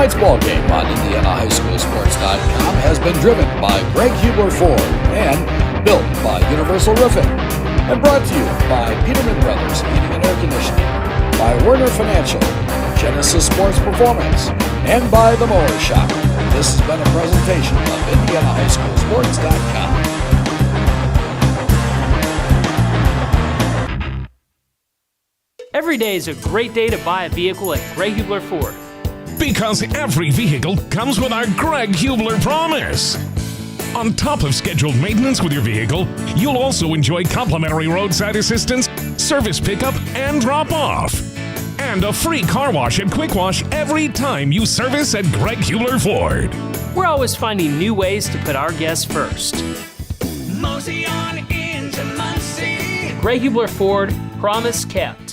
Tonight's ball game on IndianaHighSchoolSports.com has been driven by Greg Hubler Ford and built by Universal Roofing and brought to you by Peterman Brothers Heating and Air Conditioning, by Werner Financial, Genesis Sports Performance, and by The Mower Shop. This has been a presentation of IndianaHighSchoolSports.com. Every day is a great day to buy a vehicle at Greg Hubler Ford. Because every vehicle comes with our Greg Hubler promise. On top of scheduled maintenance with your vehicle, you'll also enjoy complimentary roadside assistance, service pickup, and drop-off. And a free car wash and quick wash every time you service at Greg Hubler Ford. We're always finding new ways to put our guests first. Mosey on into Muncie. Greg Hubler Ford, promise kept.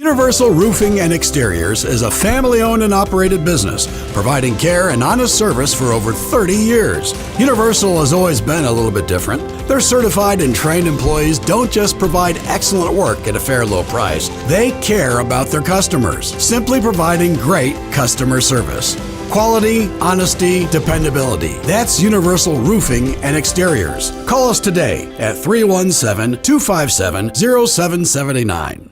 Universal Roofing and Exteriors is a family-owned and operated business, providing care and honest service for over 30 years. Universal has always been a little bit different. Their certified and trained employees don't just provide excellent work at a fair low price. They care about their customers, simply providing great customer service. Quality, honesty, dependability. That's Universal Roofing and Exteriors. Call us today at 317-257-0779.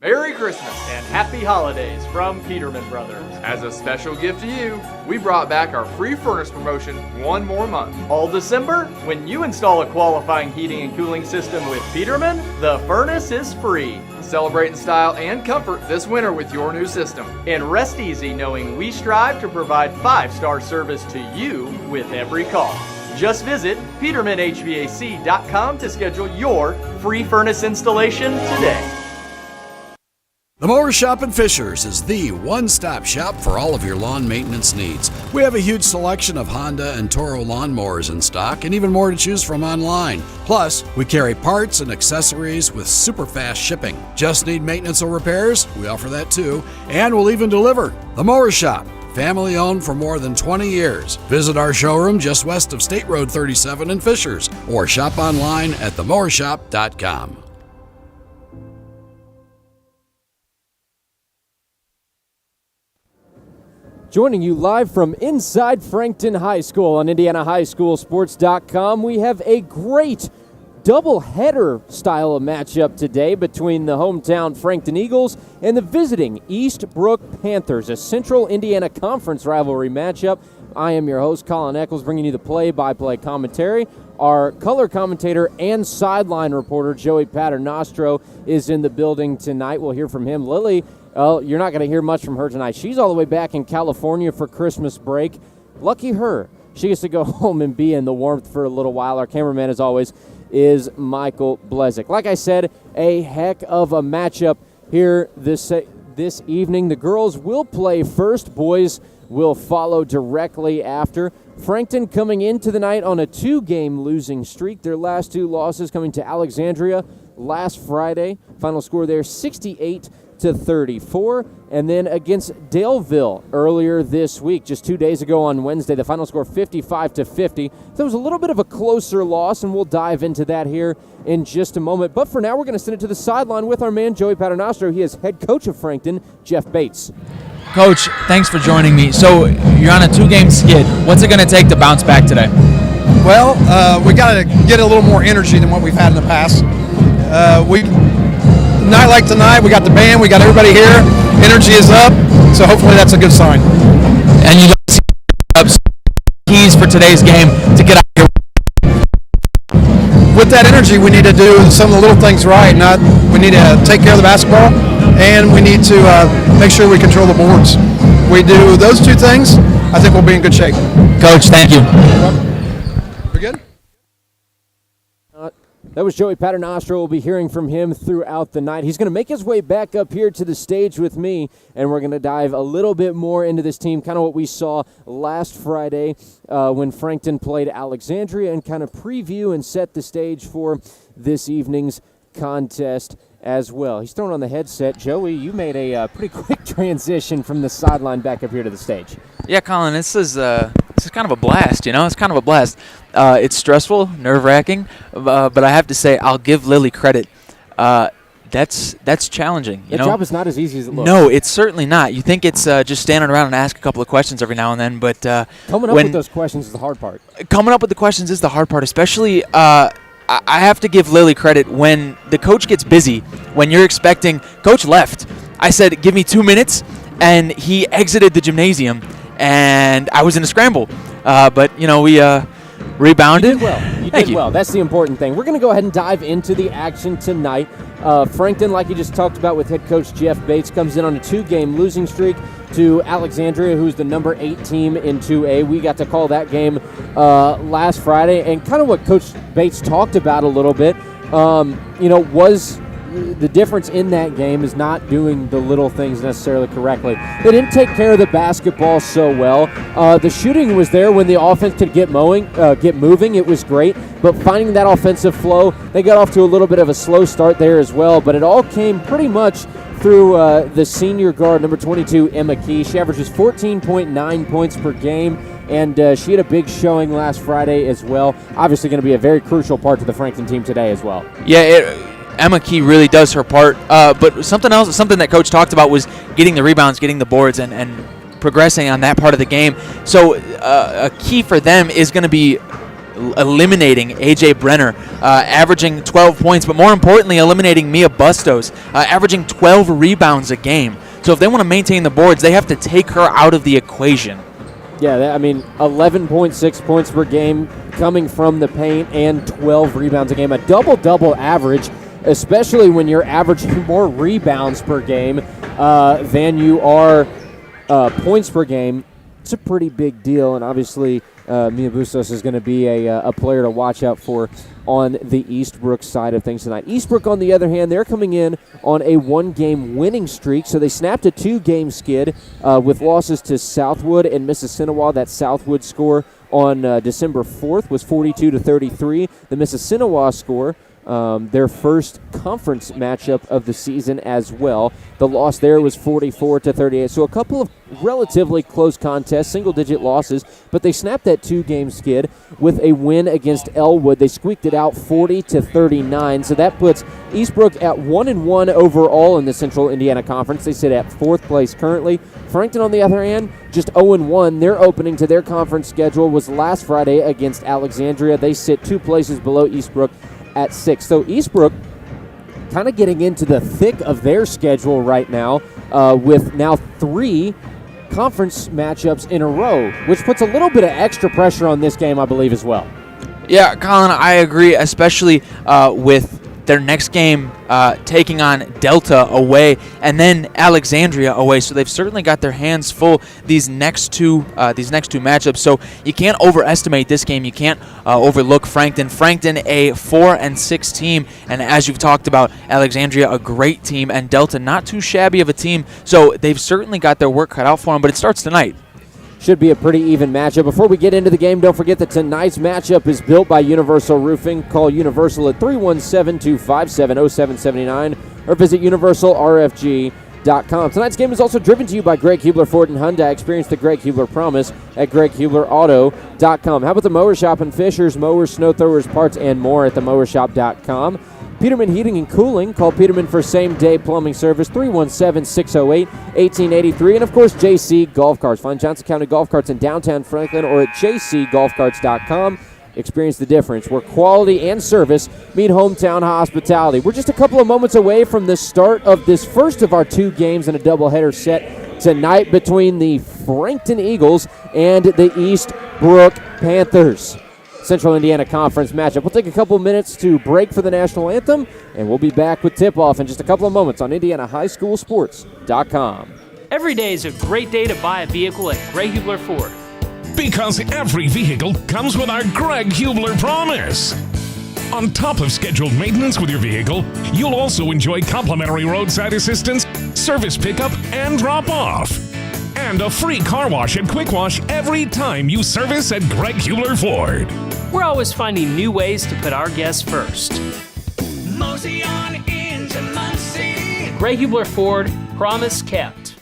Merry Christmas and Happy Holidays from Peterman Brothers. As a special gift to you, we brought back our free furnace promotion one more month. All December, when you install a qualifying heating and cooling system with Peterman, the furnace is free. Celebrate in style and comfort this winter with your new system. And rest easy knowing we strive to provide 5-star service to you with every call. Just visit PetermanHVAC.com to schedule your free furnace installation today. The Mower Shop in Fishers is the one-stop shop for all of your lawn maintenance needs. We have a huge selection of Honda and Toro lawnmowers in stock and even more to choose from online. Plus, we carry parts and accessories with super fast shipping. Just need maintenance or repairs? We offer that too, and we'll even deliver. The Mower Shop, family owned for more than 20 years. Visit our showroom just west of State Road 37 in Fishers or shop online at themowershop.com. Joining you live from inside Frankton High School on IndianaHighSchoolSports.com, we have a great doubleheader style of matchup today between the hometown Frankton Eagles and the visiting Eastbrook Panthers, a Central Indiana Conference rivalry matchup. I am your host, Colin Eccles, bringing you the play-by-play commentary. Our color commentator and sideline reporter, Joey Paternostro, is in the building tonight. We'll hear from him. Lily, you're not going to hear much from her tonight. She's all the way back in California for Christmas break. Lucky her. She gets to go home and be in the warmth for a little while. Our cameraman, as always, is Michael Blezik. Like I said, a heck of a matchup here this evening. The girls will play first. Boys will follow directly after. Frankton coming into the night on a 2-game losing streak. Their last 2 losses coming to Alexandria last Friday. Final score there, 68-34. And then against Daleville earlier this week, just 2 days ago on Wednesday, the final score 55-50. So it was a little bit of a closer loss, and we'll dive into that here in just a moment. But for now, we're going to send it to the sideline with our man, Joey Paternostro. He is head coach of Frankton, Jeff Bates. Coach, thanks for joining me. So you're on a 2-game skid. What's it going to take to bounce back today? Well, we got to get a little more energy than what we've had in the past. Night like tonight, we got the band, we got everybody here. Energy is up, so hopefully that's a good sign. And you don't see keys for today's game to get out here. With that energy, we need to do some of the little things right. We need to take care of the basketball, and we need to make sure we control the boards. We do those 2 things, I think we'll be in good shape. Coach, thank you. We're good? That was Joey Paternostro. We'll be hearing from him throughout the night. He's going to make his way back up here to the stage with me, and we're going to dive a little bit more into this team, kind of what we saw last Friday when Frankton played Alexandria, and kind of preview and set the stage for this evening's contest as well. He's throwing on the headset. Joey, you made a pretty quick transition from the sideline back up here to the stage. Yeah, Colin, this is kind of a blast, It's kind of a blast. It's stressful, nerve-wracking, but I have to say I'll give Lily credit. that's challenging. The job is not as easy as it looks. No, it's certainly not. You think it's just standing around and ask a couple of questions every now and then, but coming up with those questions is the hard part. Coming up with the questions is the hard part, especially. I have to give Lily credit when the coach gets busy. When you're expecting, coach left. I said, give me 2 minutes, and he exited the gymnasium, and I was in a scramble. But we rebounded. You did well. You did well. That's the important thing. We're going to go ahead and dive into the action tonight. Frankton, like you just talked about with head coach Jeff Bates, comes in on a 2-game losing streak to Alexandria, who's the number 8 team in 2A. We got to call that game last Friday, and kind of what Coach Bates talked about a little bit, was the difference in that game is not doing the little things necessarily correctly. They didn't take care of the basketball so well. The shooting was there when the offense could get moving. It was great, but finding that offensive flow, they got off to a little bit of a slow start there as well, but it all came pretty much through the senior guard, number 22, Emma Key. She averages 14.9 points per game, and she had a big showing last Friday as well. Obviously going to be a very crucial part to the Frankton team today as well. Yeah, Emma Key really does her part, but something that Coach talked about was getting the rebounds, getting the boards, and progressing on that part of the game. So a key for them is going to be eliminating AJ Brenner, averaging 12 points, but more importantly, eliminating Mia Bustos, averaging 12 rebounds a game. So if they want to maintain the boards, they have to take her out of the equation. Yeah, 11.6 points per game coming from the paint and 12 rebounds a game, a double-double average, especially when you're averaging more rebounds per game than you are points per game. It's a pretty big deal, and obviously Mia Bustos is going to be a player to watch out for on the Eastbrook side of things tonight. Eastbrook, on the other hand, they're coming in on a 1-game winning streak, so they snapped a 2-game skid with losses to Southwood and Mississinewa. That Southwood score on December 4th was 42-33. The Mississinewa score, their first conference matchup of the season as well. The loss there was 44-38. So a couple of relatively close contests, single-digit losses, but they snapped that 2-game skid with a win against Elwood. They squeaked it out 40-39. So that puts Eastbrook at 1-1 overall in the Central Indiana Conference. They sit at 4th place currently. Frankton, on the other hand, just 0-1. Their opening to their conference schedule was last Friday against Alexandria. They sit 2 places below Eastbrook at 6. So Eastbrook kind of getting into the thick of their schedule right now with now 3 conference matchups in a row, which puts a little bit of extra pressure on this game, I believe, as well. Yeah, Colin, I agree, especially with their next game taking on Delta away and then Alexandria away. So they've certainly got their hands full these next two matchups. So you can't overestimate this game. You can't overlook Frankton. Frankton, a 4-6 team, and as you've talked about, Alexandria, a great team, and Delta, not too shabby of a team. So they've certainly got their work cut out for them. But it starts tonight. Should be a pretty even matchup. Before we get into the game, don't forget that tonight's matchup is built by Universal Roofing. Call Universal at 317-257-0779 or visit universalrfg.com. Tonight's game is also driven to you by Greg Hubler Ford and Hyundai. Experience the Greg Hubler promise at greghublerauto.com. How about the Mower Shop and Fishers, mowers, snow throwers, parts, and more at themowershop.com. Peterman Heating and Cooling. Call Peterman for same-day plumbing service, 317-608-1883. And, of course, JC Golf Carts. Find Johnson County Golf Carts in downtown Franklin or at jcgolfcarts.com. Experience the difference where quality and service meet hometown hospitality. We're just a couple of moments away from the start of this first of our 2 games in a doubleheader set tonight between the Frankton Eagles and the Eastbrook Panthers. Central Indiana Conference matchup. We'll take a couple minutes to break for the national anthem, and we'll be back with tip-off in just a couple of moments on IndianaHighSchoolSports.com. Every day is a great day to buy a vehicle at Greg Hubler Ford. Because every vehicle comes with our Greg Hubler promise. On top of scheduled maintenance with your vehicle, you'll also enjoy complimentary roadside assistance, service pickup, and drop-off. And a free car wash and quick wash every time you service at Greg Hubler Ford. We're always finding new ways to put our guests first. Mosey on into Muncie. Greg Hubler Ford, promise kept.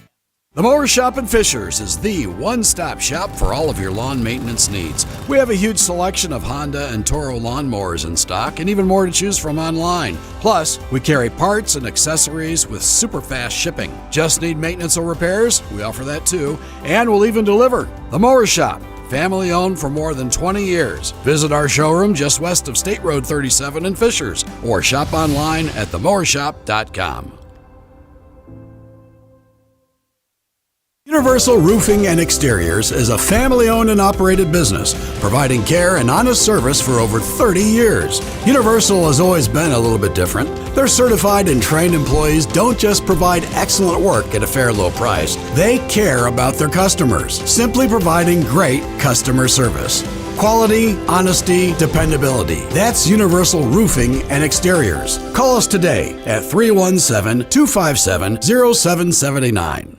The Mower Shop in Fishers is the one-stop shop for all of your lawn maintenance needs. We have a huge selection of Honda and Toro lawnmowers in stock and even more to choose from online. Plus, we carry parts and accessories with super fast shipping. Just need maintenance or repairs? We offer that too, and we'll even deliver. The Mower Shop, family owned for more than 20 years. Visit our showroom just west of State Road 37 in Fishers or shop online at themowershop.com. Universal Roofing and Exteriors is a family-owned and operated business, providing care and honest service for over 30 years. Universal has always been a little bit different. Their certified and trained employees don't just provide excellent work at a fair low price. They care about their customers, simply providing great customer service. Quality, honesty, dependability. That's Universal Roofing and Exteriors. Call us today at 317-257-0779.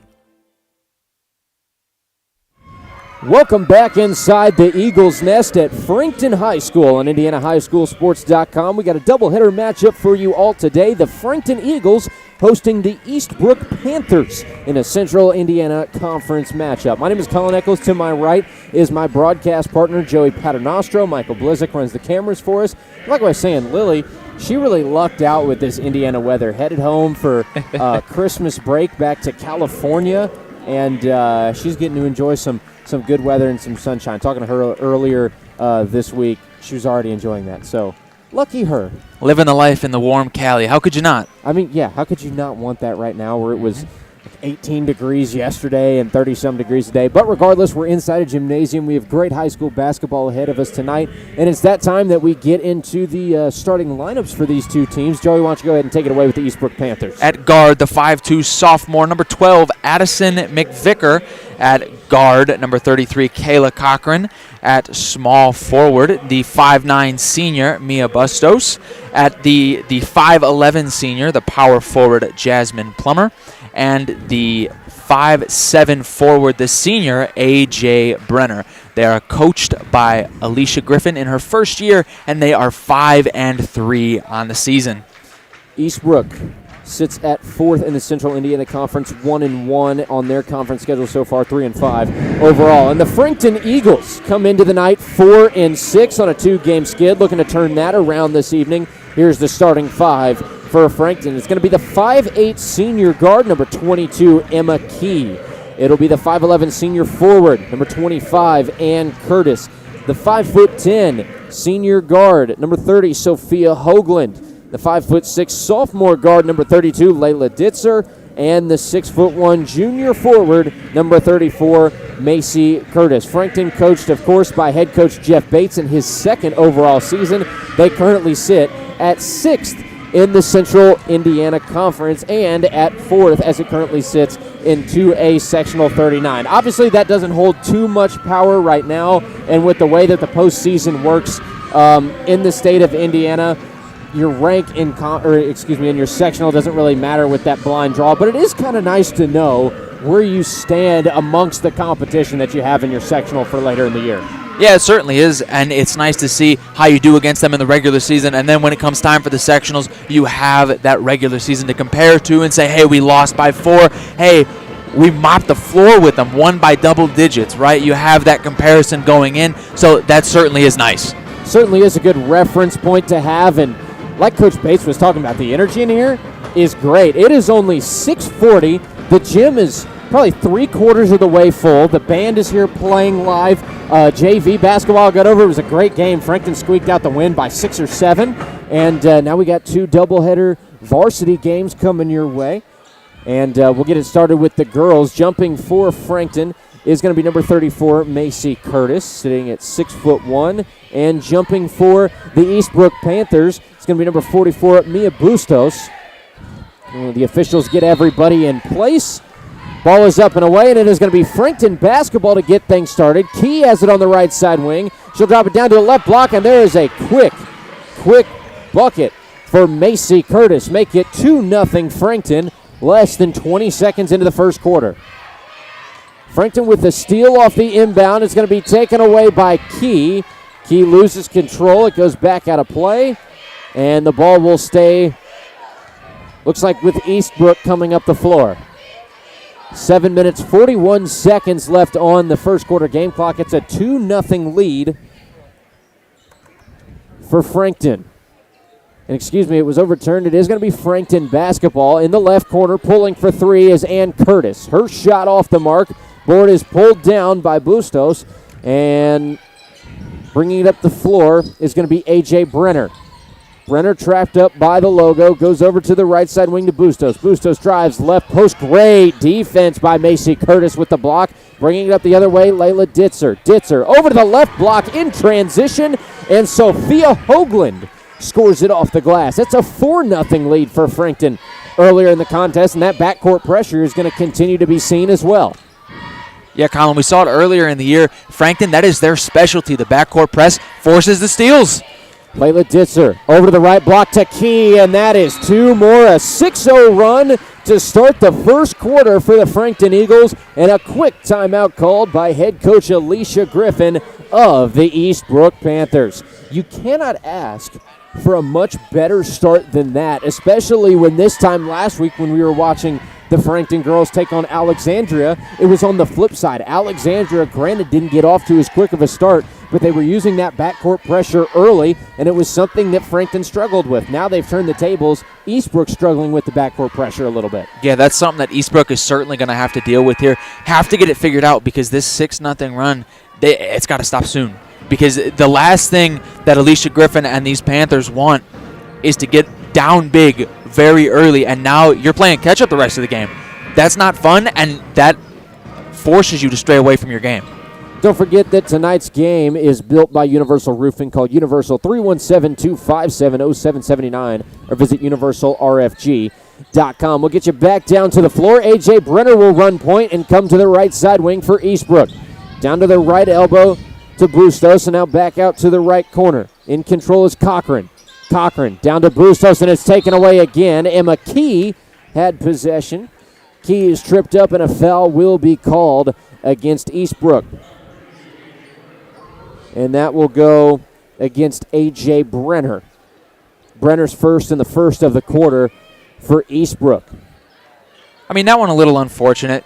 Welcome back inside the Eagles' Nest at Frankton High School on IndianaHighSchoolSports.com. We got a doubleheader matchup for you all today. The Frankton Eagles hosting the Eastbrook Panthers in a Central Indiana Conference matchup. My name is Colin Eccles. To my right is my broadcast partner, Joey Paternostro. Michael Blizek runs the cameras for us. Like I was saying, Lily, she really lucked out with this Indiana weather. Headed home for Christmas break back to California, and she's getting to enjoy some good weather and some sunshine. Talking to her earlier this week, she was already enjoying that. So, lucky her. Living the life in the warm Cali. How could you not? I mean, yeah, how could you not want that right now where it was 18 degrees yesterday and 30-some degrees today? But regardless, we're inside a gymnasium. We have great high school basketball ahead of us tonight, and it's that time that we get into the starting lineups for these two teams. Joey, why don't you go ahead and take it away with the Eastbrook Panthers? At guard, the 5'2 sophomore, number 12, Addison McVicker. At guard, number 33, Kayla Cochran. At small forward, the 5'9 senior, Mia Bustos. At the 5'11 senior, the power forward, Jasmine Plummer. And the 5'7 forward, the senior, A.J. Brenner. They are coached by Alicia Griffin in her first year, and they are 5-3 on the season. Eastbrook sits at fourth in the Central Indiana Conference, 1-1 on their conference schedule so far, 3-5 overall. And the Frankton Eagles come into the night 4-6 on a 2-game skid, looking to turn that around this evening. Here's the starting five for Frankton. It's going to be the 5'8 senior guard, number 22, Emma Key. It'll be the 5'11 senior forward, number 25, Ann Curtis. The 5'10 senior guard, number 30, Sophia Hoagland. The 5'6 sophomore guard, number 32, Layla Ditzer. And the 6'1 junior forward, number 34, Macy Curtis. Frankton coached, of course, by head coach Jeff Bates in his second overall season. They currently sit at 6th in the Central Indiana Conference and at 4th as it currently sits in 2A Sectional 39. Obviously, that doesn't hold too much power right now, and with the way that the postseason works in the state of Indiana, your rank in your sectional doesn't really matter with that blind draw, but it is kind of nice to know where you stand amongst the competition that you have in your sectional for later in the year. Yeah, it certainly is, and it's nice to see how you do against them in the regular season, and then when it comes time for the sectionals, you have that regular season to compare to and say, hey, we lost by 4. Hey, we mopped the floor with them, won by double digits, right? You have that comparison going in, so that certainly is nice. Certainly is a good reference point to have, and like Coach Bates was talking about, the energy in here is great. It is only 6:40. The gym is probably 3/4 of the way full. The band is here playing live. JV basketball got over. It was a great game. Frankton squeaked out the win by 6 or 7. And now we got 2 doubleheader varsity games coming your way. And we'll get it started with the girls. Jumping for Frankton is going to be number 34, Macy Curtis, sitting at 6'1". And jumping for the Eastbrook Panthers, it's going to be number 44, Mia Bustos. The officials get everybody in place. Ball is up and away, and it is going to be Frankton basketball to get things started. Key has it on the right side wing. She'll drop it down to the left block, and there is a quick bucket for Macy Curtis. Make it 2-0 Frankton, less than 20 seconds into the first quarter. Frankton with the steal off the inbound. It's going to be taken away by Key. Key loses control. It goes back out of play, and the ball will stay, looks like, with Eastbrook coming up the floor. 7 minutes, 41 seconds left on the first quarter game clock. It's a 2-0 lead for Frankton. And excuse me, it was overturned. It is going to be Frankton basketball. In the left corner, pulling for three is Ann Curtis. Her shot off the mark. Board is pulled down by Bustos. And bringing it up the floor is going to be A.J. Brenner. Brenner trapped up by the logo, goes over to the right side wing to Bustos. Bustos drives left post. Great defense by Macy Curtis with the block. Bringing it up the other way, Layla Ditzer. Ditzer over to the left block in transition, and Sophia Hoagland scores it off the glass. That's a 4-0 lead for Frankton earlier in the contest, and that backcourt pressure is going to continue to be seen as well. Yeah, Colin, we saw it earlier in the year. Frankton, that is their specialty. The backcourt press forces the steals. Layla Ditzer over to the right block to Key, and that is two more. A 6-0 run to start the first quarter for the Frankton Eagles, and a quick timeout called by head coach Alicia Griffin of the Eastbrook Panthers. You cannot ask for a much better start than that, especially when this time last week when we were watching the Frankton girls take on Alexandria, it was on the flip side. Alexandria, granted, didn't get off to as quick of a start, but they were using that backcourt pressure early, and it was something that Frankton struggled with. Now they've turned the tables. Eastbrook struggling with the backcourt pressure a little bit. Yeah, that's something that Eastbrook is certainly going to have to deal with here. Have to get it figured out because this 6-0 run, it's got to stop soon. Because the last thing that Alicia Griffin and these Panthers want is to get down big very early, and now you're playing catch-up the rest of the game. That's not fun, and that forces you to stray away from your game. Don't forget that tonight's game is built by Universal Roofing. Call Universal 317-257-0779 or visit universalrfg.com. We'll get you back down to the floor. A.J. Brenner will run point and come to the right side wing for Eastbrook. Down to the right elbow to Bustos, and now back out to the right corner. In control is Cochran. Cochran down to Bustos, and it's taken away again. Emma Key had possession. Key is tripped up, and a foul will be called against Eastbrook. And that will go against A.J. Brenner. Brenner's first in the first of the quarter for Eastbrook. I mean, that one a little unfortunate.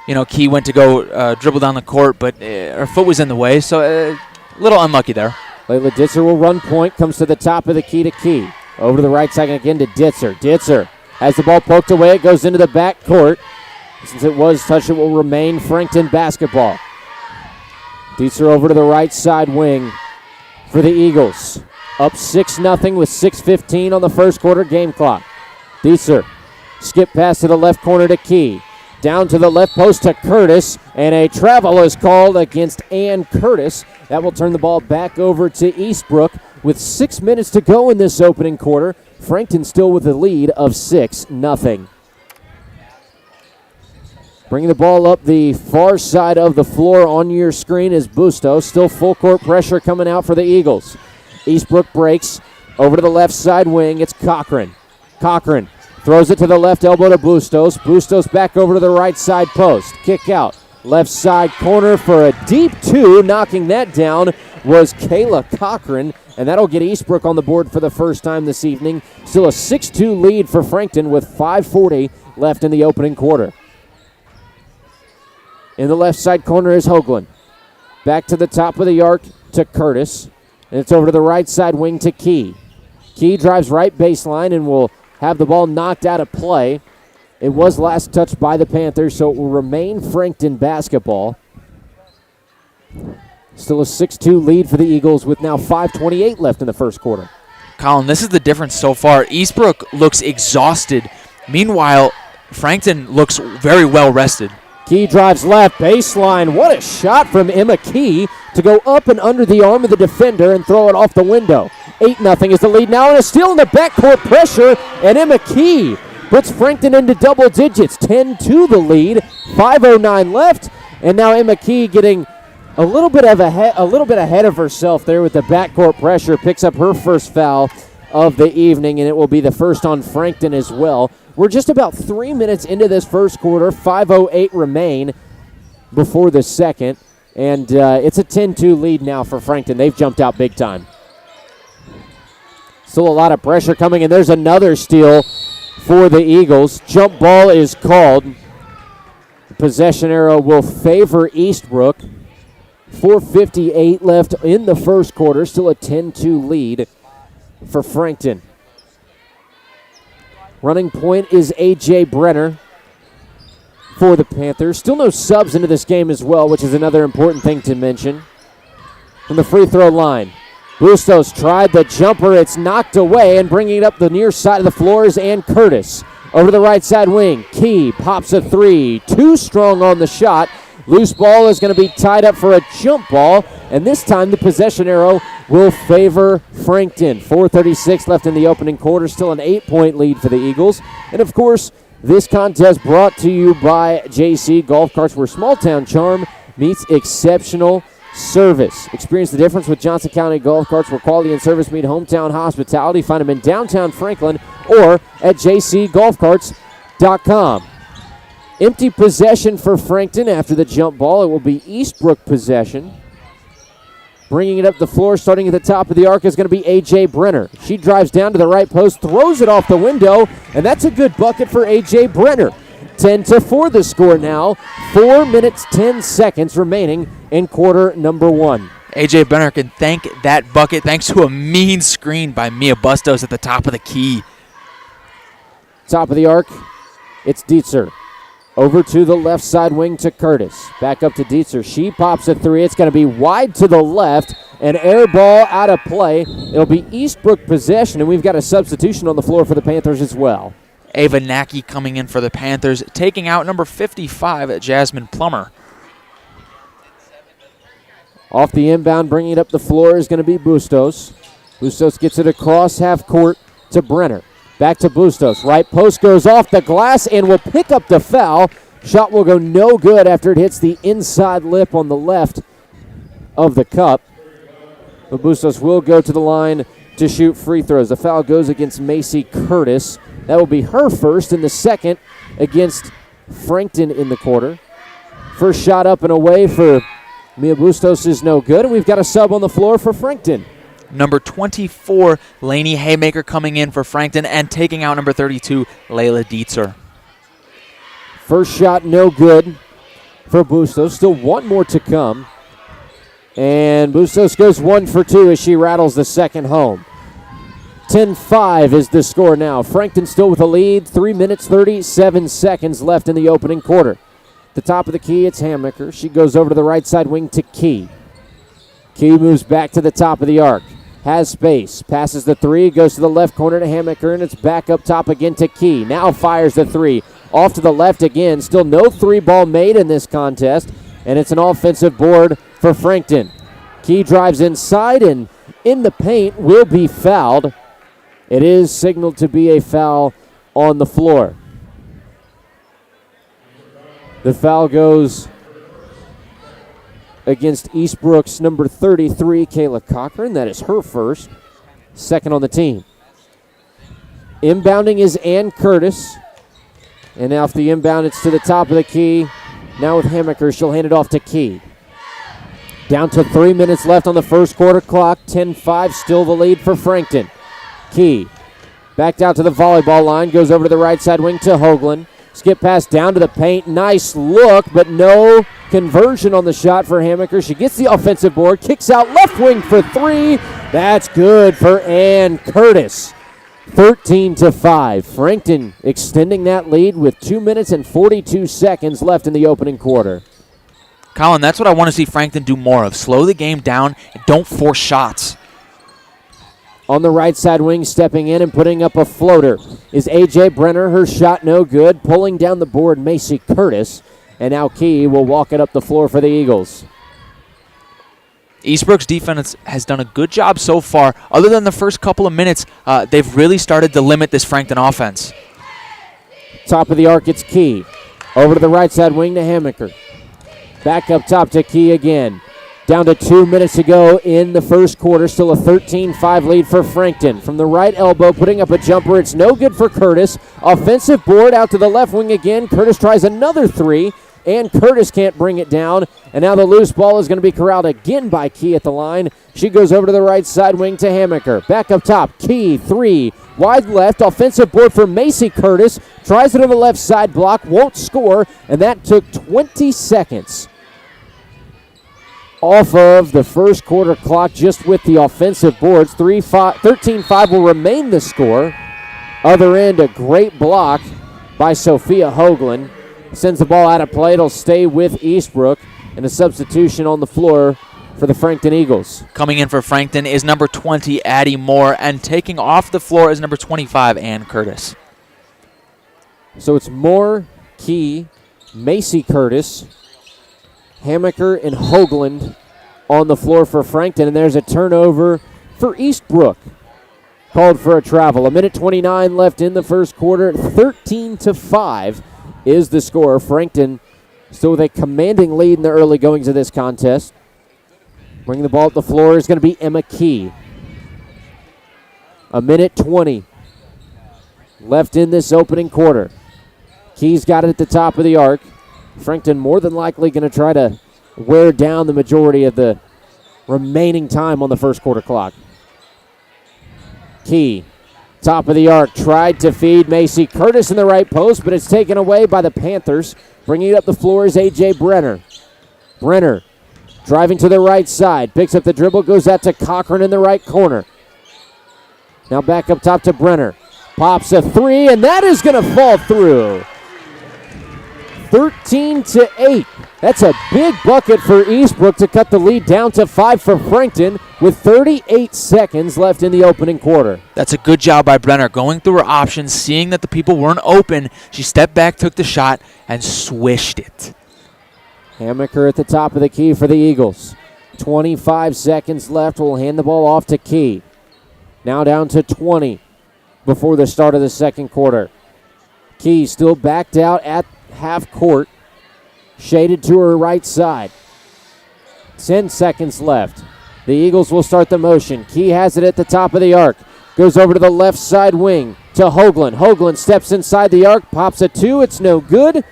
You know, Key went to go dribble down the court, but her foot was in the way, so a little unlucky there. Layla Ditzer will run point, comes to the top of the key to Key. Over to the right side again to Ditzer. Ditzer has the ball poked away. It goes into the back court. Since it was touched, it will remain Frankton basketball. Ditzer over to the right side wing for the Eagles. Up 6-0 with 6:15 on the first quarter game clock. Ditzer skip pass to the left corner to Key. Down to the left post to Curtis, and a travel is called against Ann Curtis. That will turn the ball back over to Eastbrook with 6 minutes to go in this opening quarter. Frankton still with a lead of 6-0. Bringing the ball up the far side of the floor on your screen is Bustos. Still full court pressure coming out for the Eagles. Eastbrook breaks over to the left side wing. It's Cochran. Cochran throws it to the left elbow to Bustos. Bustos back over to the right side post. Kick out. Left side corner for a deep two. Knocking that down was Kayla Cochran, and that'll get Eastbrook on the board for the first time this evening. Still a 6-2 lead for Frankton with 5:40 left in the opening quarter. In the left side corner is Hoagland. Back to the top of the arc to Curtis. And it's over to the right side wing to Key. Key drives right baseline and will have the ball knocked out of play. It was last touched by the Panthers, so it will remain Frankton basketball. Still a 6-2 lead for the Eagles with now 5:28 left in the first quarter. Colin, this is the difference so far. Eastbrook looks exhausted. Meanwhile, Frankton looks very well rested. Key drives left, baseline. What a shot from Emma Key to go up and under the arm of the defender and throw it off the window. 8-0 is the lead now, and a steal in the backcourt pressure, and Emma Key puts Frankton into double digits. 10-2 the lead, 5:09 left, and now Emma Key getting a little bit ahead of herself there with the backcourt pressure. Picks up her first foul of the evening, and it will be the first on Frankton as well. We're just about 3 minutes into this first quarter. 5:08 remain before the second, and it's a 10-2 lead now for Frankton. They've jumped out big time. Still a lot of pressure coming, and there's another steal for the Eagles. Jump ball is called. possession arrow will favor Eastbrook. 4:58 left in the first quarter. Still a 10-2 lead for Frankton. Running point is A.J. Brenner for the Panthers. Still no subs into this game as well, which is another important thing to mention. From the free throw line, Bustos tried the jumper. It's knocked away, and bringing it up the near side of the floor is Ann Curtis. Over the right side wing, Key pops a three. Too strong on the shot. Loose ball is going to be tied up for a jump ball, and this time the possession arrow will favor Frankton. 4:36 left in the opening quarter. Still an 8-point lead for the Eagles. And, of course, this contest brought to you by JC Golf Carts, where small-town charm meets exceptional service. Experience the difference with Johnson County Golf Carts, where quality and service meet hometown hospitality. Find them in downtown Franklin or at jcgolfcarts.com. Empty possession for Frankton after the jump ball. It will be Eastbrook possession. Bringing it up the floor, starting at the top of the arc, is going to be A.J. Brenner. She drives down to the right post, throws it off the window, and that's a good bucket for A.J. Brenner. 10-4 the score now. 4 minutes, 10 seconds remaining in quarter number one. A.J. Brenner can thank that bucket thanks to a mean screen by Mia Bustos at the top of the key. Top of the arc, it's Dietzer. Over to the left side wing to Curtis. Back up to Dietzer. She pops a three. It's going to be wide to the left. An air ball out of play. It'll be Eastbrook possession, and we've got a substitution on the floor for the Panthers as well. Ava Nacky coming in for the Panthers, taking out number 55, Jasmine Plummer. Off the inbound, bringing it up the floor is going to be Bustos. Bustos gets it across half court to Brenner. Back to Bustos. Right post goes off the glass and will pick up the foul. Shot will go no good after it hits the inside lip on the left of the cup. But Bustos will go to the line to shoot free throws. The foul goes against Macy Curtis. That will be her first, and the second against Frankton in the quarter. First shot up and away for Mia Bustos is no good, and we've got a sub on the floor for Frankton. Number 24, Lainey Haymaker coming in for Frankton and taking out number 32, Layla Dietzer. First shot no good for Bustos. Still one more to come. And Bustos goes 1 for 2 as she rattles the second home. 10-5 is the score now. Frankton still with a lead. 3 minutes, 37 seconds left in the opening quarter. The top of the key, it's Haymaker. She goes over to the right side wing to Key. Key moves back to the top of the arc. Has space, passes the three, goes to the left corner to Haymaker, and it's back up top again to Key. Now fires the three. Off to the left again. Still no three ball made in this contest, and it's an offensive board for Frankton. Key drives inside, and in the paint will be fouled. It is signaled to be a foul on the floor. The foul goes against Eastbrook's number 33, Kayla Cochran. That is her first. Second on the team. Inbounding is Ann Curtis. And now off the inbound, it's to the top of the key. Now with Haymaker, she'll hand it off to Key. Down to 3 minutes left on the first quarter clock. 10-5, still the lead for Frankton. Key backed out to the volleyball line. Goes over to the right side wing to Hoagland. Skip pass down to the paint. Nice look, but no conversion on the shot for Haymaker. She gets the offensive board, kicks out left wing for three. That's good for Ann Curtis. 13-5. Frankton extending that lead with 2 minutes and 42 seconds left in the opening quarter. Colin, that's what I want to see Frankton do more of. Slow the game down and don't force shots. On the right side wing, stepping in and putting up a floater is A.J. Brenner. Her shot no good. Pulling down the board, Macy Curtis. And now Key will walk it up the floor for the Eagles. Eastbrook's defense has done a good job so far. Other than the first couple of minutes, they've really started to limit this Frankton offense. Top of the arc, it's Key. Over to the right side wing to Haymaker. Back up top to Key again. Down to 2 minutes to go in the first quarter. Still a 13-5 lead for Frankton. From the right elbow, putting up a jumper. It's no good for Curtis. Offensive board out to the left wing again. Curtis tries another three. and Curtis can't bring it down. And now the loose ball is going to be corralled again by Key at the line. She goes over to the right side wing to Hammaker. Back up top, Key, 3, wide left, offensive board for Macy Curtis. Tries it on the left side block, won't score, and that took 20 seconds off of the first quarter clock just with the offensive boards. 13-5 will remain the score. Other end, a great block by Sophia Hoagland. Sends the ball out of play. It'll stay with Eastbrook, and a substitution on the floor for the Frankton Eagles. Coming in for Frankton is number 20, Addie Moore, and taking off the floor is number 25, Ann Curtis. So it's Moore, Key, Macy Curtis, Hammaker, and Hoagland on the floor for Frankton, and there's a turnover for Eastbrook. Called for a travel. 1:29 left in the first quarter. 13-5 is the score. Frankton still with a commanding lead in the early goings of this contest. Bringing the ball up the floor is going to be Emma Key. 1:20 left in this opening quarter. Key's got it at the top of the arc. Frankton more than likely going to try to wear down the majority of the remaining time on the first quarter clock. Key, top of the arc, tried to feed Macy Curtis in the right post, but it's taken away by the Panthers. Bringing it up the floor is A.J. Brenner. Brenner driving to the right side, picks up the dribble, goes out to Cochran in the right corner. Now back up top to Brenner. Pops a 3, and that is going to fall through. 13-8. That's a big bucket for Eastbrook to cut the lead down to 5 for Frankton with 38 seconds left in the opening quarter. That's a good job by Brenner, going through her options, seeing that the people weren't open. She stepped back, took the shot, and swished it. Hammaker at the top of the key for the Eagles. 25 seconds left. We'll hand the ball off to Key. Now down to 20 before the start of the second quarter. Key still backed out at half court. Shaded to her right side. 10 seconds left. The Eagles will start the motion. Key has it at the top of the arc. Goes over to the left side wing to Hoagland. Hoagland steps inside the arc, pops a 2. It's no good.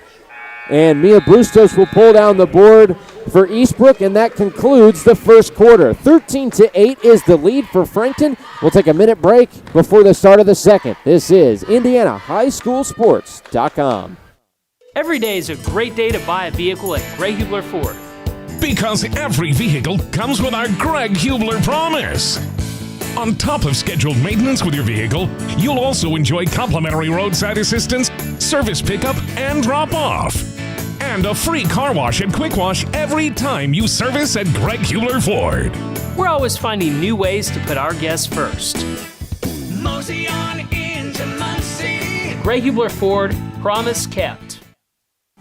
And Mia Bustos will pull down the board for Eastbrook, and that concludes the first quarter. 13-8 is the lead for Frankton. We'll take a minute break before the start of the second. This is IndianaHighSchoolSports.com. Every day is a great day to buy a vehicle at Greg Hubler Ford. Because every vehicle comes with our Greg Hubler promise. On top of scheduled maintenance with your vehicle, you'll also enjoy complimentary roadside assistance, service pickup, and drop-off. And a free car wash and quick wash every time you service at Greg Hubler Ford. We're always finding new ways to put our guests first. Mosey on into Muncie. Greg Hubler Ford, promise kept.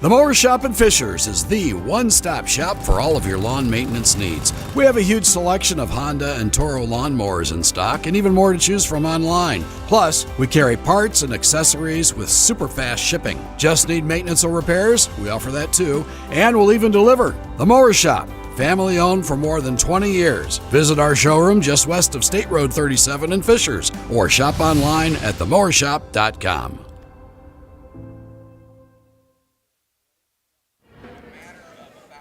The Mower Shop in Fishers is the one-stop shop for all of your lawn maintenance needs. We have a huge selection of Honda and Toro lawnmowers in stock and even more to choose from online. Plus, we carry parts and accessories with super fast shipping. Just need maintenance or repairs? We offer that too, and we'll even deliver. The Mower Shop, family owned for more than 20 years. Visit our showroom just west of State Road 37 in Fishers or shop online at themowershop.com.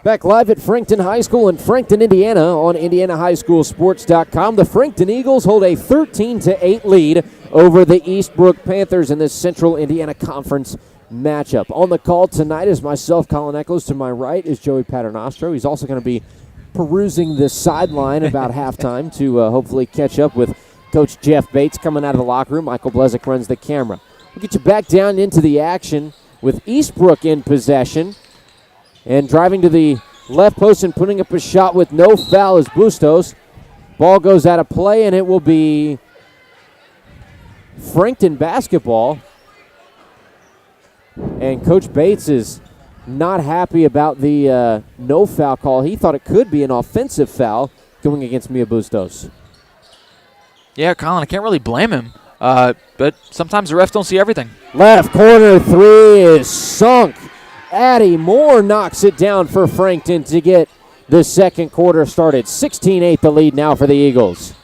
Back live at Frankton High School in Frankton, Indiana on IndianaHighSchoolSports.com. The Frankton Eagles hold a 13-8 lead over the Eastbrook Panthers in this Central Indiana Conference matchup. On the call tonight is myself, Colin Echols. To my right is Joey Paternostro. He's also going to be perusing the sideline about halftime to hopefully catch up with Coach Jeff Bates coming out of the locker room. Michael Blezick runs the camera. We'll get you back down into the action with Eastbrook in possession. And driving to the left post and putting up a shot with no foul is Bustos. Ball goes out of play, and it will be Frankton basketball. And Coach Bates is not happy about the no foul call. He thought it could be an offensive foul going against Mia Bustos. Yeah, Colin, I can't really blame him. But sometimes the refs don't see everything. Left corner 3 is sunk. Addie Moore knocks it down for Frankton to get the second quarter started. 16-8 the lead now for the Eagles.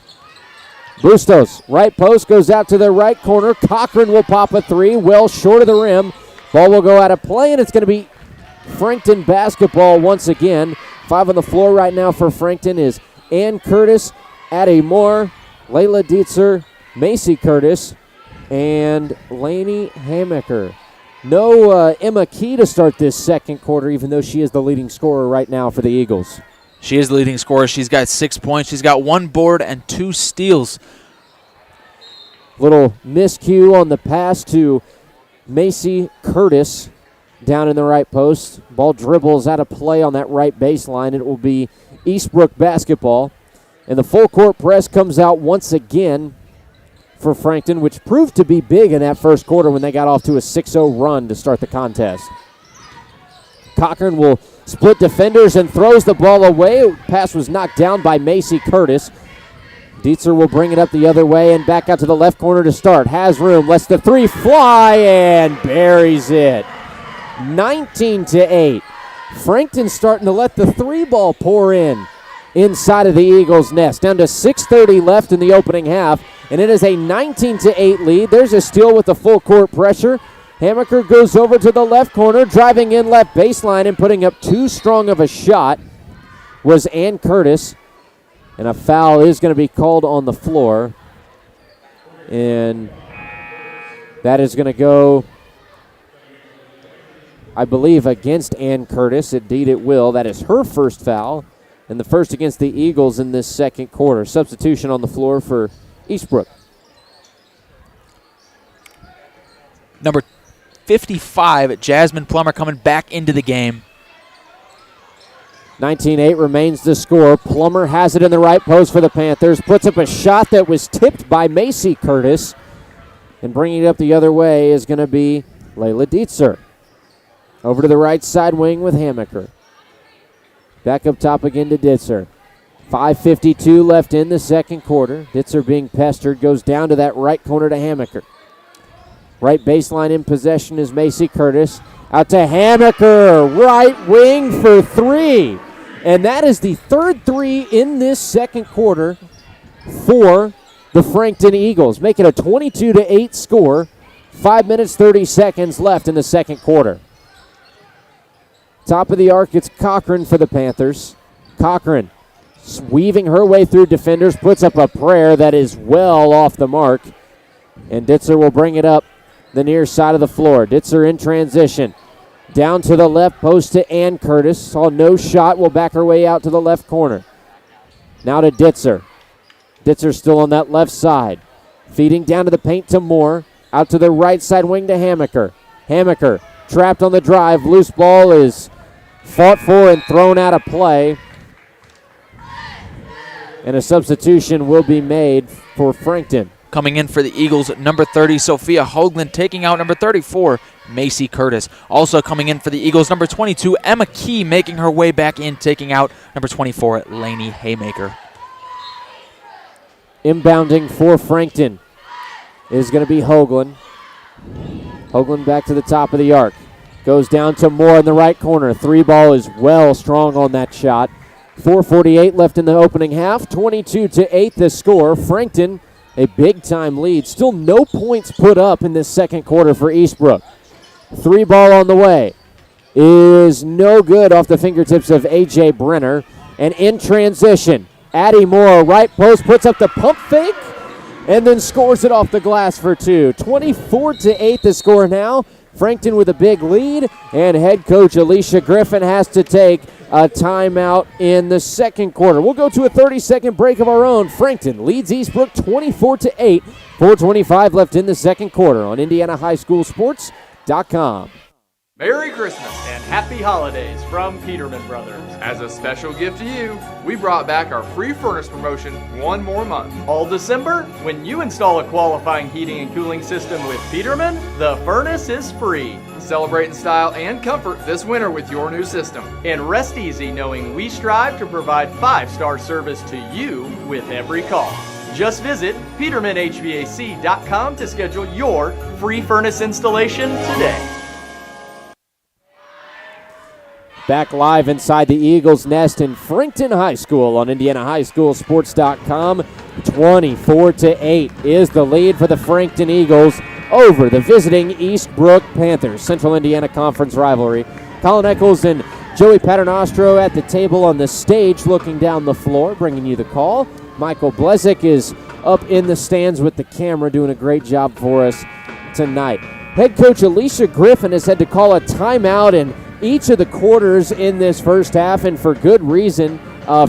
Bustos, right post, goes out to the right corner. Cochran will pop a 3, well short of the rim. Ball will go out of play, and it's going to be Frankton basketball once again. 5 on the floor right now for Frankton is Ann Curtis, Addie Moore, Layla Dietzer, Macy Curtis, and Lainey Hamaker. No Emma Key to start this second quarter, even though she is the leading scorer right now for the Eagles. She is the leading scorer. She's got 6 points. She's got 1 board and 2 steals. Little miscue on the pass to Macy Curtis down in the right post. Ball dribbles out of play on that right baseline. It will be Eastbrook basketball. And the full court press comes out once again for Frankton, which proved to be big in that first quarter when they got off to a 6-0 run to start the contest. Cochran will split defenders and throws the ball away. Pass was knocked down by Macy Curtis. Dietzer will bring it up the other way and back out to the left corner to start. Has room, lets the 3 fly and buries it. 19-8. Frankton starting to let the 3 ball pour in inside of the Eagles' nest. Down to 6:30 left in the opening half, and it is a 19-8 lead. There's a steal with the full court pressure. Hamaker goes over to the left corner, driving in left baseline and putting up too strong of a shot was Ann Curtis. And a foul is going to be called on the floor. And that is going to go, I believe, against Ann Curtis. Indeed it will. That is her first foul, and the first against the Eagles in this second quarter. Substitution on the floor for Eastbrook. Number 55, Jasmine Plummer, coming back into the game. 19-8 remains the score. Plummer has it in the right post for the Panthers. Puts up a shot that was tipped by Macy Curtis. And bringing it up the other way is going to be Layla Dietzer. Over to the right side wing with Hamaker. Back up top again to Dietzer. 5:52 left in the second quarter. Dietzer being pestered. Goes down to that right corner to Hamaker. Right baseline in possession is Macy Curtis. Out to Hamaker. Right wing for 3. And that is the third 3 in this second quarter for the Frankton Eagles. Make it a 22-8 score. 5 minutes, 30 seconds left in the second quarter. Top of the arc, it's Cochran for the Panthers. Cochran weaving her way through defenders, puts up a prayer that is well off the mark. And Dietzer will bring it up the near side of the floor. Dietzer in transition. Down to the left post to Ann Curtis. Saw no shot, will back her way out to the left corner. Now to Dietzer. Dietzer still on that left side. Feeding down to the paint to Moore. Out to the right side wing to Hamaker. Hamaker trapped on the drive. Loose ball is fought for and thrown out of play. And a substitution will be made for Frankton. Coming in for the Eagles, number 30, Sophia Hoagland, taking out number 34, Macy Curtis. Also coming in for the Eagles, number 22, Emma Key, making her way back in, taking out number 24, Lainey Haymaker. Inbounding for Frankton is going to be Hoagland. Hoagland back to the top of the arc. Goes down to Moore in the right corner. 3 ball is well strong on that shot. 4:48 left in the opening half. 22-8 the score. Frankton, a big-time lead. Still no points put up in this second quarter for Eastbrook. 3 ball on the way is no good off the fingertips of A.J. Brenner. And in transition, Addie Moore, right post, puts up the pump fake and then scores it off the glass for 2. 24-8 the score now. Frankton with a big lead, and head coach Alicia Griffin has to take a timeout in the second quarter. We'll go to a 30-second break of our own. Frankton leads Eastbrook 24-8. 4:25 left in the second quarter on IndianaHighSchoolSports.com. Merry Christmas and Happy Holidays from Peterman Brothers. As a special gift to you, we brought back our free furnace promotion one more month. All December, when you install a qualifying heating and cooling system with Peterman, the furnace is free. Celebrate in style and comfort this winter with your new system. And rest easy knowing we strive to provide 5-star service to you with every call. Just visit PetermanHVAC.com to schedule your free furnace installation today. Back live inside the Eagles' nest in Frankton High School on IndianaHighSchoolSports.com. 24-8 is the lead for the Frankton Eagles over the visiting Eastbrook Panthers. Central Indiana Conference rivalry Colin Eccles and Joey Paternostro at the table on the stage looking down the floor, bringing you the call. Michael Blezick is up in the stands with the camera, doing a great job for us tonight. Head coach Alicia Griffin has had to call a timeout in each of the quarters in this first half, and for good reason.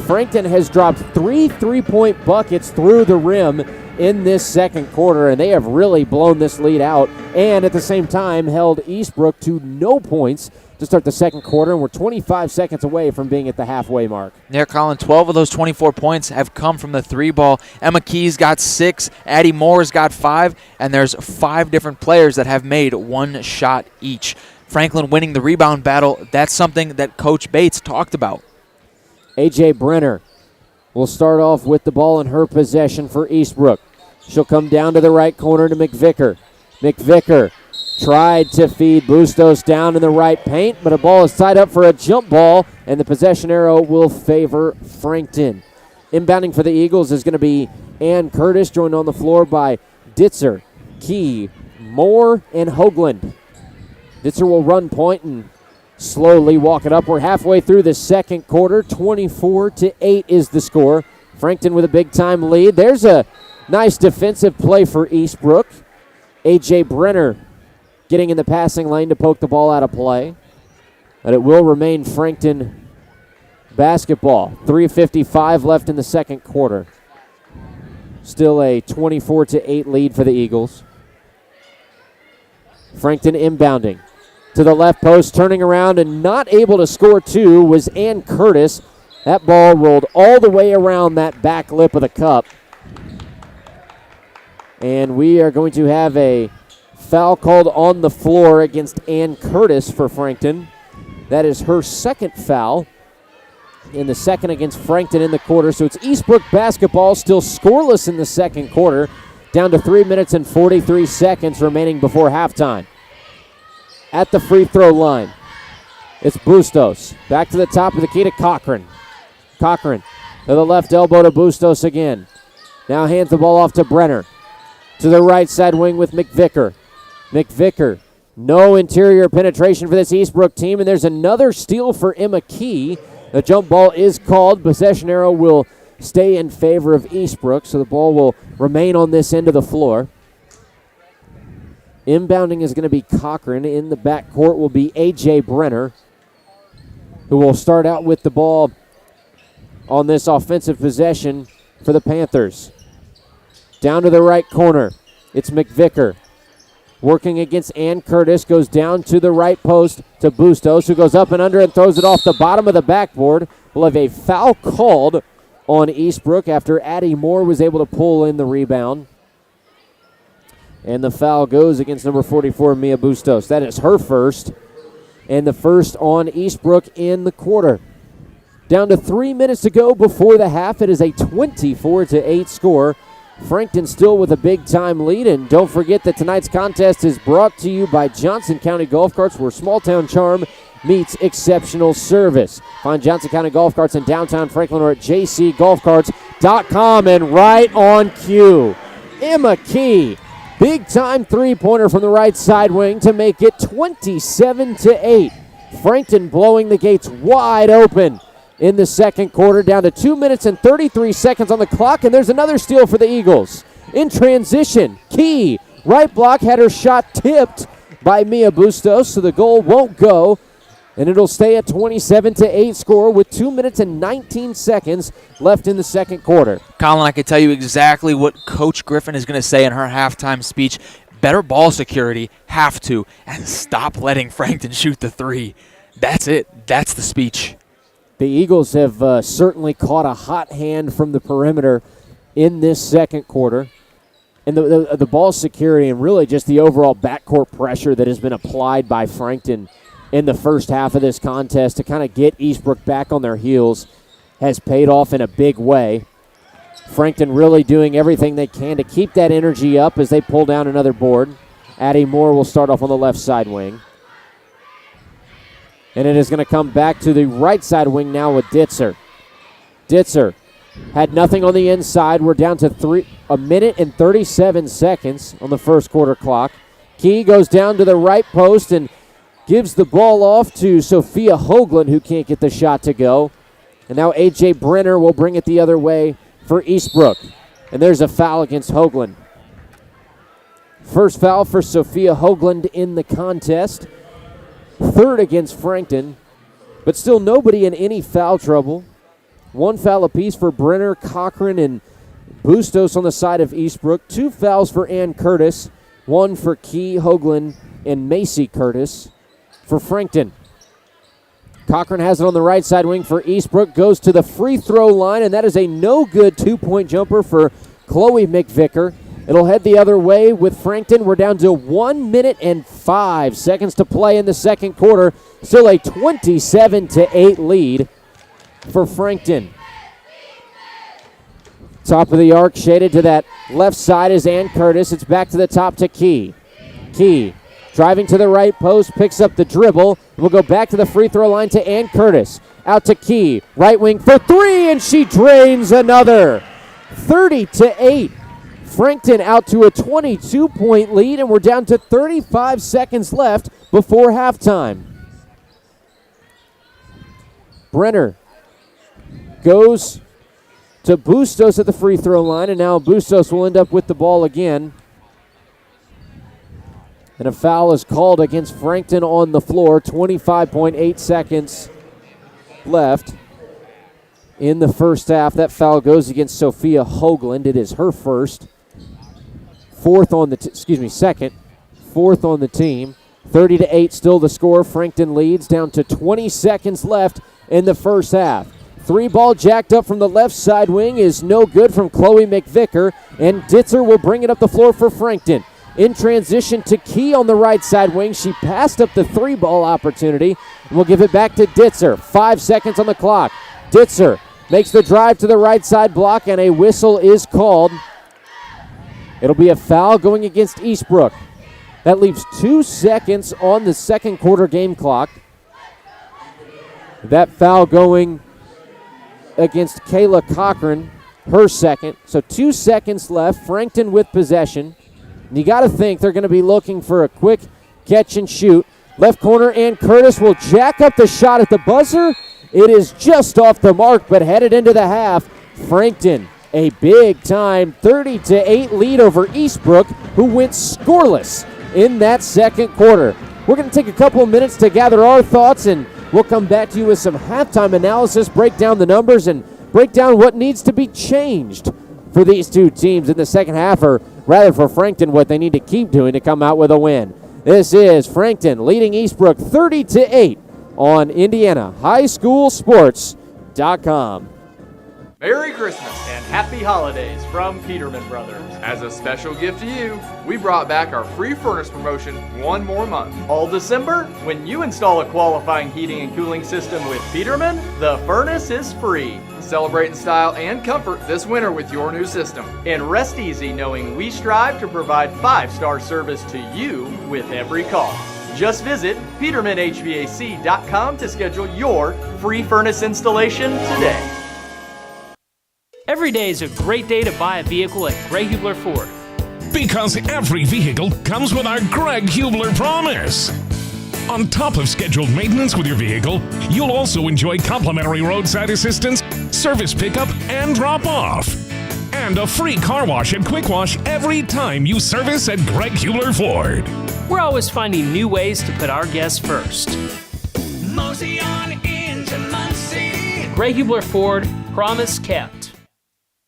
Frankton has dropped 3 3-point buckets through the rim in this second quarter, and they have really blown this lead out, and at the same time held Eastbrook to no points to start the second quarter, and we're 25 seconds away from being at the halfway mark. Yeah, Colin, 12 of those 24 points have come from the three ball. Emma Key's got 6, Addie Moore's got 5, and there's 5 different players that have made 1 shot each. Franklin winning the rebound battle, that's something that Coach Bates talked about. A.J. Brenner will start off with the ball in her possession for Eastbrook. She'll come down to the right corner to McVicker. McVicker tried to feed Bustos down in the right paint, but a ball is tied up for a jump ball, and the possession arrow will favor Frankton. Inbounding for the Eagles is going to be Ann Curtis, joined on the floor by Ditzer, Key, Moore, and Hoagland. Ditzer will run point and slowly walk it up. We're halfway through the second quarter. 24-8 is the score. Frankton with a big-time lead. There's a nice defensive play for Eastbrook. A.J. Brenner getting in the passing lane to poke the ball out of play. But it will remain Frankton basketball. 3:55 left in the second quarter. Still a 24-8 lead for the Eagles. Frankton inbounding. To the left post, turning around and not able to score 2 was Ann Curtis. That ball rolled all the way around that back lip of the cup. And we are going to have a foul called on the floor against Ann Curtis for Frankton. That is her second foul in the second against Frankton in the quarter. So it's Eastbrook basketball, still scoreless in the second quarter, down to 3 minutes and 43 seconds remaining before halftime. At the free throw line, it's Bustos. Back to the top of the key to Cochran. Cochran to the left elbow to Bustos again. Now hands the ball off to Brenner. To the right side wing with McVicker. McVicker, no interior penetration for this Eastbrook team, and there's another steal for Emma Key. The jump ball is called. Possession arrow will stay in favor of Eastbrook, so the ball will remain on this end of the floor. Inbounding is going to be Cochran. In the backcourt will be A.J. Brenner, who will start out with the ball on this offensive possession for the Panthers. Down to the right corner, it's McVicker. Working against Ann Curtis, goes down to the right post to Bustos, who goes up and under and throws it off the bottom of the backboard. We'll have a foul called on Eastbrook after Addie Moore was able to pull in the rebound. And the foul goes against number 44, Mia Bustos. That is her first, and the first on Eastbrook in the quarter. Down to 3 minutes to go before the half. It is a 24-8 score. Frankton still with a big-time lead, and don't forget that tonight's contest is brought to you by Johnson County Golf Carts, where small-town charm meets exceptional service. Find Johnson County Golf Carts in downtown Franklin or at jcgolfcarts.com. And right on cue, Emma Key, big-time three-pointer from the right side wing to make it 27-8. Frankton blowing the gates wide open in the second quarter, down to 2 minutes and 33 seconds on the clock, and there's another steal for the Eagles. In transition, Key, right block, had her shot tipped by Mia Bustos, so the goal won't go, and it'll stay at 27-8 score with 2 minutes and 19 seconds left in the second quarter. Colin, I can tell you exactly what Coach Griffin is going to say in her halftime speech. Better ball security, have to, and stop letting Frankton shoot the three. That's it. That's the speech. The Eagles have certainly caught a hot hand from the perimeter in this second quarter. And the ball security and really just the overall backcourt pressure that has been applied by Frankton in the first half of this contest to kind of get Eastbrook back on their heels has paid off in a big way. Frankton really doing everything they can to keep that energy up as they pull down another board. Addie Moore will start off on the left side wing. And it is going to come back to the right side wing now with Ditzer. Ditzer had nothing on the inside. We're down to 1 minute and 37 seconds on the first quarter clock. Key goes down to the right post and gives the ball off to Sophia Hoagland, who can't get the shot to go. And now A.J. Brenner will bring it the other way for Eastbrook. And there's a foul against Hoagland. First foul for Sophia Hoagland in the contest. Third against Frankton. But still nobody in any foul trouble. One foul apiece for Brenner, Cochran, and Bustos on the side of Eastbrook. Two fouls for Ann Curtis. One for Key Hoagland and Macy Curtis for Frankton. Cochran has it on the right side wing for Eastbrook. Goes to the free throw line, and that is a no-good two-point jumper for Chloe McVicker. It'll head the other way with Frankton. We're down to 1 minute and 5 seconds to play in the second quarter. Still a 27-8 lead for Frankton. Top of the arc, shaded to that left side is Ann Curtis. It's back to the top to Key. Key driving to the right post, picks up the dribble. We'll go back to the free throw line to Ann Curtis. Out to Key, right wing for three, and she drains another. 30-8. Frankton out to a 22-point lead, and we're down to 35 seconds left before halftime. Brenner goes to Bustos at the free throw line, and now Bustos will end up with the ball again. And a foul is called against Frankton on the floor. 25.8 seconds left in the first half. That foul goes against Sophia Hoagland. It is her first. Second. Fourth on the team. 30-8 still the score. Frankton leads down to 20 seconds left in the first half. Three ball jacked up from the left side wing is no good from Chloe McVicker, and Ditzer will bring it up the floor for Frankton. In transition to Key on the right side wing. She passed up the three ball opportunity. We'll give it back to Ditzer. 5 seconds on the clock. Ditzer makes the drive to the right side block, and a whistle is called. It'll be a foul going against Eastbrook. That leaves 2 seconds on the second quarter game clock. That foul going against Kayla Cochran, her second. So 2 seconds left. Frankton with possession. And you got to think they're going to be looking for a quick catch and shoot. Left corner, Ann Curtis will jack up the shot at the buzzer. It is just off the mark, but headed into the half. Frankton, a big-time 30-8 lead over Eastbrook, who went scoreless in that second quarter. We're going to take a couple of minutes to gather our thoughts, and we'll come back to you with some halftime analysis, break down the numbers, and break down what needs to be changed for these two teams in the second half, or rather for Frankton, what they need to keep doing to come out with a win. This is Frankton leading Eastbrook 30-8 on IndianaHighSchoolSports.com. Merry Christmas and Happy Holidays from Peterman Brothers. As a special gift to you, we brought back our free furnace promotion one more month. All December, when you install a qualifying heating and cooling system with Peterman, the furnace is free. Celebrate in style and comfort this winter with your new system. And rest easy knowing we strive to provide 5-star service to you with every call. Just visit PetermanHVAC.com to schedule your free furnace installation today. Every day is a great day to buy a vehicle at Greg Hubler Ford. Because every vehicle comes with our Greg Hubler promise. On top of scheduled maintenance with your vehicle, you'll also enjoy complimentary roadside assistance, service pickup, and drop-off. And a free car wash and quick wash every time you service at Greg Hubler Ford. We're always finding new ways to put our guests first. Mosey on into Muncie. Greg Hubler Ford, promise kept.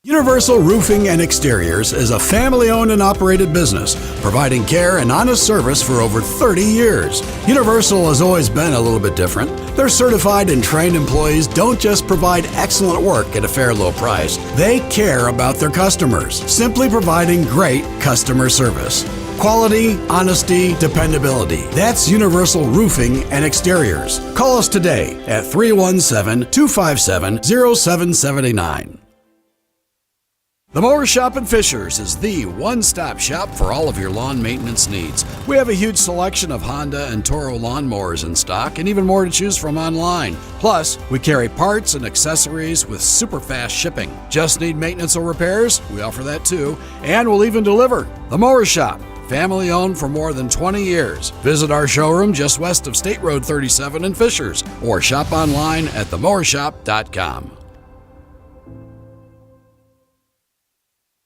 Universal Roofing and Exteriors is a family-owned and operated business, providing care and honest service for over 30 years. Universal has always been a little bit different. Their certified and trained employees don't just provide excellent work at a fair low price. They care about their customers, simply providing great customer service. Quality, honesty, dependability. That's Universal Roofing and Exteriors. Call us today at 317-257-0779. The Mower Shop in Fishers is the one-stop shop for all of your lawn maintenance needs. We have a huge selection of Honda and Toro lawnmowers in stock and even more to choose from online. Plus, we carry parts and accessories with super fast shipping. Just need maintenance or repairs? We offer that too, and we'll even deliver. The Mower Shop, family owned for more than 20 years. Visit our showroom just west of State Road 37 in Fishers or shop online at themowershop.com.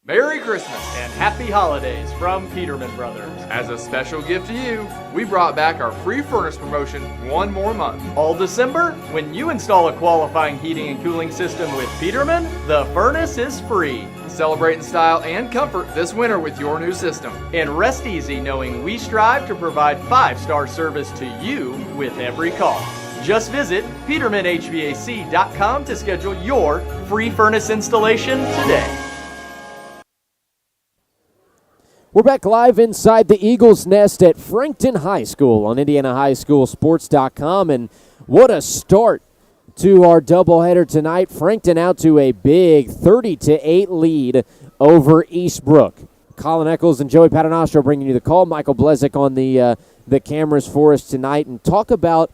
Merry Christmas and Happy Holidays from Peterman Brothers. As a special gift to you, we brought back our free furnace promotion one more month. All December, when you install a qualifying heating and cooling system with Peterman, the furnace is free. Celebrate in style and comfort this winter with your new system. And rest easy knowing we strive to provide 5-star service to you with every call. Just visit PetermanHVAC.com to schedule your free furnace installation today. We're back live inside the Eagles' Nest at Frankton High School on IndianaHighSchoolSports.com, and what a start to our doubleheader tonight. Frankton out to a big 30-8 lead over Eastbrook. Colin Eccles and Joey Paternostro bringing you the call. Michael Blezick on the cameras for us tonight, and talk about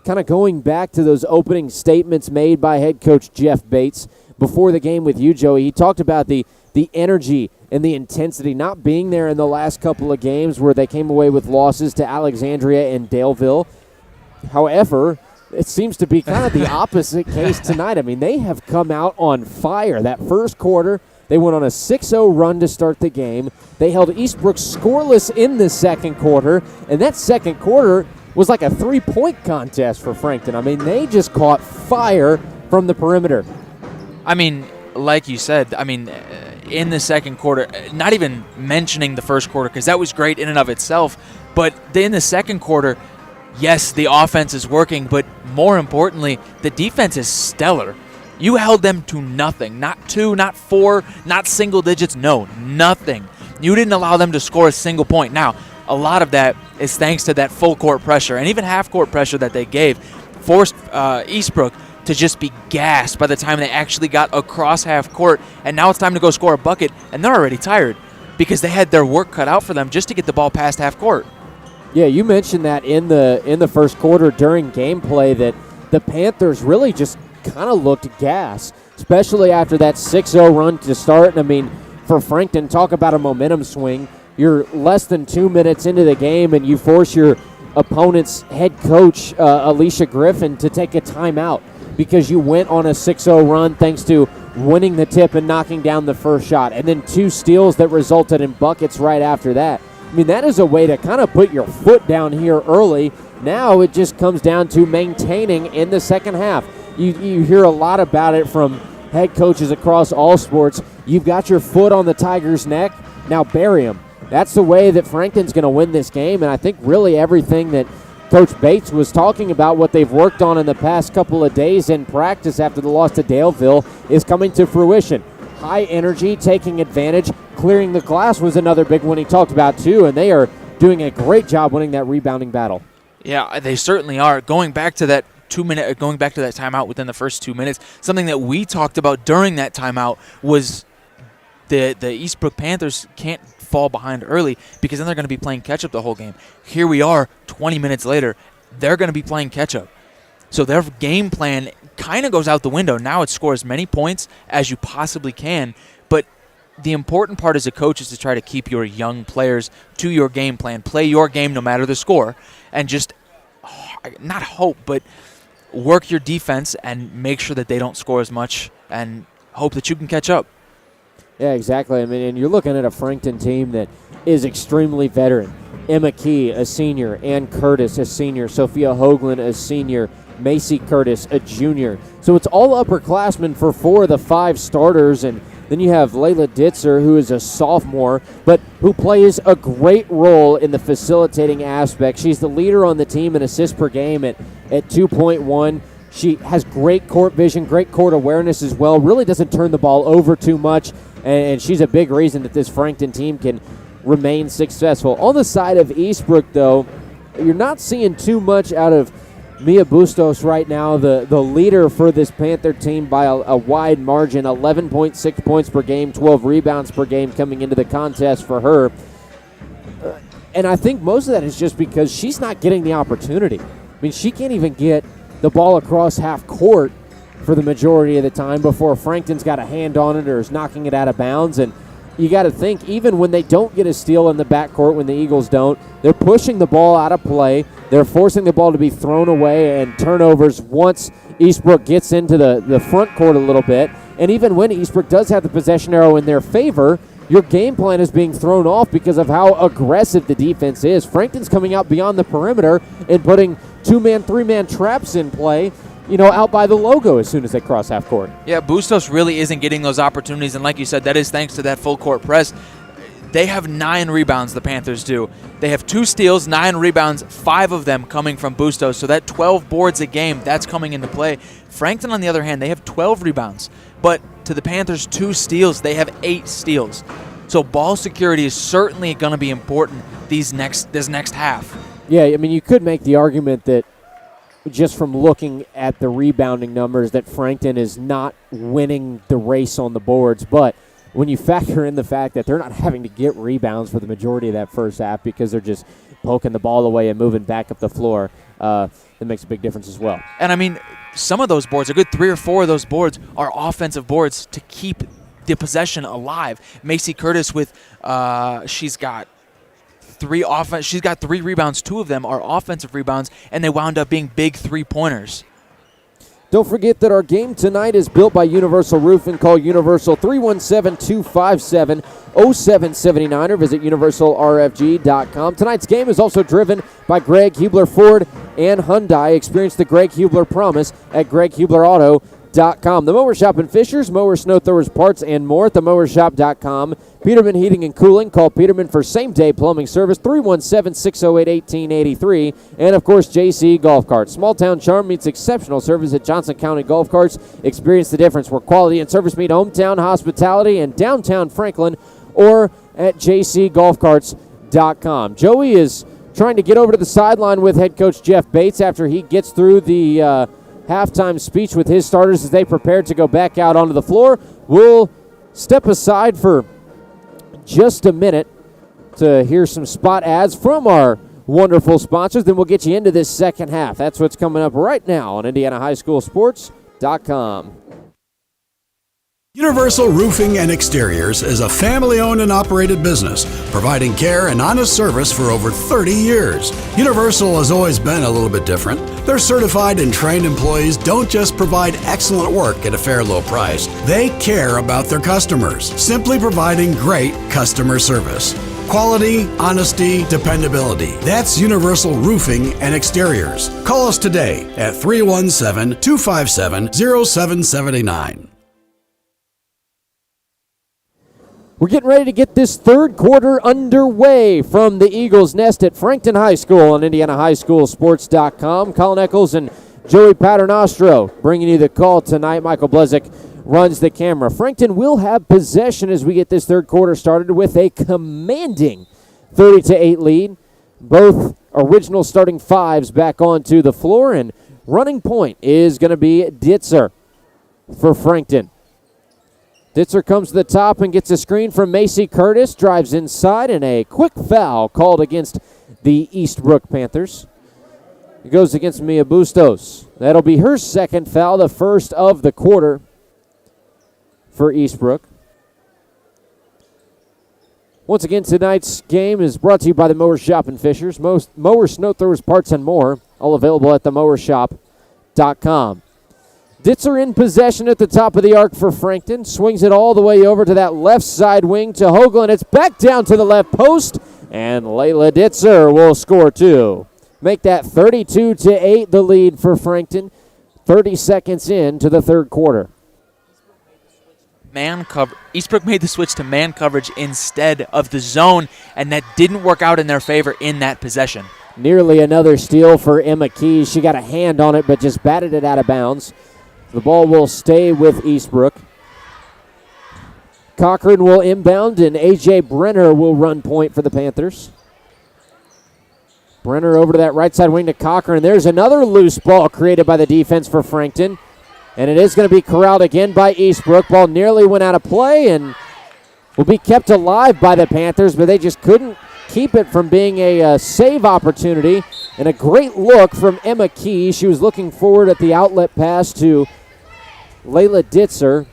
kind of going back to those opening statements made by head coach Jeff Bates before the game with you, Joey. He talked about the energy and the intensity not being there in the last couple of games where they came away with losses to Alexandria and Daleville. However, it seems to be kind of the opposite case tonight. I mean, they have come out on fire. That first quarter, they went on a 6-0 run to start the game. They held Eastbrook scoreless in the second quarter, and that second quarter was like a 3-point contest for Frankton. I mean, they just caught fire from the perimeter. I mean, like you said, in the second quarter, not even mentioning the first quarter because that was great in and of itself, but in the second quarter, yes, the offense is working, but more importantly, the defense is stellar. You held them to nothing, not 2, not 4, not single digits, no, nothing. You didn't allow them to score a single point. Now, a lot of that is thanks to that full court pressure and even half court pressure that they gave, forced Eastbrook to just be gassed by the time they actually got across half court, and now it's time to go score a bucket, and they're already tired because they had their work cut out for them just to get the ball past half court. Yeah, you mentioned that in the first quarter during gameplay that the Panthers really just kind of looked gas, especially after that 6-0 run to start. And I mean, for Frankton, talk about a momentum swing. You're less than 2 minutes into the game, and you force your opponent's head coach, Alicia Griffin, to take a timeout because you went on a 6-0 run thanks to winning the tip and knocking down the first shot, and then 2 steals that resulted in buckets right after that. I mean, that is a way to kind of put your foot down here early. Now it just comes down to maintaining in the second half. You hear a lot about it from head coaches across all sports. You've got your foot on the Tigers' neck. Now bury them. That's the way that Frankton's going to win this game, and I think really everything that Coach Bates was talking about, what they've worked on in the past couple of days in practice after the loss to Daleville, is coming to fruition. High energy, taking advantage, clearing the glass was another big one he talked about too, and they are doing a great job winning that rebounding battle. Yeah, they certainly are. Going back to that timeout within the first 2 minutes, something that we talked about during that timeout was the Eastbrook Panthers can't fall behind early because then they're going to be playing catch-up the whole game. Here we are 20 minutes later. They're going to be playing catch-up. So their game plan kind of goes out the window. Now it's score as many points as you possibly can, but the important part as a coach is to try to keep your young players to your game plan. Play your game no matter the score, and just not hope, but work your defense and make sure that they don't score as much and hope that you can catch up. Yeah, exactly. I mean, and you're looking at a Frankton team that is extremely veteran. Emma Key, a senior. Ann Curtis, a senior. Sophia Hoagland, a senior. Macy Curtis, a junior. So it's all upperclassmen for 4 of the 5 starters, and then you have Layla Ditzer, who is a sophomore, but who plays a great role in the facilitating aspect. She's the leader on the team in assists per game at 2.1. She has great court vision, great court awareness as well, really doesn't turn the ball over too much, and she's a big reason that this Frankton team can remain successful. On the side of Eastbrook, though, you're not seeing too much out of Mia Bustos right now, the leader for this Panther team by a wide margin, 11.6 points per game, 12 rebounds per game coming into the contest for her. And I think most of that is just because she's not getting the opportunity. I mean, she can't even get the ball across half court for the majority of the time before Frankton's got a hand on it or is knocking it out of bounds. And you got to think, even when they don't get a steal in the backcourt, when the Eagles don't, they're pushing the ball out of play. They're forcing the ball to be thrown away and turnovers once Eastbrook gets into the front court a little bit. And even when Eastbrook does have the possession arrow in their favor, your game plan is being thrown off because of how aggressive the defense is. Frankton's coming out beyond the perimeter and putting 2-man, 3-man traps in play, out by the logo as soon as they cross half court. Yeah, Bustos really isn't getting those opportunities, and like you said, that is thanks to that full court press. They have 9 rebounds, the Panthers do. They have 2 steals, 9 rebounds, 5 of them coming from Bustos. So that 12 boards a game, that's coming into play. Frankton, on the other hand, they have 12 rebounds. But to the Panthers' 2 steals, they have 8 steals. So ball security is certainly going to be important this next half. Yeah, I mean, you could make the argument that just from looking at the rebounding numbers that Frankton is not winning the race on the boards. But when you factor in the fact that they're not having to get rebounds for the majority of that first half because they're just poking the ball away and moving back up the floor, that makes a big difference as well. And, I mean, some of those boards, a good 3 or 4 of those boards are offensive boards to keep the possession alive. Macy Curtis with she's got 3 rebounds. 2 of them are offensive rebounds, and they wound up being big 3-pointers. Don't forget that our game tonight is built by Universal Roofing. Call Universal 317-257-0779 or visit universalrfg.com. Tonight's game is also driven by Greg Hubler Ford and Hyundai. Experience the Greg Hubler promise at GregHublerAuto.com. The Mower Shop in Fishers, mower, snow throwers, parts, and more at themowershop.com. Peterman Heating and Cooling. Call Peterman for same-day plumbing service, 317-608-1883. And, of course, JC Golf Carts. Small-town charm meets exceptional service at Johnson County Golf Carts. Experience the difference where quality and service meet hometown hospitality in downtown Franklin or at jcgolfcarts.com. Joey is trying to get over to the sideline with head coach Jeff Bates after he gets through the halftime speech with his starters as they prepare to go back out onto the floor. We'll step aside for just a minute to hear some spot ads from our wonderful sponsors. Then we'll get you into this second half. That's what's coming up right now on IndianaHighSchoolSports.com. Universal Roofing and Exteriors is a family-owned and operated business, providing care and honest service for over 30 years. Universal has always been a little bit different. Their certified and trained employees don't just provide excellent work at a fair low price. They care about their customers, simply providing great customer service. Quality, honesty, dependability. That's Universal Roofing and Exteriors. Call us today at 317-257-0779. We're getting ready to get this third quarter underway from the Eagles' Nest at Frankton High School on IndianaHighSchoolSports.com. Colin Eccles and Joey Paternostro bringing you the call tonight. Michael Blezick runs the camera. Frankton will have possession as we get this third quarter started with a commanding 30-8 lead. Both original starting fives back onto the floor, and running point is going to be Ditzer for Frankton. Ditzer comes to the top and gets a screen from Macy Curtis, drives inside, and a quick foul called against the Eastbrook Panthers. It goes against Mia Bustos. That'll be her second foul, the first of the quarter for Eastbrook. Once again, tonight's game is brought to you by the Mower Shop in Fishers. Most mower, snow throwers, parts, and more, all available at themowershop.com. Ditzer in possession at the top of the arc for Frankton. Swings it all the way over to that left side wing to Hoagland. It's back down to the left post, and Layla Ditzer will score 2. Make that 32-8 the lead for Frankton. 30 seconds into the third quarter. Eastbrook made the switch to man coverage instead of the zone, and that didn't work out in their favor in that possession. Nearly another steal for Emma Keys. She got a hand on it, but just batted it out of bounds. The ball will stay with Eastbrook. Cochran will inbound, and A.J. Brenner will run point for the Panthers. Brenner over to that right side wing to Cochran. There's another loose ball created by the defense for Frankton. And it is going to be corralled again by Eastbrook. Ball nearly went out of play and will be kept alive by the Panthers, but they just couldn't keep it from being a save opportunity. And a great look from Emma Key. She was looking forward at the outlet pass to Layla Ditzer.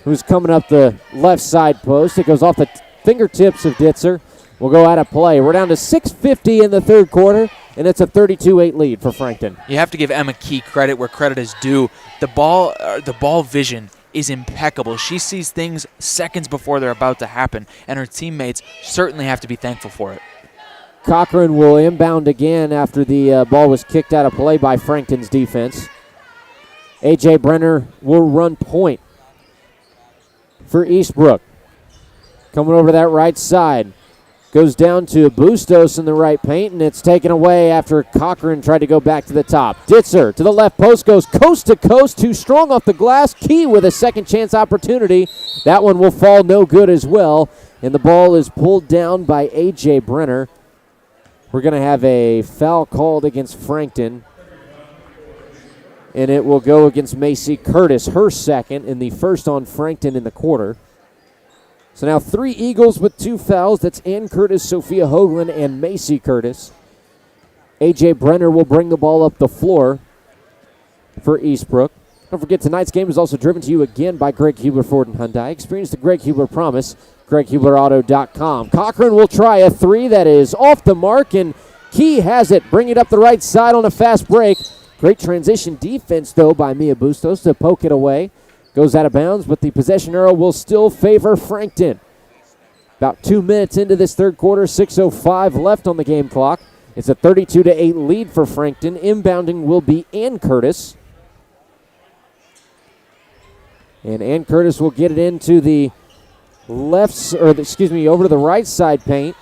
who's coming up the left side post. It goes off the fingertips of Ditzer. Will go out of play. We're down to 6:50 in the third quarter, and it's a 32-8 lead for Frankton. You have to give Emma Key credit where credit is due. The ball vision is impeccable. She sees things seconds before they're about to happen, and her teammates certainly have to be thankful for it. Cochran will inbound again after the ball was kicked out of play by Frankton's defense. A.J. Brenner will run point for Eastbrook. Coming over to that right side. Goes down to Bustos in the right paint, and it's taken away after Cochran tried to go back to the top. Ditzer to the left post, goes coast to coast, too strong off the glass. Key with a second chance opportunity. That one will fall no good as well, and the ball is pulled down by A.J. Brenner. We're going to have a foul called against Frankton, and it will go against Macy Curtis, her second, and the first on Frankton in the quarter. So now 3 Eagles with 2 fouls. That's Ann Curtis, Sophia Hoagland, and Macy Curtis. A.J. Brenner will bring the ball up the floor for Eastbrook. Don't forget, tonight's game is also driven to you again by Greg Hubler Ford and Hyundai. Experience the Greg Hubler promise, GregHublerAuto.com. Cochran will try a 3 that is off the mark, and Key has it. Bring it up the right side on a fast break. Great transition defense, though, by Mia Bustos to poke it away. Goes out of bounds, but the possession arrow will still favor Frankton. About 2 minutes into this third quarter, 6:05 left on the game clock. It's a 32-8 lead for Frankton. Inbounding will be Ann Curtis. And Ann Curtis will get it into the over to the right side paint.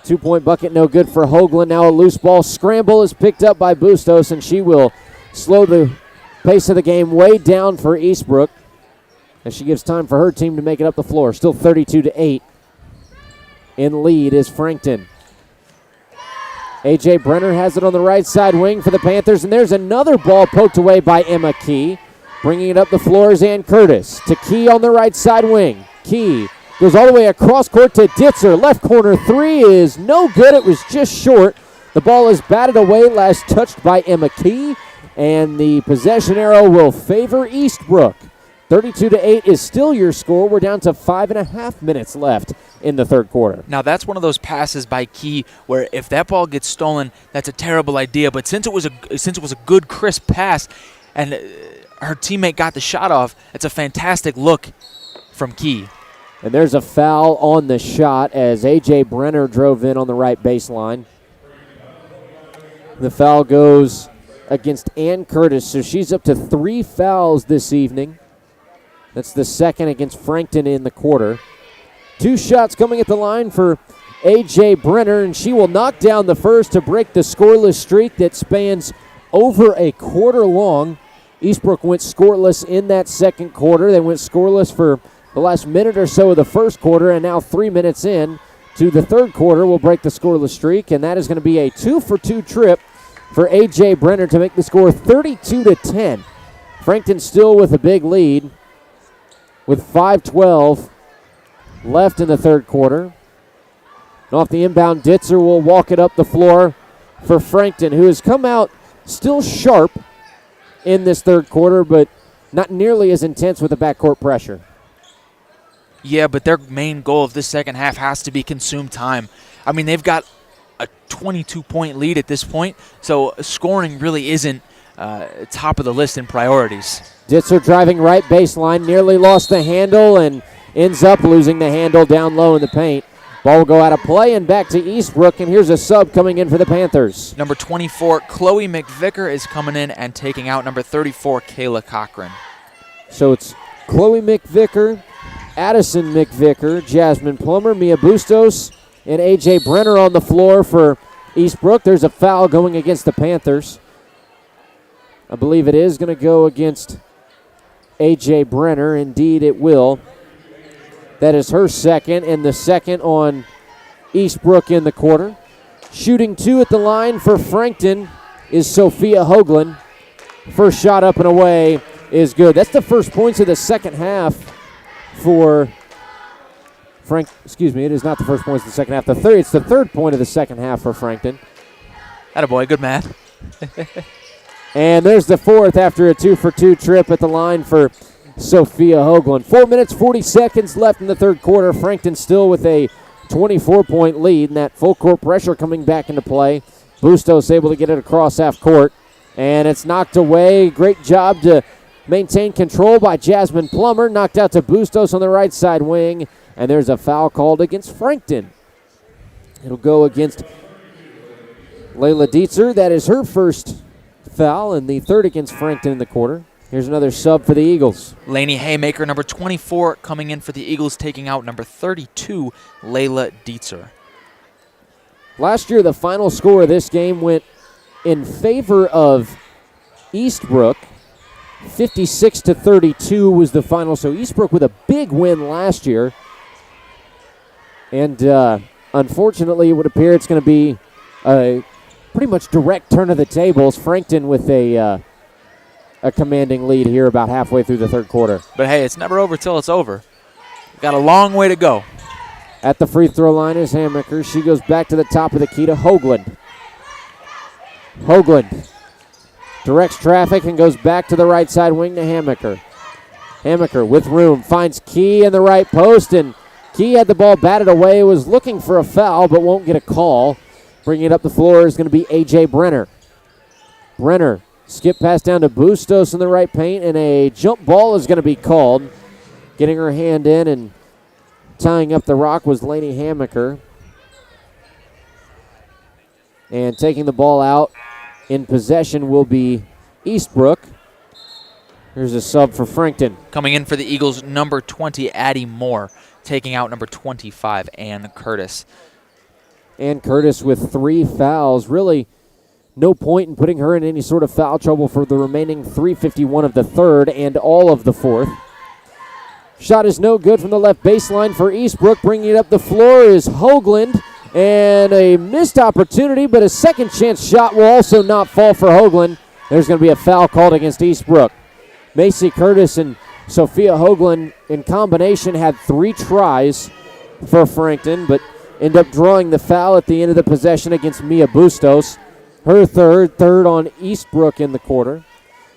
2-point bucket, no good for Hoagland. Now a loose ball scramble is picked up by Bustos, and she will slow the pace of the game way down for Eastbrook as she gives time for her team to make it up the floor. Still 32-8. In lead is Frankton. A.J. Brenner has it on the right side wing for the Panthers, and there's another ball poked away by Emma Key. Bringing it up the floor is Ann Curtis. To Key on the right side wing. Key goes all the way across court to Ditzer. Left corner 3 is no good. It was just short. The ball is batted away, last touched by Emma Key. And the possession arrow will favor Eastbrook. 32-8 is still your score. We're down to 5.5 minutes left in the third quarter. Now that's one of those passes by Key where if that ball gets stolen, that's a terrible idea. But since it was a good crisp pass, and her teammate got the shot off, it's a fantastic look from Key. And there's a foul on the shot as A.J. Brenner drove in on the right baseline. The foul goes against Ann Curtis, so she's up to 3 fouls this evening. That's the second against Frankton in the quarter. 2 shots coming at the line for A.J. Brenner, and she will knock down the first to break the scoreless streak that spans over a quarter long. Eastbrook went scoreless in that second quarter. They went scoreless for the last minute or so of the first quarter, and now 3 minutes in to the third quarter will break the scoreless streak, and that is going to be a 2-for-2 trip for A.J. Brenner to make the score 32-10. Frankton still with a big lead with 5:12 left in the third quarter. And off the inbound, Ditzer will walk it up the floor for Frankton, who has come out still sharp in this third quarter, but not nearly as intense with the backcourt pressure. Yeah, but their main goal of this second half has to be consume time. I mean, they've got a 22-point lead at this point, so scoring really isn't top of the list in priorities. Ditzer driving right baseline, nearly lost the handle and ends up losing the handle down low in the paint. Ball will go out of play and back to Eastbrook, and here's a sub coming in for the Panthers. Number 24, Chloe McVicker is coming in and taking out number 34, Kayla Cochran. So it's Chloe McVicker, Addison McVicker, Jasmine Plummer, Mia Bustos, and A.J. Brenner on the floor for Eastbrook. There's a foul going against the Panthers. I believe it is going to go against A.J. Brenner. Indeed, it will. That is her second, and the second on Eastbrook in the quarter. Shooting 2 at the line for Frankton is Sophia Hoagland. First shot up and away is good. That's the first points of the second half for it is not the first points of the second half. It's the third point of the second half for Frankton. Attaboy, good math. And there's the fourth after a 2-for-2 trip at the line for Sophia Hoagland. 4 minutes, 40 seconds left in the third quarter. Frankton still with a 24-point lead, and that full court pressure coming back into play. Bustos able to get it across half court, and it's knocked away. Great job to maintain control by Jasmine Plummer. Knocked out to Bustos on the right side wing, and there's a foul called against Frankton. It'll go against Layla Dietzer. That is her first foul, and the third against Frankton in the quarter. Here's another sub for the Eagles. Laney Haymaker, number 24, coming in for the Eagles, taking out number 32, Layla Dietzer. Last year, the final score of this game went in favor of Eastbrook. 56-32 was the final. So Eastbrook with a big win last year. And unfortunately, it would appear it's going to be a pretty much direct turn of the tables. Frankton with a commanding lead here about halfway through the third quarter. But hey, it's never over till it's over. Got a long way to go. At the free throw line is Hammaker. She goes back to the top of the key to Hoagland. Hoagland directs traffic and goes back to the right side wing to Hammaker. Hammaker with room finds Key in the right post, and Key had the ball batted away, was looking for a foul but won't get a call. Bringing it up the floor is going to be A.J. Brenner. Brenner, skip pass down to Bustos in the right paint, and a jump ball is going to be called. Getting her hand in and tying up the rock was Laney Hammaker. And taking the ball out in possession will be Eastbrook. Here's a sub for Frankton. Coming in for the Eagles, number 20, Addie Moore, taking out number 25, Ann Curtis. Ann Curtis with 3 fouls. Really no point in putting her in any sort of foul trouble for the remaining 3:51 of the third and all of the fourth. Shot is no good from the left baseline for Eastbrook. Bringing it up the floor is Hoagland. And a missed opportunity, but a second chance shot will also not fall for Hoagland. There's going to be a foul called against Eastbrook. Macy Curtis and Sophia Hoagland in combination had 3 tries for Frankton, but end up drawing the foul at the end of the possession against Mia Bustos. Her third on Eastbrook in the quarter.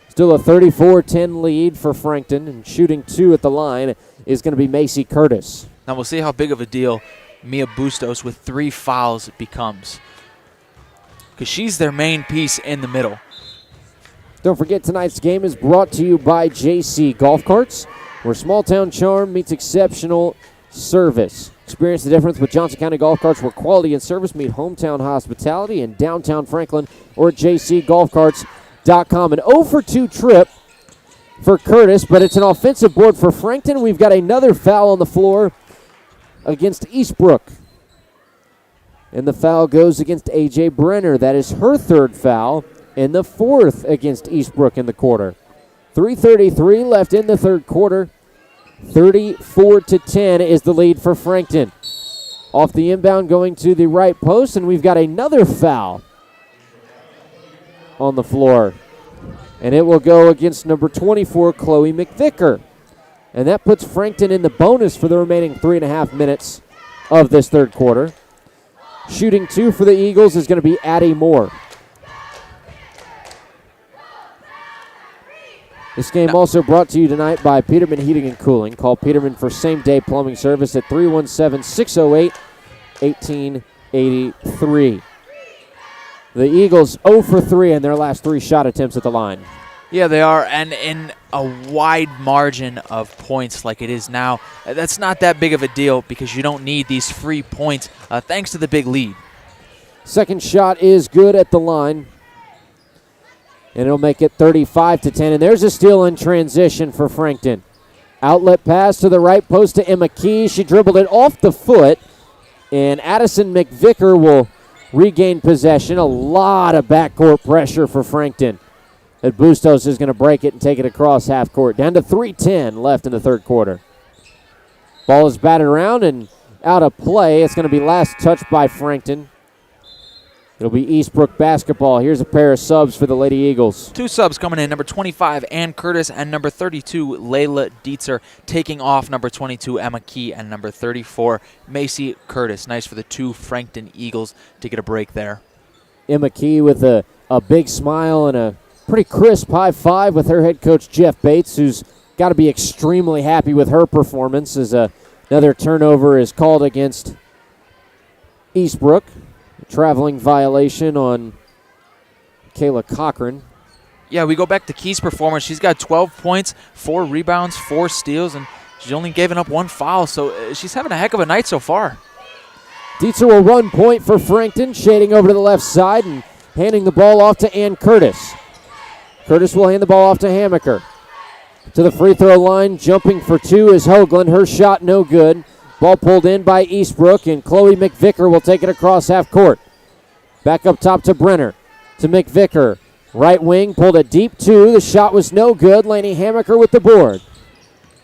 Still a 34-10 lead for Frankton, and shooting 2 at the line is going to be Macy Curtis. Now we'll see how big of a deal Mia Bustos with 3 fouls becomes, because she's their main piece in the middle. Don't forget, tonight's game is brought to you by JC Golf Carts, where small town charm meets exceptional service. Experience the difference with Johnson County Golf Carts, where quality and service meet hometown hospitality in downtown Franklin, or at jcgolfcarts.com. An 0-for-2 trip for Curtis, but it's an offensive board for Frankton. We've got another foul on the floor against Eastbrook. And the foul goes against A.J. Brenner. That is her 3rd foul and the 4th against Eastbrook in the quarter. 3:33 left in the third quarter. 34-10 is the lead for Frankton. Off the inbound going to the right post, and we've got another foul on the floor. And it will go against number 24, Chloe McVicker. And that puts Frankton in the bonus for the remaining 3.5 minutes of this third quarter. Shooting 2 for the Eagles is going to be Addie Moore. This game also brought to you tonight by Peterman Heating and Cooling. Call Peterman for same-day plumbing service at 317-608-1883. The Eagles 0 for 3 in their last 3 shot attempts at the line. Yeah, they are, and in a wide margin of points like it is now, that's not that big of a deal because you don't need these free points thanks to the big lead. Second shot is good at the line, and it'll make it 35-10. And there's a steal in transition for Frankton. Outlet pass to the right post to Emma Key. She dribbled it off the foot, and Addison McVicker will regain possession. A lot of backcourt pressure for Frankton. But Bustos is going to break it and take it across half court. Down to 3:10 left in the third quarter. Ball is batted around and out of play. It's going to be last touched by Frankton. It'll be Eastbrook basketball. Here's a pair of subs for the Lady Eagles. 2 subs coming in, number 25, Ann Curtis, and number 32, Layla Dietzer, taking off number 22, Emma Key, and number 34, Macy Curtis. Nice for the 2 Frankton Eagles to get a break there. Emma Key with a big smile and a pretty crisp high five with her head coach Jeff Bates, who's got to be extremely happy with her performance as another turnover is called against Eastbrook. A traveling violation on Kayla Cochran. Yeah, we go back to Key's performance. She's got 12 points, 4 rebounds, 4 steals, and she's only given up 1 foul, so she's having a heck of a night so far. Dietzer will run point for Frankton, shading over to the left side and handing the ball off to Ann Curtis. Curtis will hand the ball off to Hammaker. To the free throw line, jumping for 2 is Hoagland. Her shot no good. Ball pulled in by Eastbrook, and Chloe McVicker will take it across half court. Back up top to Brenner. To McVicker. Right wing, pulled a deep 2. The shot was no good. Laney Hammaker with the board.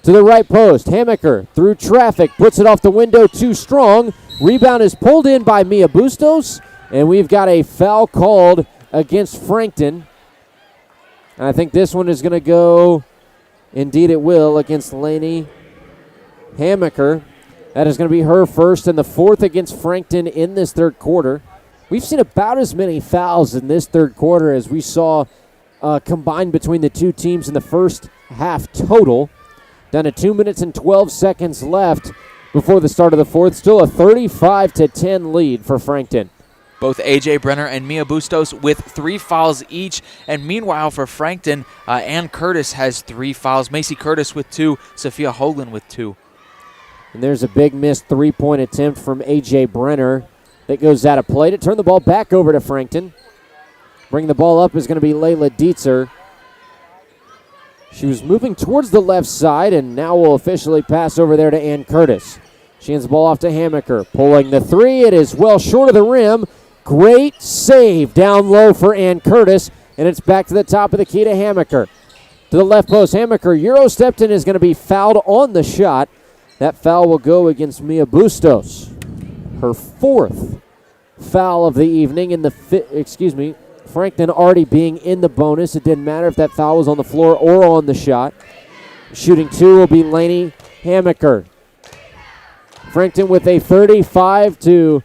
To the right post, Hammaker through traffic, puts it off the window too strong. Rebound is pulled in by Mia Bustos, and we've got a foul called against Frankton. And I think this one is going to go, indeed it will, against Laney Hammaker. That is going to be her first and the 4th against Frankton in this third quarter. We've seen about as many fouls in this third quarter as we saw combined between the two teams in the first half total. Down to 2 minutes and 12 seconds left before the start of the fourth. Still a 35-10 lead for Frankton. Both A.J. Brenner and Mia Bustos with 3 fouls each. And meanwhile for Frankton, Ann Curtis has 3 fouls. Macy Curtis with 2. Sophia Hoagland with 2. And there's a big missed 3-point attempt from A.J. Brenner that goes out of play to turn the ball back over to Frankton. Bringing the ball up is going to be Layla Dietzer. She was moving towards the left side and now will officially pass over there to Ann Curtis. She hands the ball off to Hammaker. Pulling the 3. It is well short of the rim. Great save down low for Ann Curtis, and it's back to the top of the key to Hammaker. To the left post, Hammaker Euro-stepped in, is going to be fouled on the shot. That foul will go against Mia Bustos. Her 4th foul of the evening in the Frankton already being in the bonus. It didn't matter if that foul was on the floor or on the shot. Shooting 2 will be Laney Hammaker. Frankton with a 35-10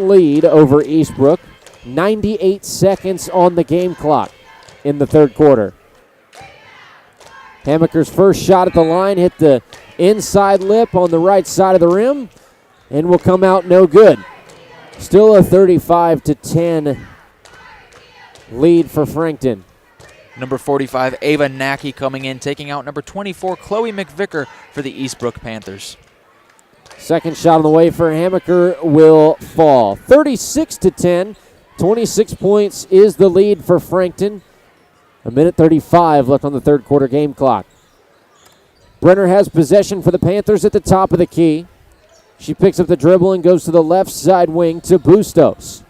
lead over Eastbrook. 98 seconds on the game clock in the third quarter. Hammaker's first shot at the line hit the inside lip on the right side of the rim and will come out no good. Still a 35-10 lead for Frankton. Number 45, Ava Nackey coming in, taking out number 24, Chloe McVicker for the Eastbrook Panthers. Second shot on the way for Hammaker will fall. 36-10. 26 points is the lead for Frankton. 1:35 left on the third quarter game clock. Brenner has possession for the Panthers at the top of the key. She picks up the dribble and goes to the left side wing to Bustos.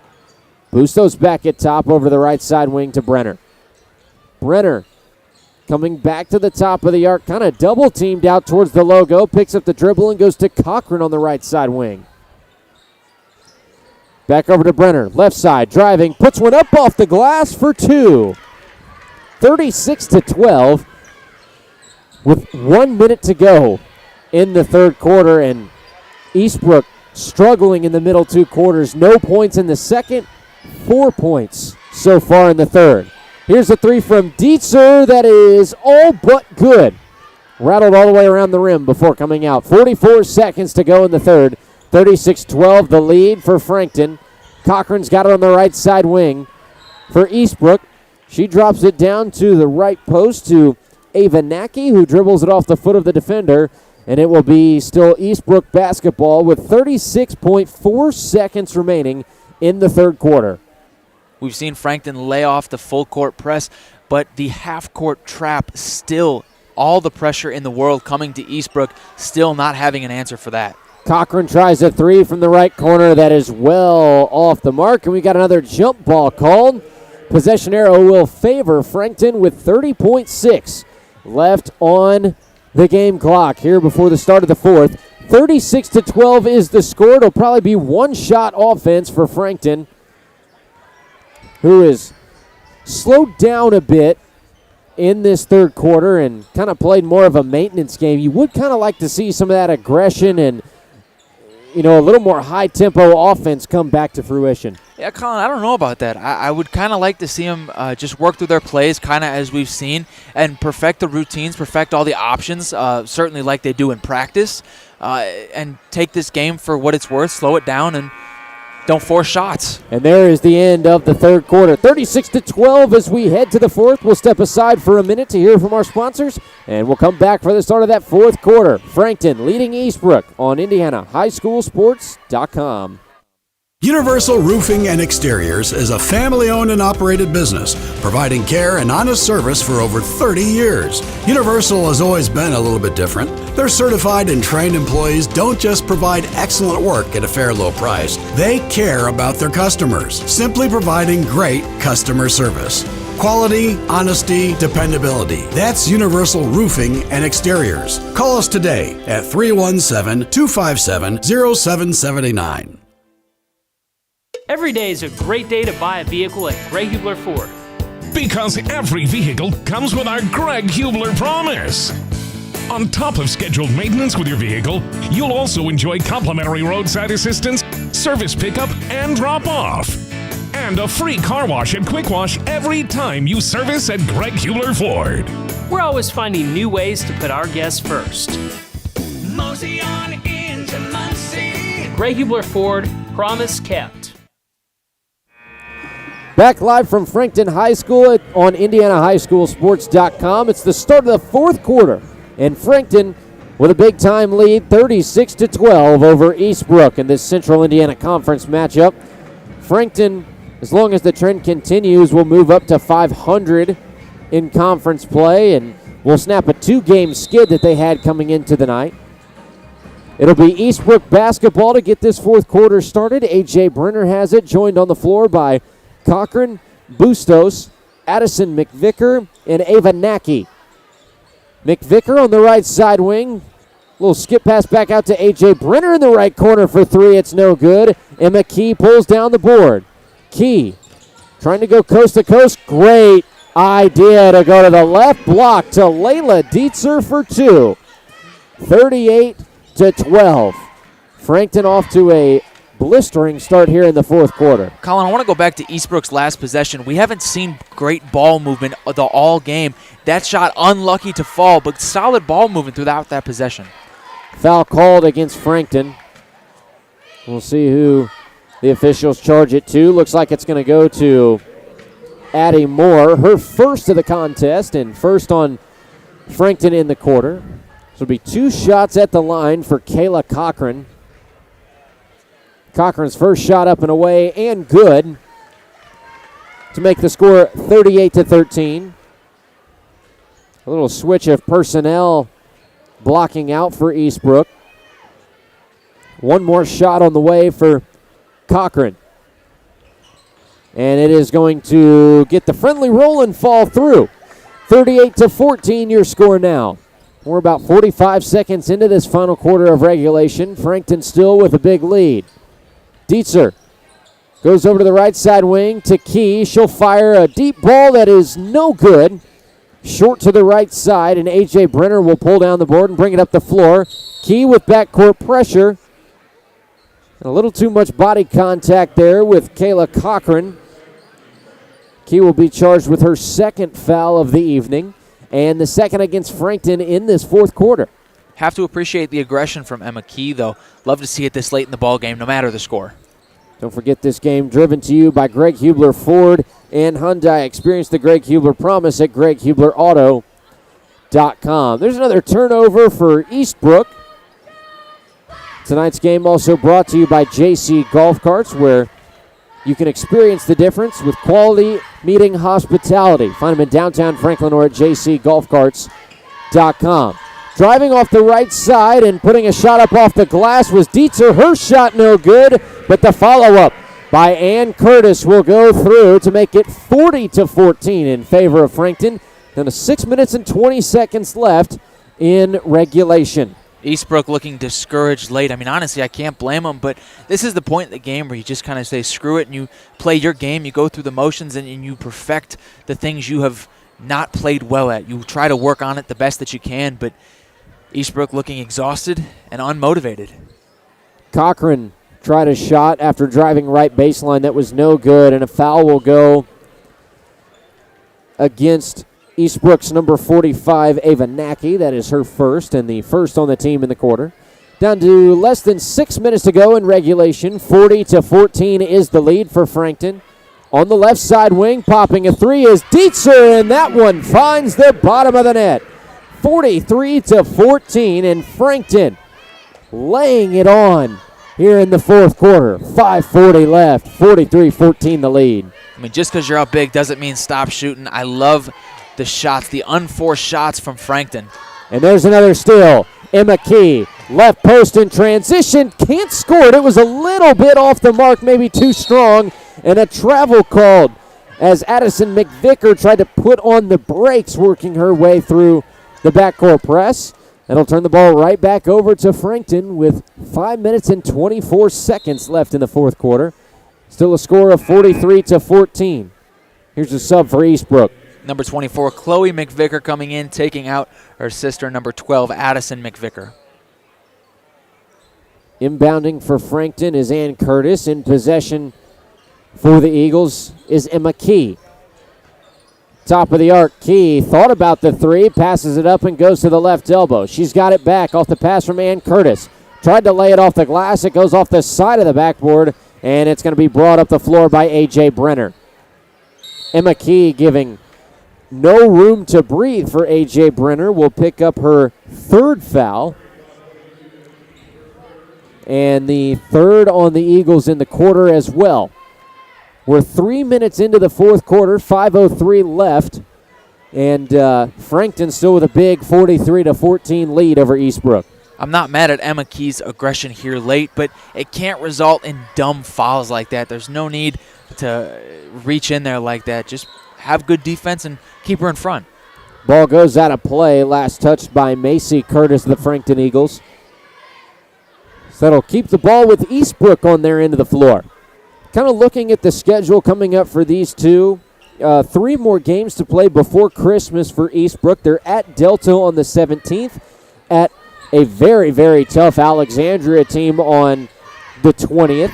Bustos back at top over the right side wing to Brenner. Brenner coming back to the top of the arc, kind of double teamed out towards the logo, picks up the dribble and goes to Cochran on the right side wing. Back over to Brenner, left side, driving, puts one up off the glass for 2. 36-12 with 1 minute to go in the third quarter, and Eastbrook struggling in the middle 2 quarters. No points in the second, 4 points so far in the third. Here's a 3 from Dietzer that is all but good. Rattled all the way around the rim before coming out. 44 seconds to go in the third. 36-12 the lead for Frankton. Cochran's got it on the right side wing for Eastbrook. She drops it down to the right post to Ava Nackey, who dribbles it off the foot of the defender, and it will be still Eastbrook basketball with 36.4 seconds remaining in the third quarter. We've seen Frankton lay off the full court press, but the half court trap still, all the pressure in the world coming to Eastbrook, still not having an answer for that. Cochran tries a 3 from the right corner that is well off the mark, and we got another jump ball called. Possession arrow will favor Frankton with 30.6 left on the game clock here before the start of the fourth. 36-12 is the score. It'll probably be one shot offense for Frankton, who is slowed down a bit in this third quarter and kind of played more of a maintenance game. You would kind of like to see some of that aggression and a little more high-tempo offense come back to fruition. Yeah, Colin, I don't know about that. I would kind of like to see them just work through their plays, kind of as we've seen, and perfect the routines, perfect all the options, certainly like they do in practice, and take this game for what it's worth, slow it down, and don't force shots. And there is the end of the third quarter. 36-12 as we head to the fourth. We'll step aside for a minute to hear from our sponsors, and we'll come back for the start of that fourth quarter. Frankton leading Eastbrook on IndianaHighSchoolSports.com. Universal Roofing and Exteriors is a family-owned and operated business, providing care and honest service for over 30 years. Universal has always been a little bit different. Their certified and trained employees don't just provide excellent work at a fair low price. They care about their customers, simply providing great customer service. Quality, honesty, dependability. That's Universal Roofing and Exteriors. Call us today at 317-257-0779. Every day is a great day to buy a vehicle at Greg Hubler Ford. Because every vehicle comes with our Greg Hubler promise. On top of scheduled maintenance with your vehicle, you'll also enjoy complimentary roadside assistance, service pickup, and drop-off. And a free car wash and quick wash every time you service at Greg Hubler Ford. We're always finding new ways to put our guests first. Mosey on into Muncie. Greg Hubler Ford, promise kept. Back live from Frankton High School on IndianaHighSchoolSports.com. It's the start of the fourth quarter, and Frankton with a big-time lead, 36-12 over Eastbrook in this Central Indiana Conference matchup. Frankton, as long as the trend continues, will move up to 500 in conference play, and will snap a two-game skid that they had coming into the night. It'll be Eastbrook basketball to get this fourth quarter started. A.J. Brenner has it, joined on the floor by Cochran, Bustos, Addison McVicker, and Ava Nackey. McVicker on the right side wing. Little skip pass back out to A.J. Brenner in the right corner for three. It's no good. Emma Key pulls down the board. Key trying to go coast to coast. Great idea to go to the left block to Layla Dietzer for two. 38-12. Frankton off to a blistering start here in the fourth quarter. Colin, I want to go back to Eastbrook's last possession. We haven't seen great ball movement the all game. That shot unlucky to fall, but solid ball movement throughout that possession. Foul called against Frankton. We'll see who the officials charge it to. Looks like it's going to go to Addie Moore, her first of the contest and first on Frankton in the quarter. So it'll be two shots at the line for Kayla Cochran. Cochran's first shot up and away and good to make the score 38-13. A little switch of personnel blocking out for Eastbrook. One more shot on the way for Cochran. And it is going to get the friendly roll and fall through. 38-14 your score now. We're about 45 seconds into this final quarter of regulation. Frankton still with a big lead. Dietzer goes over to the right side wing to Key. She'll fire a deep ball that is no good. Short to the right side, and A.J. Brenner will pull down the board and bring it up the floor. Key with backcourt pressure. A little too much body contact there with Kayla Cochran. Key will be charged with her second foul of the evening, and the second against Frankton in this fourth quarter. Have to appreciate the aggression from Emma Key, though. Love to see it this late in the ball game, no matter the score. Don't forget this game driven to you by Greg Hubler Ford and Hyundai. Experience the Greg Hubler promise at GregHublerAuto.com. There's another turnover for Eastbrook. Tonight's game also brought to you by JC Golf Carts, where you can experience the difference with quality meeting hospitality. Find them in downtown Franklin or at jcgolfcarts.com. Driving off the right side and putting a shot up off the glass was Dietzer. Her shot no good, but the follow-up by Ann Curtis will go through to make it 40-14 in favor of Frankton. Then 6 minutes and 20 seconds left in regulation. Eastbrook looking discouraged late. I mean, honestly, I can't blame them, but this is the point in the game where you just kind of say, screw it, and you play your game. You go through the motions, and you perfect the things you have not played well at. You try to work on it the best that you can, but Eastbrook looking exhausted and unmotivated. Cochran tried a shot after driving right baseline. That was no good, and a foul will go against Eastbrook's number 45, Ava Nacky. That is her first, and the first on the team in the quarter. Down to less than 6 minutes to go in regulation. 40-14 is the lead for Frankton. On the left side wing, popping a three is Dietzer, and that one finds the bottom of the net. 43-14, and Frankton laying it on here in the fourth quarter. 5:40 left, 43-14 the lead. I mean, just because you're up big doesn't mean stop shooting. I love the shots, the unforced shots from Frankton. And there's another steal. Emma Key, left post in transition, can't score it. It was a little bit off the mark, maybe too strong, and a travel called as Addison McVicker tried to put on the brakes, working her way through the backcourt press. That'll turn the ball right back over to Frankton with 5 minutes and 24 seconds left in the fourth quarter. Still a score of 43-14. Here's a sub for Eastbrook. Number 24, Chloe McVicker coming in, taking out her sister, number 12, Addison McVicker. Inbounding for Frankton is Ann Curtis. In possession for the Eagles is Emma Key. Top of the arc, Key thought about the three, passes it up and goes to the left elbow. She's got it back off the pass from Ann Curtis. Tried to lay it off the glass. It goes off the side of the backboard, and it's going to be brought up the floor by A.J. Brenner. Emma Key giving no room to breathe for A.J. Brenner. Will pick up her third foul. And the third on the Eagles in the quarter as well. We're 3 minutes into the fourth quarter, 5:03 left. And Frankton still with a big 43-14 lead over Eastbrook. I'm not mad at Emma Key's aggression here late, but it can't result in dumb fouls like that. There's no need to reach in there like that. Just have good defense and keep her in front. Ball goes out of play. Last touched by Macy Curtis of the Frankton Eagles. So that'll keep the ball with Eastbrook on their end of the floor. Kind of looking at the schedule coming up for these two. 3 more games to play before Christmas for Eastbrook. They're at Delta on the 17th, at a very, very tough Alexandria team on the 20th.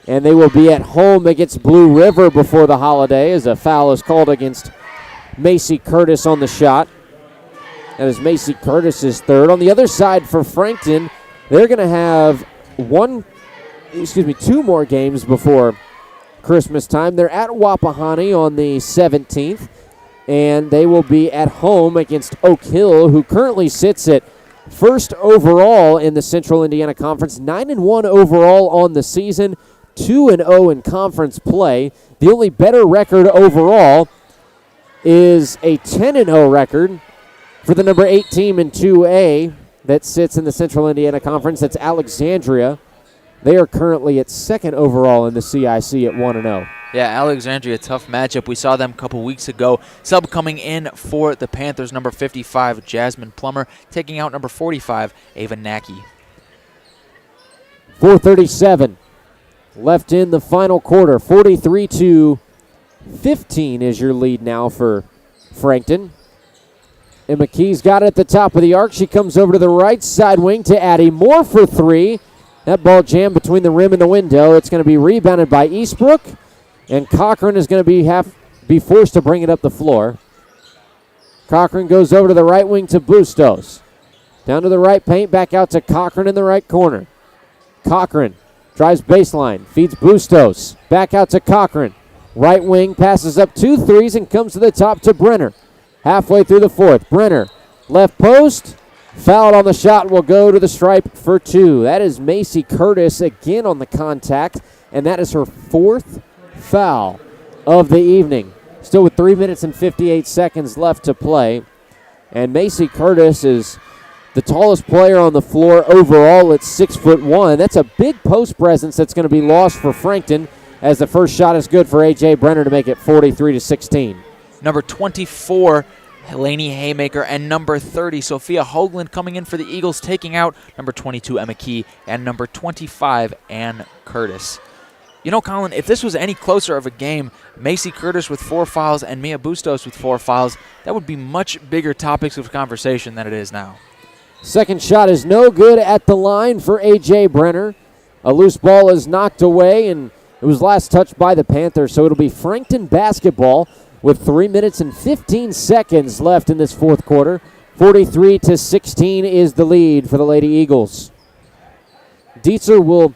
And they will be at home against Blue River before the holiday as a foul is called against Macy Curtis on the shot. That is Macy Curtis's third. On the other side for Frankton, they're going to have 2 more games before Christmas time. They're at Wapahani on the 17th, and they will be at home against Oak Hill, who currently sits at first overall in the Central Indiana Conference, 9-1 overall on the season, 2-0 in conference play. The only better record overall is a 10-0 record for the number 8 team in 2A that sits in the Central Indiana Conference. That's Alexandria. They are currently at second overall in the CIC at 1-0. Yeah, Alexandria, tough matchup. We saw them a couple weeks ago. Sub coming in for the Panthers, number 55, Jasmine Plummer, taking out number 45, Ava Nacky. 4:37 left in the final quarter. 43-15 is your lead now for Frankton. Emma Key's got it at the top of the arc. She comes over to the right side wing to Addie Moore for 3. That ball jammed between the rim and the window. It's going to be rebounded by Eastbrook, and Cochran is going to be forced to bring it up the floor. Cochran goes over to the right wing to Bustos. Down to the right paint, back out to Cochran in the right corner. Cochran drives baseline, feeds Bustos. Back out to Cochran. Right wing, passes up 2 threes and comes to the top to Brenner. Halfway through the fourth, Brenner, left post. Fouled on the shot, will go to the stripe for 2. That is Macy Curtis again on the contact, and that is her 4th foul of the evening. Still with 3 minutes and 58 seconds left to play. And Macy Curtis is the tallest player on the floor overall at 6'1". That's a big post presence that's going to be lost for Frankton, as the first shot is good for A.J. Brenner to make it 43-16. Number 24, Helene Haymaker, and number 30, Sophia Hoagland, coming in for the Eagles, taking out number 22, Emma Key, and number 25, Ann Curtis. You know, Colin, if this was any closer of a game, Macy Curtis with 4 fouls and Mia Bustos with 4 fouls, that would be much bigger topics of conversation than it is now. Second shot is no good at the line for A.J. Brenner. A loose ball is knocked away, and it was last touched by the Panthers, so it'll be Frankton basketball with 3 minutes and 15 seconds left in this fourth quarter. 43-16 is the lead for the Lady Eagles. Dietzer will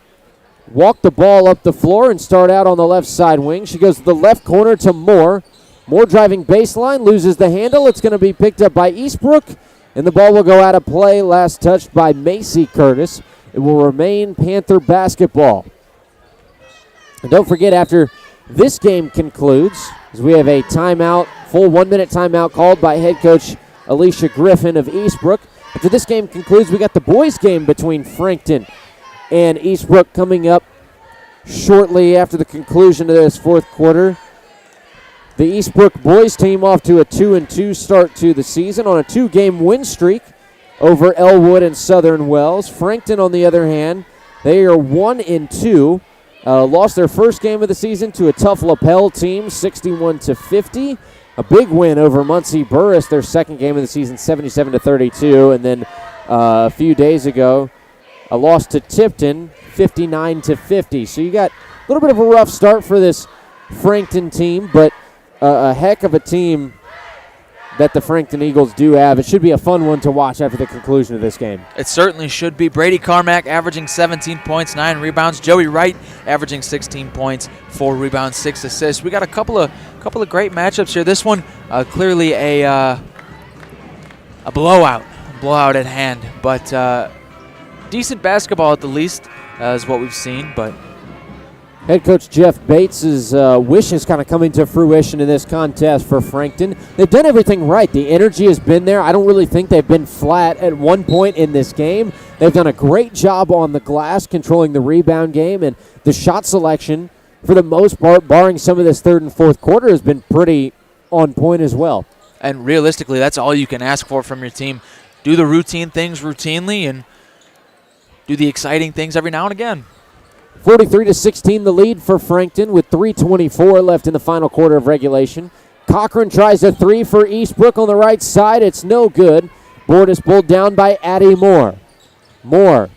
walk the ball up the floor and start out on the left side wing. She goes to the left corner to Moore. Moore driving baseline, loses the handle. It's going to be picked up by Eastbrook, and the ball will go out of play, last touched by Macy Curtis. It will remain Panther basketball. And don't forget, after this game concludes, as we have a timeout, full 1 minute timeout called by head coach Alicia Griffin of Eastbrook. After this game concludes, we got the boys game between Frankton and Eastbrook coming up shortly after the conclusion of this fourth quarter. The Eastbrook boys team off to a 2-2 start to the season on a 2-game win streak over Elwood and Southern Wells. Frankton, on the other hand, they are 1-2. Lost their first game of the season to a tough Lapel team, 61-50. A big win over Muncie Burris, their second game of the season, 77-32. And then a few days ago, a loss to Tipton, 59-50. So you got a little bit of a rough start for this Frankton team, but a heck of a team that the Frankton Eagles do have. It should be a fun one to watch after the conclusion of this game. It certainly should be. Brady Carmack averaging 17 points, 9 rebounds. Joey Wright averaging 16 points, 4 rebounds, 6 assists. We got a couple of great matchups here. This one clearly a blowout at hand, but decent basketball at the least is what we've seen. But head coach Jeff Bates' wish is kind of coming to fruition in this contest for Frankton. They've done everything right. The energy has been there. I don't really think they've been flat at one point in this game. They've done a great job on the glass, controlling the rebound game, and the shot selection, for the most part, barring some of this third and fourth quarter, has been pretty on point as well. And realistically, that's all you can ask for from your team. Do the routine things routinely and do the exciting things every now and again. 43-16 the lead for Frankton with 3:24 left in the final quarter of regulation. Cochran tries a three for Eastbrook on the right side. It's no good. Board is pulled down by Addie Moore. Moore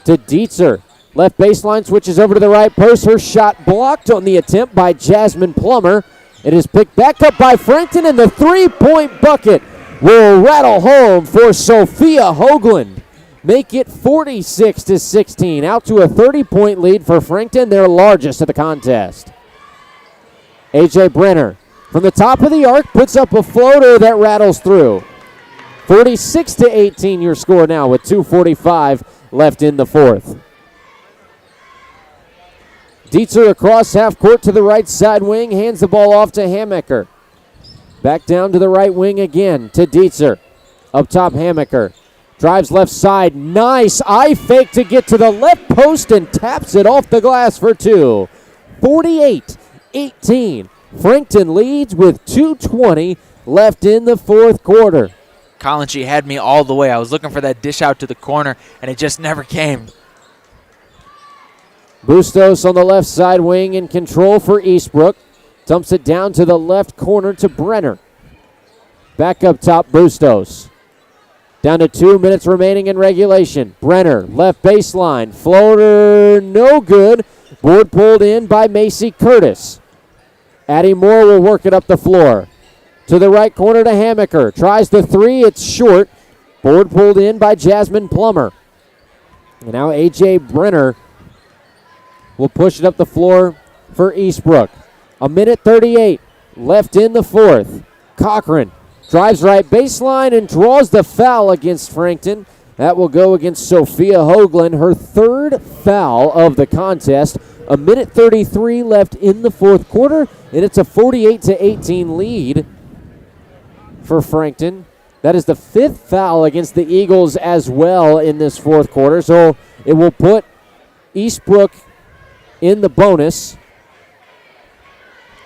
to Dietzer. Left baseline, switches over to the right post. Her shot blocked on the attempt by Jasmine Plummer. It is picked back up by Frankton, and the three-point bucket will rattle home for Sophia Hoagland. Make it 46-16, out to a 30-point lead for Frankton, their largest of the contest. A.J. Brenner from the top of the arc puts up a floater that rattles through. 46-18 your score now with 2:45 left in the fourth. Dietzer across half court to the right side wing, hands the ball off to Hammaker. Back down to the right wing again to Dietzer. Up top, Hammaker. Drives left side. Nice eye fake to get to the left post and taps it off the glass for two. 48-18. Frankton leads with 2:20 left in the fourth quarter. Colin, she had me all the way. I was looking for that dish out to the corner, and it just never came. Bustos on the left side wing in control for Eastbrook. Dumps it down to the left corner to Brenner. Back up top, Bustos. Down to 2 minutes remaining in regulation. Brenner, left baseline. Floater, no good. Board pulled in by Macy Curtis. Addie Moore will work it up the floor. To the right corner to Hammaker. Tries the three, it's short. Board pulled in by Jasmine Plummer. And now A.J. Brenner will push it up the floor for Eastbrook. 1:38 left in the fourth. Cochran drives right baseline and draws the foul against Frankton. That will go against Sophia Hoagland, her third foul of the contest. 1:33 left in the fourth quarter, and it's a 48-18 lead for Frankton. That is the fifth foul against the Eagles as well in this fourth quarter, so it will put Eastbrook in the bonus.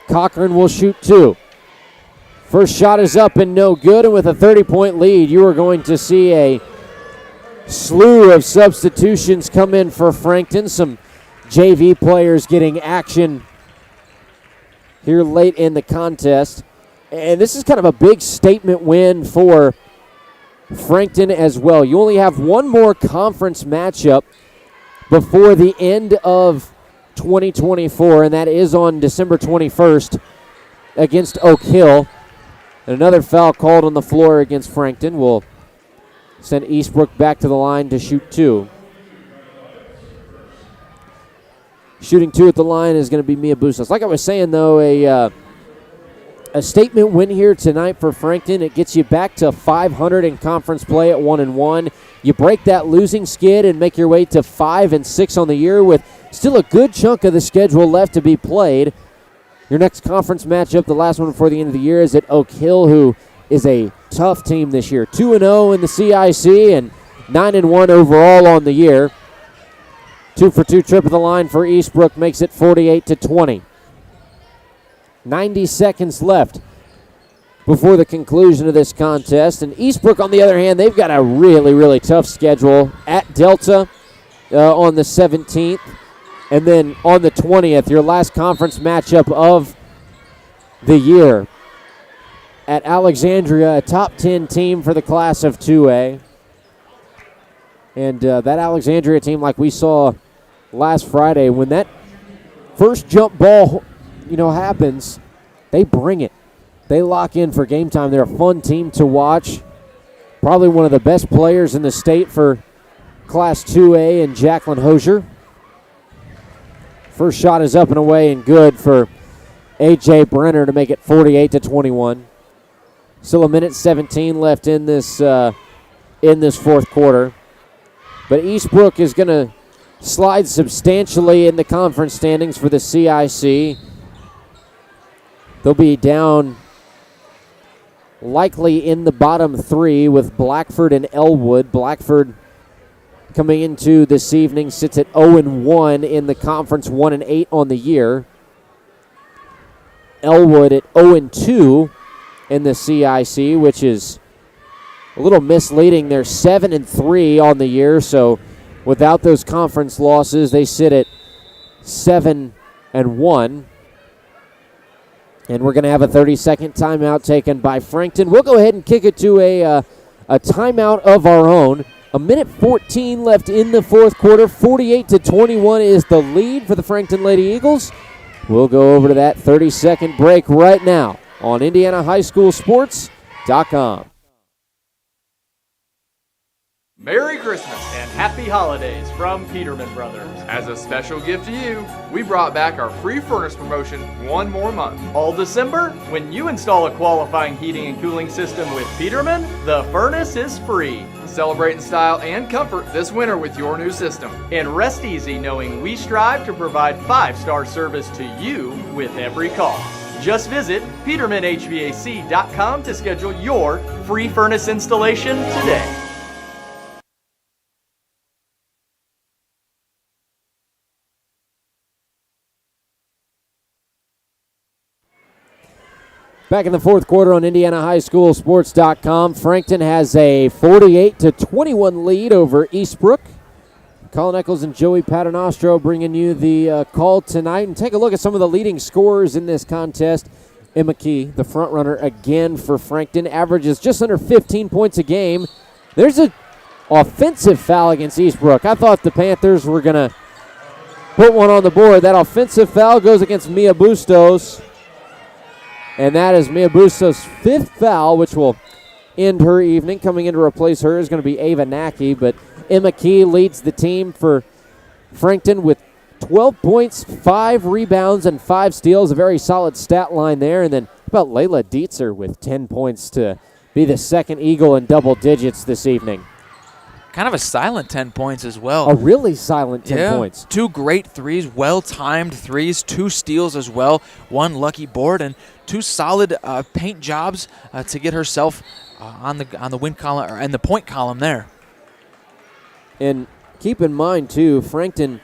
Cochran will shoot two. First shot is up and no good, and with a 30-point lead, you are going to see a slew of substitutions come in for Frankton. Some JV players getting action here late in the contest. And this is kind of a big statement win for Frankton as well. You only have one more conference matchup before the end of 2024, and that is on December 21st against Oak Hill. And another foul called on the floor against Frankton will send Eastbrook back to the line to shoot 2. Shooting 2 at the line is going to be Mia Bustos. Like I was saying, though, a statement win here tonight for Frankton. It gets you back to 500 in conference play at 1-1. You break that losing skid and make your way to 5-6 on the year with still a good chunk of the schedule left to be played. Your next conference matchup, the last one before the end of the year, is at Oak Hill, who is a tough team this year. 2-0 in the CIC and 9-1 overall on the year. 2-for-2 trip of the line for Eastbrook makes it 48-20. 90 seconds left before the conclusion of this contest. And Eastbrook, on the other hand, they've got a really, really tough schedule at Delta on the 17th. And then on the 20th, your last conference matchup of the year at Alexandria, a top 10 team for the class of 2A. And that Alexandria team, like we saw last Friday, when that first jump ball, happens, they bring it. They lock in for game time. They're a fun team to watch. Probably one of the best players in the state for Class 2A and Jacqueline Hosier. First shot is up and away and good for A.J. Brenner to make it 48-21. Still 1:17 left in this fourth quarter. But Eastbrook is going to slide substantially in the conference standings for the CIC. They'll be down likely in the bottom 3 with Blackford and Elwood. Blackford coming into this evening sits at 0-1 in the conference, 1-8 on the year. Elwood at 0-2 in the CIC, which is a little misleading. They're 7-3 on the year, so without those conference losses, they sit at 7-1. And we're going to have a 30-second timeout taken by Frankton. We'll go ahead and kick it to a timeout of our own. 1:14 left in the fourth quarter. 48-21 is the lead for the Frankton Lady Eagles. We'll go over to that 30-second break right now on IndianaHighSchoolSports.com. Merry Christmas and Happy Holidays from Peterman Brothers. As a special gift to you, we brought back our free furnace promotion one more month. All December, when you install a qualifying heating and cooling system with Peterman, the furnace is free. Celebrate in style and comfort this winter with your new system. And rest easy knowing we strive to provide 5-star service to you with every call. Just visit PetermanHVAC.com to schedule your free furnace installation today. Back in the fourth quarter on IndianaHighSchoolSports.com, Frankton has a 48-21 lead over Eastbrook. Colin Eccles and Joey Paternostro bringing you the call tonight. And take a look at some of the leading scorers in this contest. Emma Key, the front runner again for Frankton, averages just under 15 points a game. There's an offensive foul against Eastbrook. I thought the Panthers were going to put one on the board. That offensive foul goes against Mia Bustos. And that is Mia Bustos' 5th foul, which will end her evening. Coming in to replace her is going to be Ava Nackey. But Emma Key leads the team for Frankton with 12 points, 5 rebounds, and 5 steals. A very solid stat line there. And then how about Layla Dietzer with 10 points to be the second Eagle in double digits this evening. Kind of a silent 10 points as well. A really silent 10 points. 2 great threes, well-timed threes, 2 steals as well, 1 lucky board, and 2 solid paint jobs to get herself on the win column and the point column there. And keep in mind too, Frankton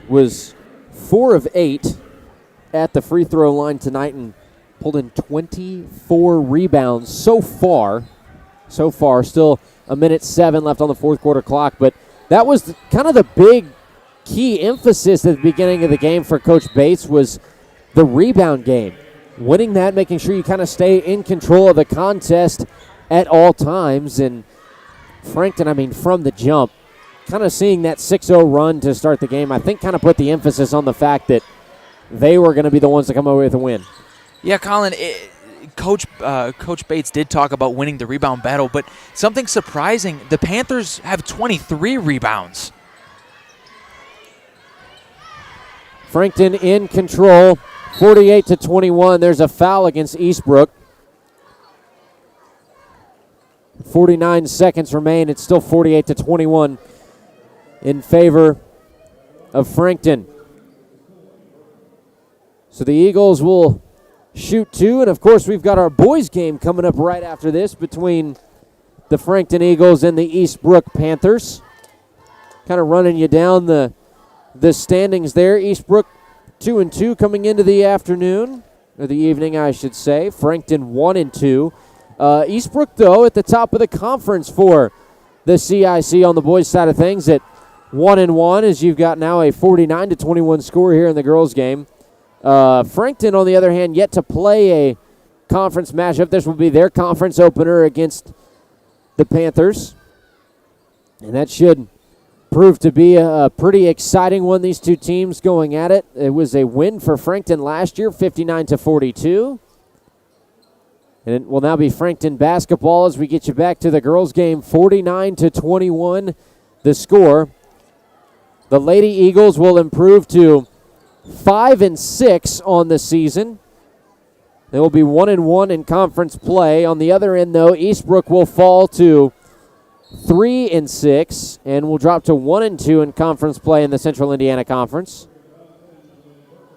was 4 of 8 at the free throw line tonight and pulled in 24 rebounds so far. Still 1:07 left on the fourth quarter clock, but that was kind of the big key emphasis at the beginning of the game for Coach Bates was the rebound game. Winning that, making sure you kind of stay in control of the contest at all times. And Frankton, from the jump, kind of seeing that 6-0 run to start the game, I think kind of put the emphasis on the fact that they were going to be the ones to come away with a win. Yeah, Colin, Coach Bates did talk about winning the rebound battle, but something surprising, the Panthers have 23 rebounds. Frankton in control, 48-21. There's a foul against Eastbrook. 49 seconds remain. It's still 48-21 in favor of Frankton. So the Eagles will shoot 2, and of course we've got our boys game coming up right after this between the Frankton Eagles and the Eastbrook Panthers. Kind of running you down the standings there. Eastbrook 2-2 coming into the afternoon, or the evening I should say. Frankton 1-2. Eastbrook, though, at the top of the conference for the CIC on the boys' side of things at 1-1, as you've got now a 49-21 score here in the girls' game. Frankton, on the other hand, yet to play a conference matchup. This will be their conference opener against the Panthers, and that should prove to be a pretty exciting one, these two teams going at it. It was a win for Frankton last year, 59-42. And it will now be Frankton basketball as we get you back to the girls' game, 49-21 the score. The Lady Eagles will improve to 5-6 on the season. They will be 1-1 in conference play. On the other end, though, Eastbrook will fall to 3-6 and will drop to 1-2 in conference play in the Central Indiana Conference.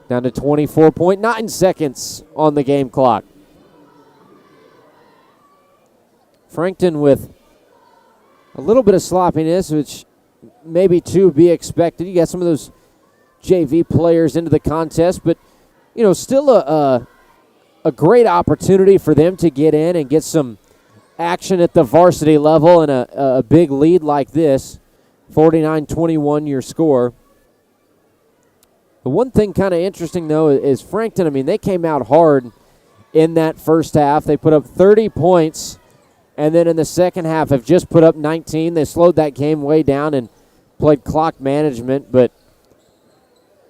Down to 24.9 seconds on the game clock. Frankton with a little bit of sloppiness, which maybe to be expected. You got some of those JV players into the contest, but still a great opportunity for them to get in and get some action at the varsity level, and a big lead like this, 49-21 your score. The one thing kind of interesting, though, is Frankton, they came out hard in that first half. They put up 30 points, and then in the second half have just put up 19. They slowed that game way down and played clock management, but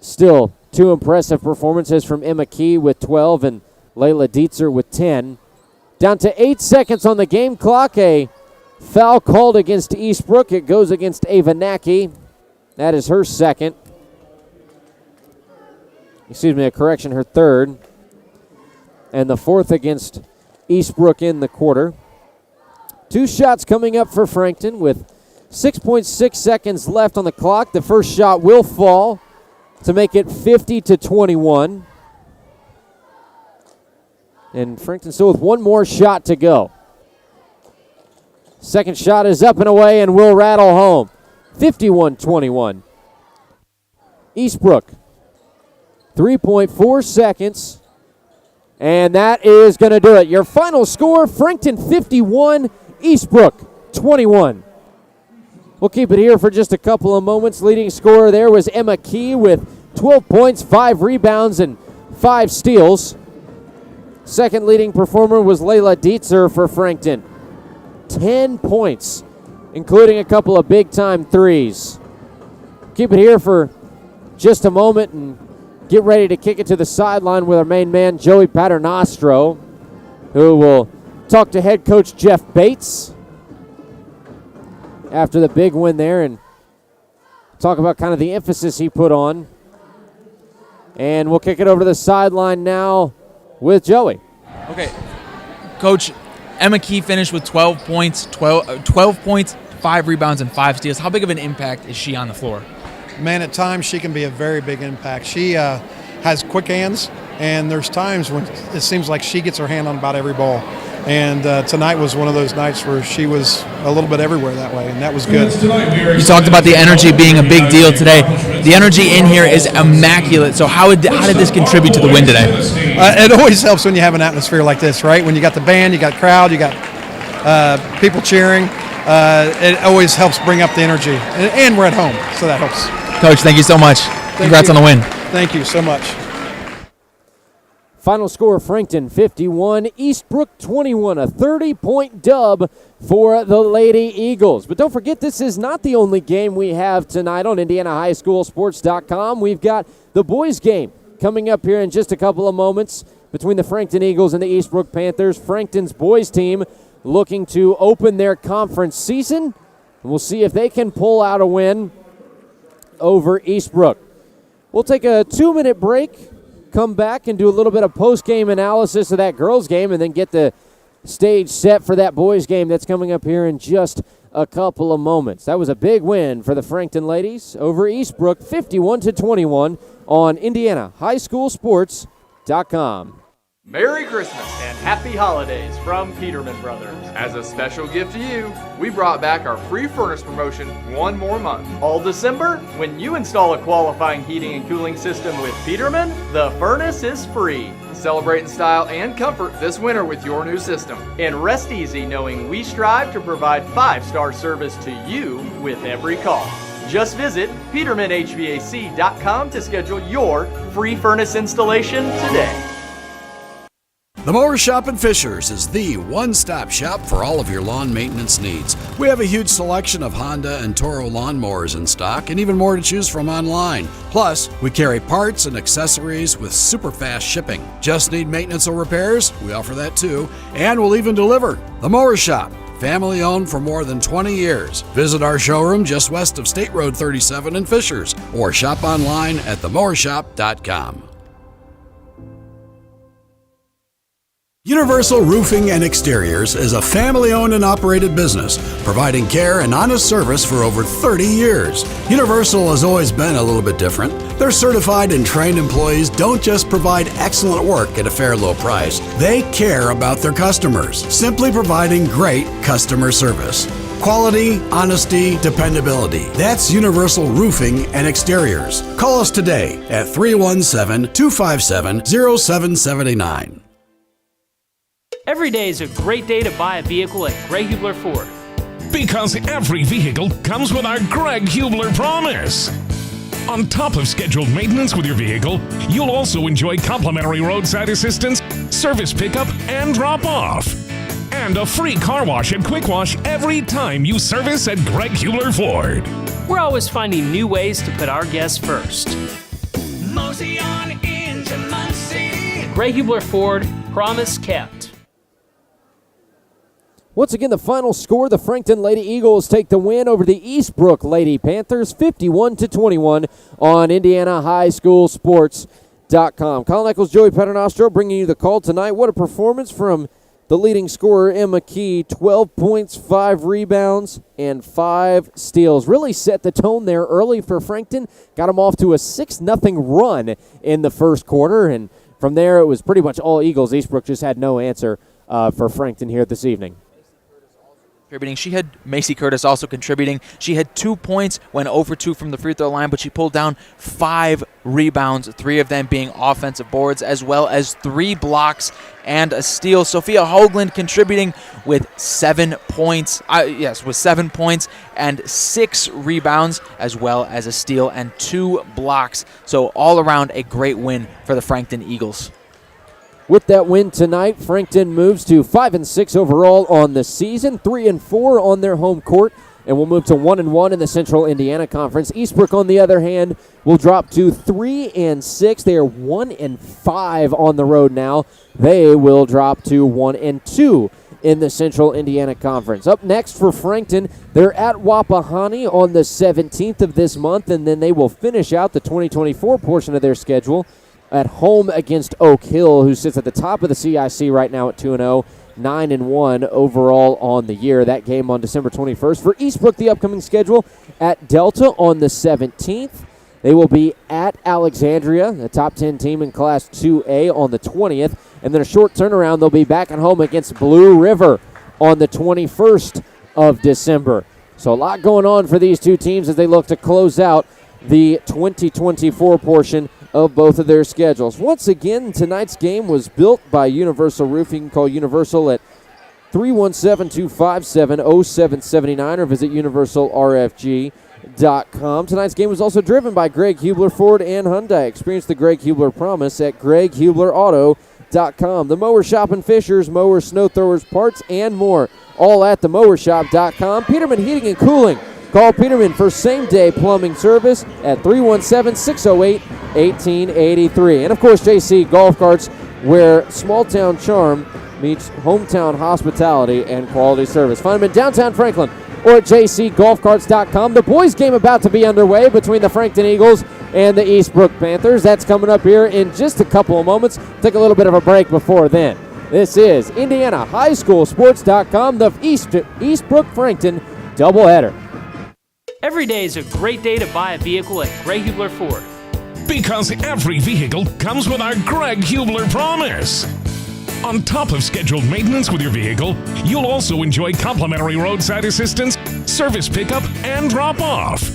still two impressive performances from Emma Key with 12 and Layla Dietzer with 10. Down to 8 seconds on the game clock. A foul called against Eastbrook. It goes against Ava Nackey. That is her second. A correction, her third. And the fourth against Eastbrook in the quarter. 2 shots coming up for Frankton with 6.6 seconds left on the clock. The first shot will fall to make it 50-21. And Frankton still with one more shot to go. Second shot is up and away and will rattle home. 51-21. Eastbrook, 3.4 seconds. And that is going to do it. Your final score, Frankton 51, Eastbrook 21. We'll keep it here for just a couple of moments. Leading scorer there was Emma Key with 12 points, 5 rebounds, and 5 steals. Second leading performer was Layla Dietzer for Frankton. 10 points, including a couple of big-time threes. Keep it here for just a moment and get ready to kick it to the sideline with our main man, Joey Paternostro, who will talk to head coach Jeff Bates after the big win there and talk about kind of the emphasis he put on. And we'll kick it over to the sideline now with Joey. Okay. Coach, Emma Key finished with 12 points, 5 rebounds, and 5 steals. How big of an impact is she on the floor? Man, at times she can be a very big impact. She has quick hands, and there's times when it seems like she gets her hand on about every ball. And tonight was one of those nights where she was a little bit everywhere that way, and that was good. You talked about the energy being a big deal today. The energy in here is immaculate. So how did this contribute to the win today? It always helps when you have an atmosphere like this, right? When you got the band, you got crowd, you got people cheering. It always helps bring up the energy. And we're at home, so that helps. Coach, thank you so much. Congrats on the win. Thank you so much. Final score, Frankton 51, Eastbrook 21, a 30-point dub for the Lady Eagles. But don't forget, this is not the only game we have tonight on IndianaHighSchoolSports.com. We've got the boys' game coming up here in just a couple of moments between the Frankton Eagles and the Eastbrook Panthers. Frankton's boys team looking to open their conference season. We'll see if they can pull out a win over Eastbrook. We'll take a 2-minute break, come back and do a little bit of post-game analysis of that girls' game, and then get the stage set for that boys' game that's coming up here in just a couple of moments. That was a big win for the Frankton ladies over Eastbrook, 51-21 on IndianaHighSchoolSports.com. Merry Christmas and Happy Holidays from Peterman Brothers. As a special gift to you, we brought back our free furnace promotion one more month. All December, when you install a qualifying heating and cooling system with Peterman, the furnace is free. Celebrate in style and comfort this winter with your new system. And rest easy knowing we strive to provide 5-star service to you with every call. Just visit PetermanHVAC.com to schedule your free furnace installation today. The Mower Shop in Fishers is the one-stop shop for all of your lawn maintenance needs. We have a huge selection of Honda and Toro lawnmowers in stock and even more to choose from online. Plus, we carry parts and accessories with super fast shipping. Just need maintenance or repairs? We offer that too, and we'll even deliver. The Mower Shop, family owned for more than 20 years. Visit our showroom just west of State Road 37 in Fishers or shop online at themowershop.com. Universal Roofing and Exteriors is a family-owned and operated business, providing care and honest service for over 30 years. Universal has always been a little bit different. Their certified and trained employees don't just provide excellent work at a fair low price. They care about their customers, simply providing great customer service. Quality, honesty, dependability. That's Universal Roofing and Exteriors. Call us today at 317-257-0779. Every day is a great day to buy a vehicle at Greg Hubler Ford. Because every vehicle comes with our Greg Hubler promise. On top of scheduled maintenance with your vehicle, you'll also enjoy complimentary roadside assistance, service pickup and drop-off, and a free car wash and quick wash every time you service at Greg Hubler Ford. We're always finding new ways to put our guests first. Mosey on into Muncie. Greg Hubler Ford, promise kept. Once again, the final score, the Frankton Lady Eagles take the win over the Eastbrook Lady Panthers, 51-21 on IndianaHighSchoolSports.com. Colin Eccles, Joey Paternostro bringing you the call tonight. What a performance from the leading scorer, Emma Key. 12 points, 5 rebounds, and 5 steals. Really set the tone there early for Frankton. Got them off to a 6-0 run in the first quarter, and from there it was pretty much all Eagles. Eastbrook just had no answer for Frankton here this evening. She had Macy Curtis also contributing. She had 2 points, went over 2 from the free throw line, but she pulled down 5 rebounds, 3 of them being offensive boards, as well as 3 blocks and a steal. Sophia Hoagland contributing with 7 points. With 7 points and 6 rebounds, as well as a steal and 2 blocks. So all around a great win for the Frankton Eagles. With that win tonight, Frankton moves to 5-6 overall on the season, 3-4 on their home court, and will move to 1-1 in the Central Indiana Conference. Eastbrook, on the other hand, will drop to 3-6. They are 1-5 on the road now. They will drop to 1-2 in the Central Indiana Conference. Up next for Frankton, they're at Wapahani on the 17th of this month, and then they will finish out the 2024 portion of their schedule at home against Oak Hill, who sits at the top of the CIC right now at 2-0, 9-1 overall on the year. That game on December 21st. For Eastbrook, the upcoming schedule at Delta on the 17th. They will be at Alexandria, the top 10 team in Class 2A, on the 20th. And then a short turnaround, they'll be back at home against Blue River on the 21st of December. So a lot going on for these two teams as they look to close out the 2024 portion of both of their schedules. Once again, tonight's game was built by Universal Roofing. Call Universal at 317-257-0779 or visit universalrfg.com. Tonight's game was also driven by Greg Hubler Ford and Hyundai. Experience the Greg Hubler promise at Greg Hubler Auto mowershop.com. The Mower Shop in Fishers, mowers, snow throwers, parts, and more. All at the mowershop.com. Peterman Heating and Cooling. Call Peterman for same-day plumbing service at 317-608-1883. And, of course, JC Golf Carts, where small-town charm meets hometown hospitality and quality service. Find them in downtown Franklin or at jcgolfcarts.com. The boys' game about to be underway between the Frankton Eagles and the Eastbrook Panthers. That's coming up here in just a couple of moments. Take a little bit of a break before then. This is IndianaHighSchoolSports.com, the Eastbrook Frankton doubleheader. Every day is a great day to buy a vehicle at Greg Hubler Ford. Because every vehicle comes with our Greg Hubler promise. On top of scheduled maintenance with your vehicle, you'll also enjoy complimentary roadside assistance, service pickup, and drop-off.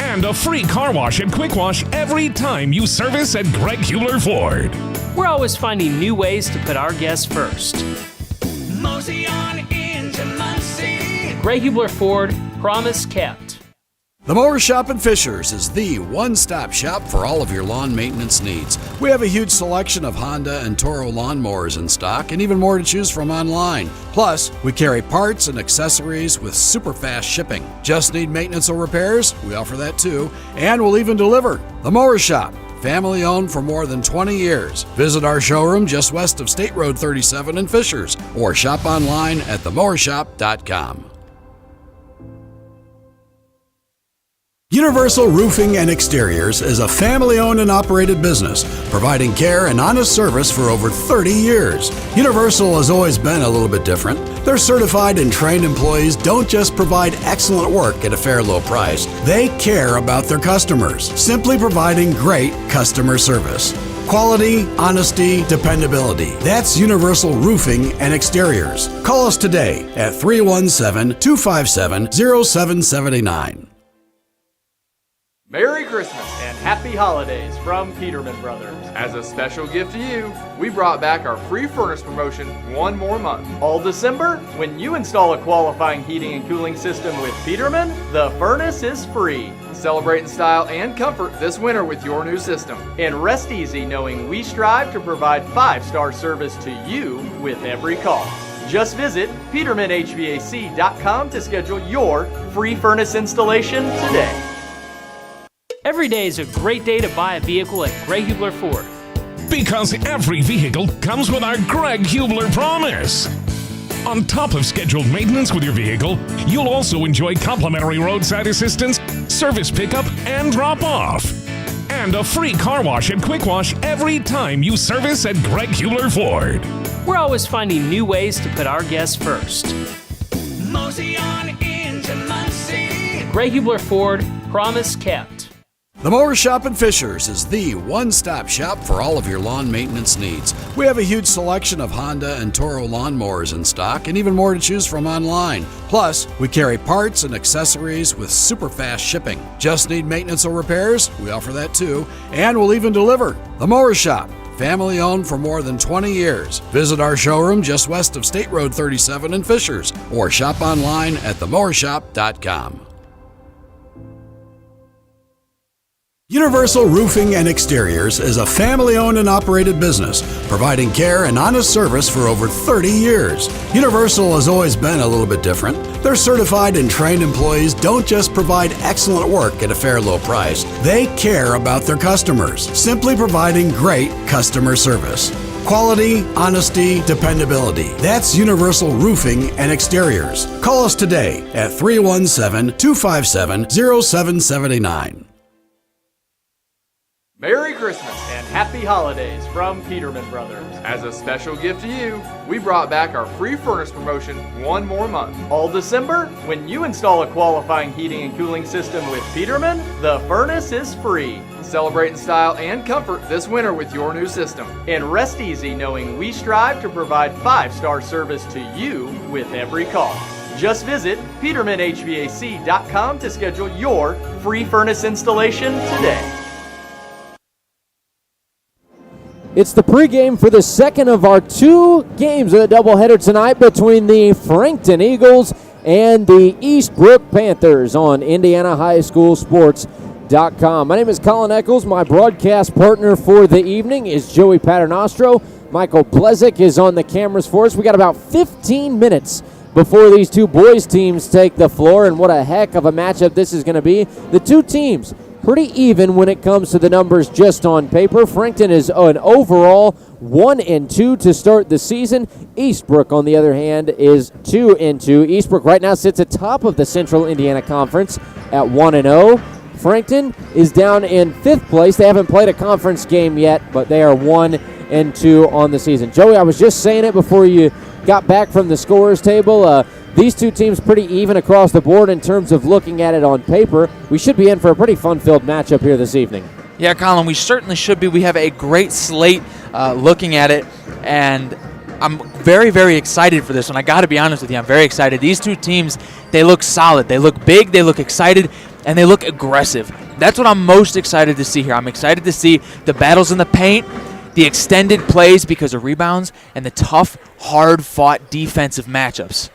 And a free car wash and quick wash every time you service at Greg Hubler Ford. We're always finding new ways to put our guests first. Mosey on into Muncie. Greg Hubler Ford, promise kept. The Mower Shop in Fishers is the one-stop shop for all of your lawn maintenance needs. We have a huge selection of Honda and Toro lawnmowers in stock and even more to choose from online. Plus, we carry parts and accessories with super fast shipping. Just need maintenance or repairs? We offer that too, and we'll even deliver. The Mower Shop, family owned for more than 20 years. Visit our showroom just west of State Road 37 in Fishers or shop online at themowershop.com. Universal Roofing and Exteriors is a family-owned and operated business, providing care and honest service for over 30 years. Universal has always been a little bit different. Their certified and trained employees don't just provide excellent work at a fair low price. They care about their customers, simply providing great customer service. Quality, honesty, dependability. That's Universal Roofing and Exteriors. Call us today at 317-257-0779. Merry Christmas and Happy Holidays from Peterman Brothers. As a special gift to you, we brought back our free furnace promotion one more month. All December, when you install a qualifying heating and cooling system with Peterman, the furnace is free. Celebrate in style and comfort this winter with your new system. And rest easy knowing we strive to provide 5-star service to you with every call. Just visit PetermanHVAC.com to schedule your free furnace installation today. Every day is a great day to buy a vehicle at Greg Hubler Ford. Because every vehicle comes with our Greg Hubler promise. On top of scheduled maintenance with your vehicle, you'll also enjoy complimentary roadside assistance, service pickup, and drop-off. And a free car wash and quick wash every time you service at Greg Hubler Ford. We're always finding new ways to put our guests first. Mosey on into Muncie. Greg Hubler Ford, promise kept. The Mower Shop in Fishers is the one-stop shop for all of your lawn maintenance needs. We have a huge selection of Honda and Toro lawnmowers in stock and even more to choose from online. Plus, we carry parts and accessories with super fast shipping. Just need maintenance or repairs? We offer that too, and we'll even deliver. The Mower Shop, family owned for more than 20 years. Visit our showroom just west of State Road 37 in Fishers or shop online at themowershop.com. Universal Roofing and Exteriors is a family-owned and operated business, providing care and honest service for over 30 years. Universal has always been a little bit different. Their certified and trained employees don't just provide excellent work at a fair low price. They care about their customers, simply providing great customer service. Quality, honesty, dependability. That's Universal Roofing and Exteriors. Call us today at 317-257-0779. Merry Christmas and Happy Holidays from Peterman Brothers. As a special gift to you, we brought back our free furnace promotion one more month. All December, when you install a qualifying heating and cooling system with Peterman, the furnace is free. Celebrate in style and comfort this winter with your new system. And rest easy knowing we strive to provide 5-star service to you with every call. Just visit PetermanHVAC.com to schedule your free furnace installation today. It's the pregame for the second of our two games of the doubleheader tonight between the Frankton Eagles and the Eastbrook Panthers on IndianaHighSchoolSports.com. My name is Colin Eccles. My broadcast partner for the evening is Joey Paternostro. Michael Blezick is on the cameras for us. We got about 15 minutes before these two boys teams take the floor, and what a heck of a matchup this is going to be. The two teams pretty even when it comes to the numbers just on paper. Frankton is an overall 1-2 to start the season. Eastbrook, on the other hand, is 2-2. Eastbrook right now sits atop of the Central Indiana Conference at 1-0. Frankton is down in 5th place. They haven't played a conference game yet, but they are 1-2 on the season. Joey, I was just saying it before you got back from the scorers table. These two teams pretty even across the board in terms of looking at it on paper. We should be in for a pretty fun-filled matchup here this evening. Yeah, Colin, we certainly should be. We have a great slate looking at it, and I'm very, very excited for this one. I got to be honest with you. I'm very excited. These two teams, they look solid. They look big. They look excited, and they look aggressive. That's what I'm most excited to see here. I'm excited to see the battles in the paint, the extended plays because of rebounds, and the tough, hard-fought defensive matchups.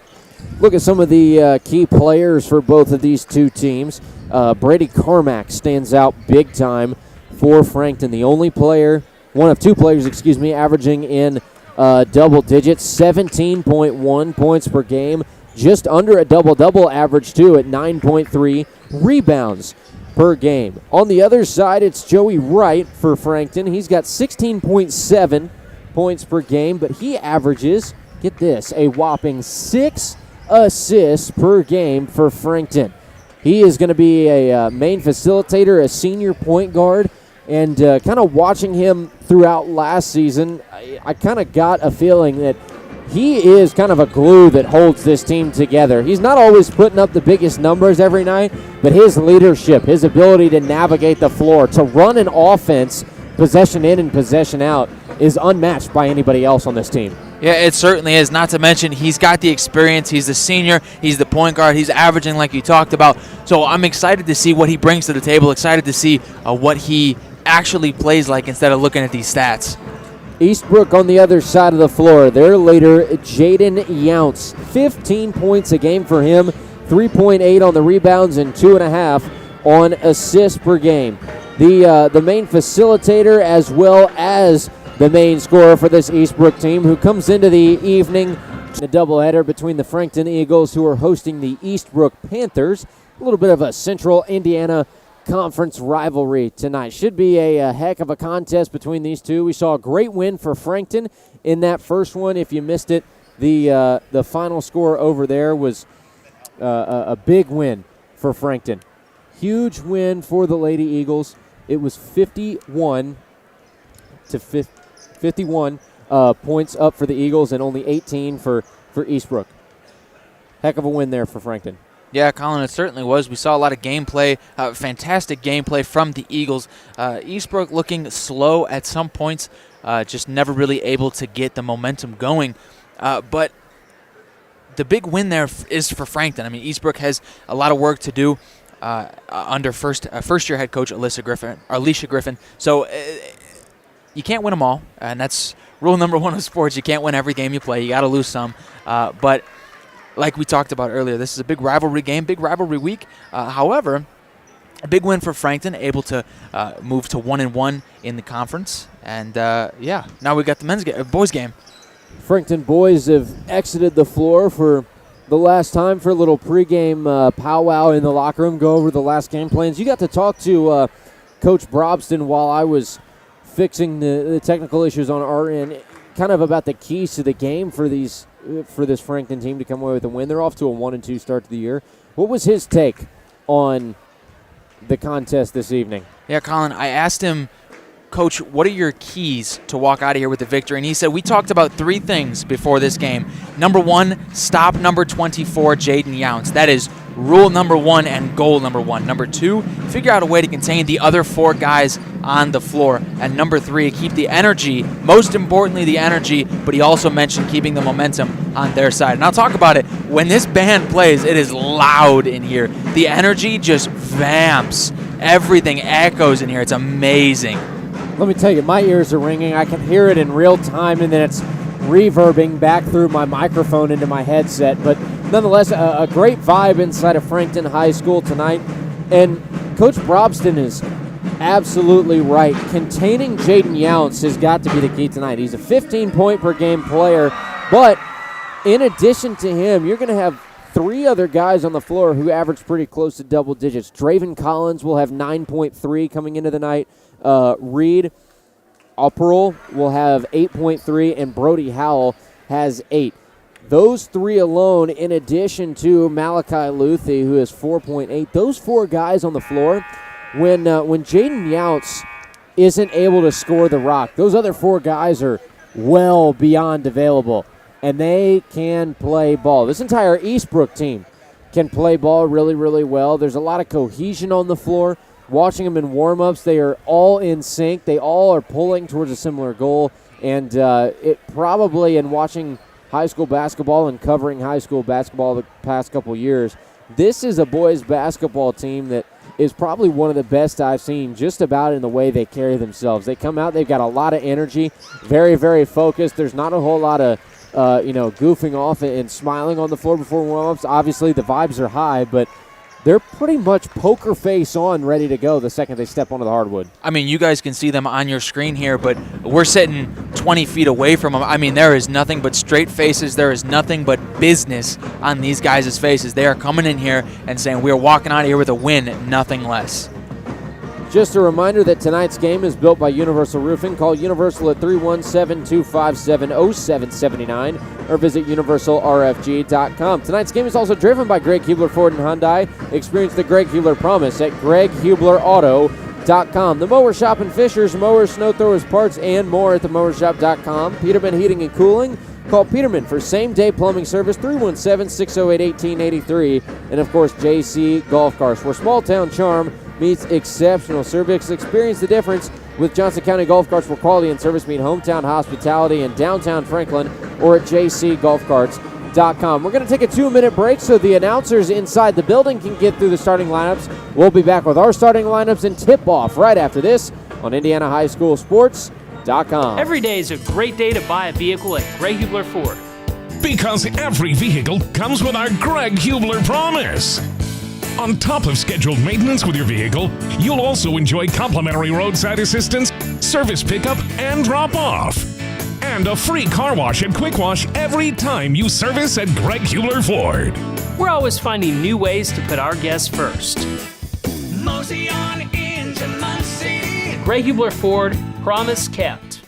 Look at some of the key players for both of these two teams. Brady Carmack stands out big time for Frankton. The only player, one of two players, averaging in double digits, 17.1 points per game, just under a double-double average, too, at 9.3 rebounds per game. On the other side, it's Joey Wright for Frankton. He's got 16.7 points per game, but he averages, get this, a whopping 6 assists per game for Frankton. He is going to be a main facilitator, a senior point guard, and kind of watching him throughout last season, I kind of got a feeling that he is kind of a glue that holds this team together. He's not always putting up the biggest numbers every night, but his leadership, his ability to navigate the floor, to run an offense possession in and possession out is unmatched by anybody else on this team. Yeah, it certainly is. Not to mention, he's got the experience. He's the senior. He's the point guard. He's averaging like you talked about. So I'm excited to see what he brings to the table, excited to see what he actually plays like instead of looking at these stats. Eastbrook on the other side of the floor. Their leader, Jaden Younts. 15 points a game for him, 3.8 on the rebounds and 2.5 on assists per game. The main facilitator as well as the main scorer for this Eastbrook team, who comes into the evening, a doubleheader between the Frankton Eagles, who are hosting the Eastbrook Panthers. A little bit of a Central Indiana Conference rivalry tonight. Should be a heck of a contest between these two. We saw a great win for Frankton in that first one. If you missed it, the final score over there was a big win for Frankton. Huge win for the Lady Eagles. It was 51 points up for the Eagles and only 18 for Eastbrook. Heck of a win there for Frankton. Yeah, Colin, it certainly was. We saw a lot of gameplay, fantastic gameplay from the Eagles. Eastbrook looking slow at some points, just never really able to get the momentum going. But the big win there is for Frankton. I mean, Eastbrook has a lot of work to do under first-year head coach Alicia Griffin. So you can't win them all, and that's rule number one of sports. You can't win every game you play. You got to lose some. But like we talked about earlier, this is a big rivalry game, big rivalry week. However, a big win for Frankton, able to move to 1-1 in the conference. And, now we got the boys game. Frankton boys have exited the floor for the last time for a little pregame powwow in the locker room, go over the last game plans. You got to talk to Coach Brobston while I was fixing the technical issues on our end, kind of about the keys to the game for this Frankton team to come away with a win. They're off to a 1-2 start to the year. What was his take on the contest this evening? Yeah, Colin, I asked him, Coach, what are your keys to walk out of here with the victory? And he said, we talked about three things before this game. Number one, stop number 24, Jaden Younts. That is rule number one and goal number one. Number two, figure out a way to contain the other four guys on the floor. And number three, keep the energy, most importantly the energy, but he also mentioned keeping the momentum on their side. And I'll talk about it. When this band plays, it is loud in here. The energy just vamps. Everything echoes in here. It's amazing. Let me tell you, my ears are ringing. I can hear it in real time, and then it's reverbing back through my microphone into my headset. But nonetheless, a great vibe inside of Frankton High School tonight. And Coach Brobston is absolutely right. Containing Jaden Younts has got to be the key tonight. He's a 15-point-per-game player, but in addition to him, you're going to have 3 other guys on the floor who average pretty close to double digits. Draven Collins will have 9.3 coming into the night. Reed Opperl will have 8.3, and Brody Howell has 8. Those 3 alone, in addition to Malachi Luthi, who has 4.8, those 4 guys on the floor, when Jaden Younts isn't able to score the rock, those other 4 guys are well beyond available, and they can play ball. This entire Eastbrook team can play ball really, really well. There's a lot of cohesion on the floor. Watching them in warm-ups, they are all in sync. They all are pulling towards a similar goal, and it probably, in watching high school basketball and covering high school basketball the past couple years, this is a boys basketball team that is probably one of the best I've seen just about in the way they carry themselves. They come out, they've got a lot of energy, very, very focused. There's not a whole lot of goofing off and smiling on the floor before warm-ups. Obviously, the vibes are high, but they're pretty much poker face on, ready to go the second they step onto the hardwood. I mean, you guys can see them on your screen here, but we're sitting 20 feet away from them. I mean, there is nothing but straight faces. There is nothing but business on these guys' faces. They are coming in here and saying, we are walking out of here with a win, nothing less. Just a reminder that tonight's game is built by Universal Roofing. Call Universal at 317-257-0779 or visit universalrfg.com. Tonight's game is also driven by Greg Hubler Ford and Hyundai. Experience the Greg Hubler promise at greghublerauto.com. The Mower Shop in Fishers, mowers, snow throwers, parts, and more at themowershop.com. Peterman Heating and Cooling. Call Peterman for same-day plumbing service, 317-608-1883. And, of course, JC Golf Carts, where small-town charm meets exceptional service. Experience the difference with Johnson County Golf Carts, where quality and service meet hometown hospitality in downtown Franklin, or at jcgolfcarts.com. We're going to take a 2-minute break so the announcers inside the building can get through the starting lineups. We'll be back with our starting lineups and tip-off right after this on IndianaHighSchoolSports.com. Every day is a great day to buy a vehicle at Greg Hubler Ford. Because every vehicle comes with our Greg Hubler promise. On top of scheduled maintenance with your vehicle, you'll also enjoy complimentary roadside assistance, service pickup, and drop-off. And a free car wash and quick wash every time you service at Greg Hubler Ford. We're always finding new ways to put our guests first. Mosey on into Muncie. Greg Hubler Ford, promise kept.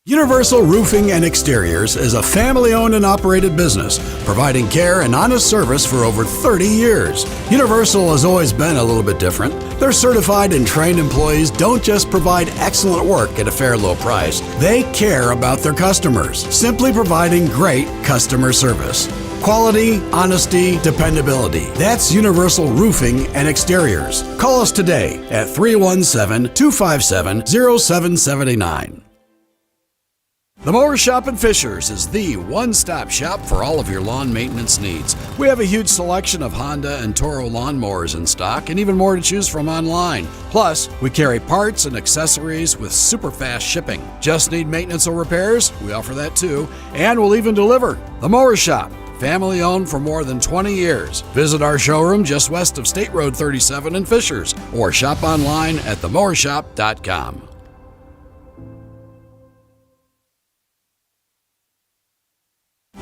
Universal Roofing and Exteriors is a family-owned and operated business, providing care and honest service for over 30 years. Universal has always been a little bit different. Their certified and trained employees don't just provide excellent work at a fair low price. They care about their customers, simply providing great customer service. Quality, honesty, dependability. That's Universal Roofing and Exteriors. Call us today at 317-257-0779. The Mower Shop in Fishers is the one-stop shop for all of your lawn maintenance needs. We have a huge selection of Honda and Toro lawnmowers in stock and even more to choose from online. Plus, we carry parts and accessories with super fast shipping. Just need maintenance or repairs? We offer that too, and we'll even deliver. The Mower Shop, family owned for more than 20 years. Visit our showroom just west of State Road 37 in Fishers or shop online at themowershop.com.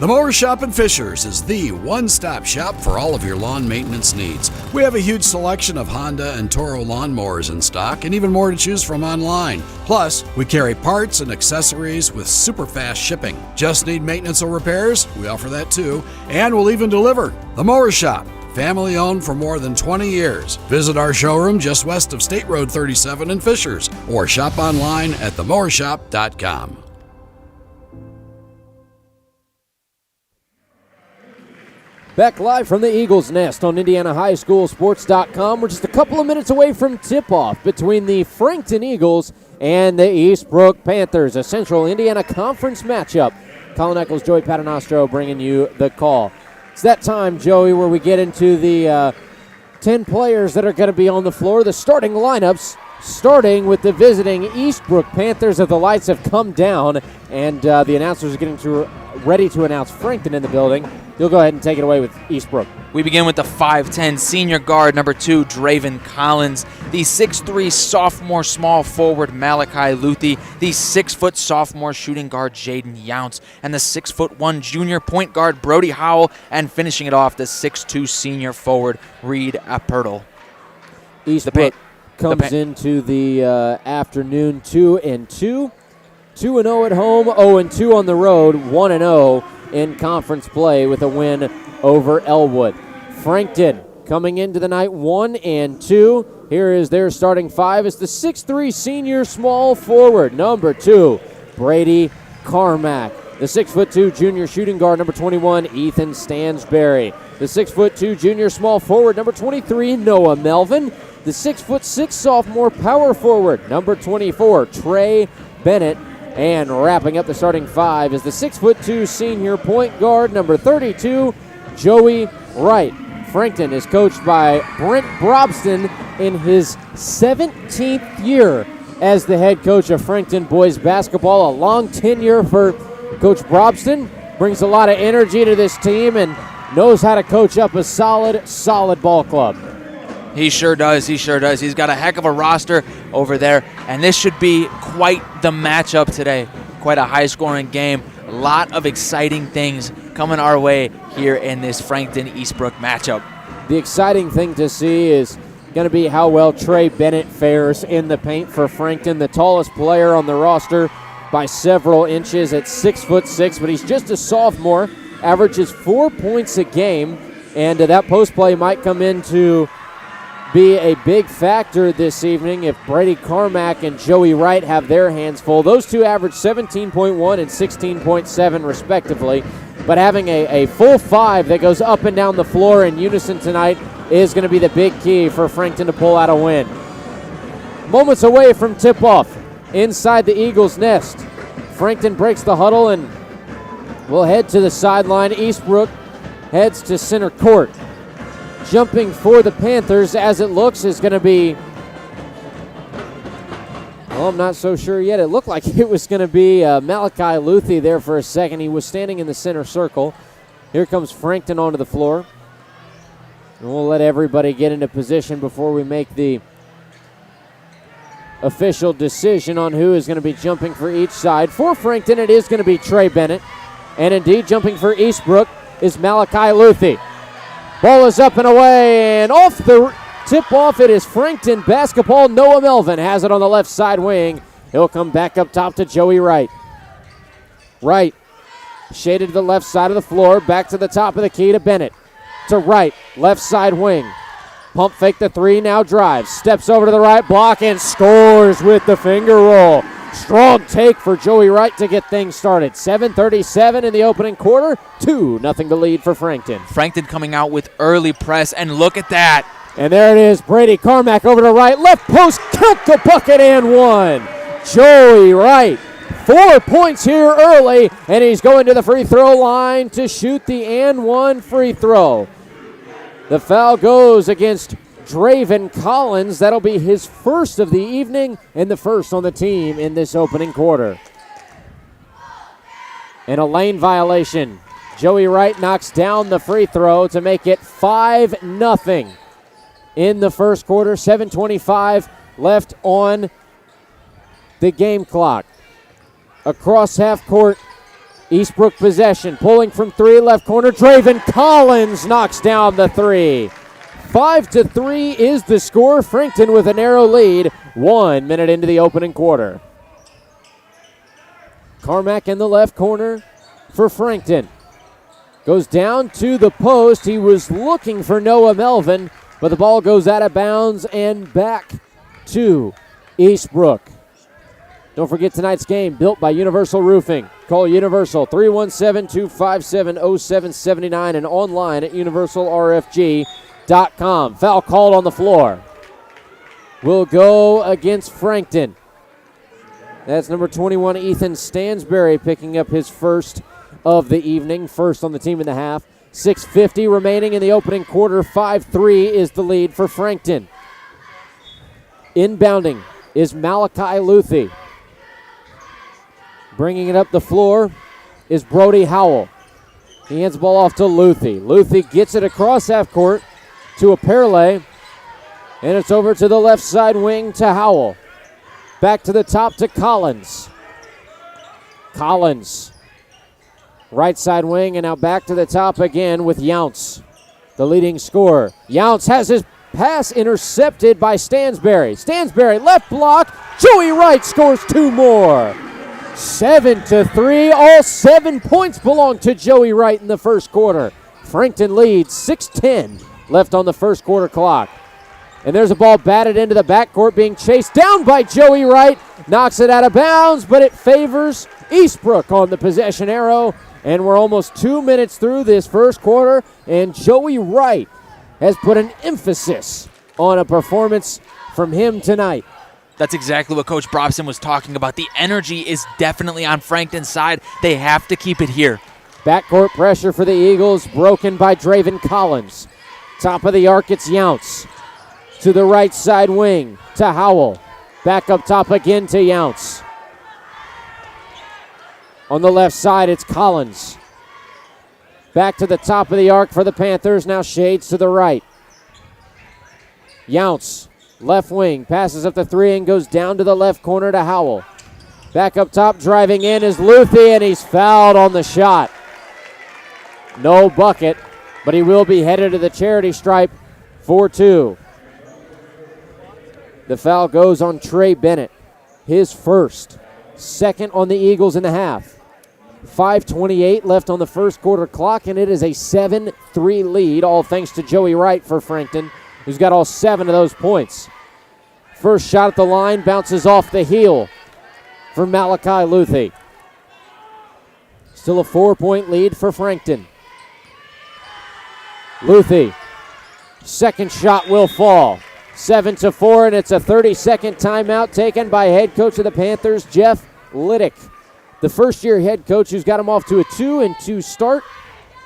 The Mower Shop in Fishers is the one-stop shop for all of your lawn maintenance needs. We have a huge selection of Honda and Toro lawnmowers in stock and even more to choose from online. Plus, we carry parts and accessories with super fast shipping. Just need maintenance or repairs? We offer that too, and we'll even deliver. The Mower Shop, family owned for more than 20 years. Visit our showroom just west of State Road 37 in Fishers or shop online at themowershop.com. Back live from the Eagles Nest on IndianaHighSchoolSports.com. We're just a couple of minutes away from tip-off between the Frankton Eagles and the Eastbrook Panthers, a Central Indiana Conference matchup. Colin Eccles, Joey Paternostro bringing you the call. It's that time, Joey, where we get into the 10 players that are going to be on the floor, the starting lineups, starting with the visiting Eastbrook Panthers as the lights have come down, and the announcers are getting ready to announce Frankton in the building. you'll go ahead and take it away with Eastbrook. We begin with the 5'10 senior guard, number 2, Draven Collins, the 6'3 sophomore small forward, Malachi Luthi, the 6' sophomore shooting guard, Jaden Younts, and the 6'1 junior point guard, Brody Howell, and finishing it off, the 6'2 senior forward, Reed Appertle. Eastbrook comes into the afternoon 2-2. 2-0 at home, 0-2 on the road, 1-0 in conference play with a win over Elwood. Frankton coming into the night 1-2. Here is their starting five. It's the 6'3 senior small forward, number 2, Brady Carmack. The 6'2 junior shooting guard, number 21, Ethan Stansberry. The 6'2 junior small forward, number 23, Noah Melvin. The 6'6 sophomore power forward, number 24, Trey Bennett. And wrapping up the starting five is the 6'2 senior point guard, number 32, Joey Wright. Frankton is coached by Brent Brobston in his 17th year as the head coach of Frankton boys basketball. A long tenure for Coach Brobston. Brings a lot of energy to this team and knows how to coach up a solid ball club. He sure does. He's got a heck of a roster over there, and this should be quite the matchup today. Quite a high-scoring game. A lot of exciting things coming our way here in this Frankton-Eastbrook matchup. The exciting thing to see is going to be how well Trey Bennett fares in the paint for Frankton, the tallest player on the roster by several inches at 6'6", but he's just a sophomore, averages 4 points a game, and that post play might come into be a big factor this evening if Brady Carmack and Joey Wright have their hands full. Those two average 17.1 and 16.7 respectively, but having a full five that goes up and down the floor in unison tonight is going to be the big key for Frankton to pull out a win. Moments away from tip-off inside the Eagles' nest. Frankton breaks the huddle and will head to the sideline. Eastbrook heads to center court. Jumping for the Panthers, as it looks, is going to be, well, I'm not so sure yet. It looked like it was going to be Malachi Luthi there for a second. He was standing in the center circle. Here comes Frankton onto the floor. And we'll let everybody get into position before we make the official decision on who is going to be jumping for each side. For Frankton, it is going to be Trey Bennett. And indeed, jumping for Eastbrook is Malachi Luthi. Ball is up and away, and off the tip-off, it is Frankton basketball. Noah Melvin has it on the left side wing. He'll come back up top to Joey Wright. Wright, shaded to the left side of the floor, back to the top of the key to Bennett. To Wright, left side wing. Pump fake the three, now drives. Steps over to the right block and scores with the finger roll. Strong take for Joey Wright to get things started. 7:37 in the opening quarter. 2-0 to lead for Frankton. Frankton coming out with early press, and look at that. And there it is. Brady Carmack over to Wright. Left post, count the bucket and one. Joey Wright. 4 points here early, and he's going to the free throw line to shoot the and one free throw. The foul goes against Draven Collins. That'll be his first of the evening and the first on the team in this opening quarter. And a lane violation. Joey Wright knocks down the free throw to make it 5-0 in the first quarter. 7:25 left on the game clock. Across half court, Eastbrook possession. Pulling from three, left corner. Draven Collins knocks down the three. 5-3 is the score. Frankton with a narrow lead. 1 minute into the opening quarter. Carmack in the left corner for Frankton. Goes down to the post. He was looking for Noah Melvin, but the ball goes out of bounds and back to Eastbrook. Don't forget tonight's game, built by Universal Roofing. Call Universal 317-257-0779 and online at universalrfg.com. Foul called on the floor. Will go against Frankton. That's number 21, Ethan Stansberry, picking up his first of the evening, first on the team in the half. 6:50 remaining in the opening quarter. 5-3 is the lead for Frankton. Inbounding is Malachi Luthi. Bringing it up the floor is Brody Howell. He hands the ball off to Luthi. Luthi gets it across half court to a Perle. And it's over to the left side wing to Howell. Back to the top to Collins. Collins. Right side wing, and now back to the top again with Younts, the leading scorer. Younts has his pass intercepted by Stansberry. Stansberry, left block. Joey Wright scores 2 more. 7-3. All 7 points belong to Joey Wright in the first quarter. Frankton leads 6:10 left on the first quarter clock. And there's a ball batted into the backcourt, being chased down by Joey Wright. Knocks it out of bounds, but it favors Eastbrook on the possession arrow. And we're almost 2 minutes through this first quarter, and Joey Wright has put an emphasis on a performance from him tonight. That's exactly what Coach Brobson was talking about. The energy is definitely on Frankton's side. They have to keep it here. Backcourt pressure for the Eagles, broken by Draven Collins. Top of the arc, it's Younts. To the right side wing, to Howell. Back up top again to Younts. On the left side, it's Collins. Back to the top of the arc for the Panthers. Now shades to the right. Younts, left wing, passes up the 3 and goes down to the left corner to Howell. Back up top, driving in is Luthi, and he's fouled on the shot. No bucket, but he will be headed to the charity stripe for 2. The foul goes on Trey Bennett, his first. Second on the Eagles in the half. 5:28 left on the first quarter clock, and it is a 7-3 lead, all thanks to Joey Wright for Frankton, who's got all 7 of those points. First shot at the line bounces off the heel for Malachi Luthi. Still a 4-point lead for Frankton. Luthi, second shot will fall. 7-4, and it's a 30-second timeout taken by head coach of the Panthers, Jeff Liddick, the first-year head coach who's got him off to a 2-2 start.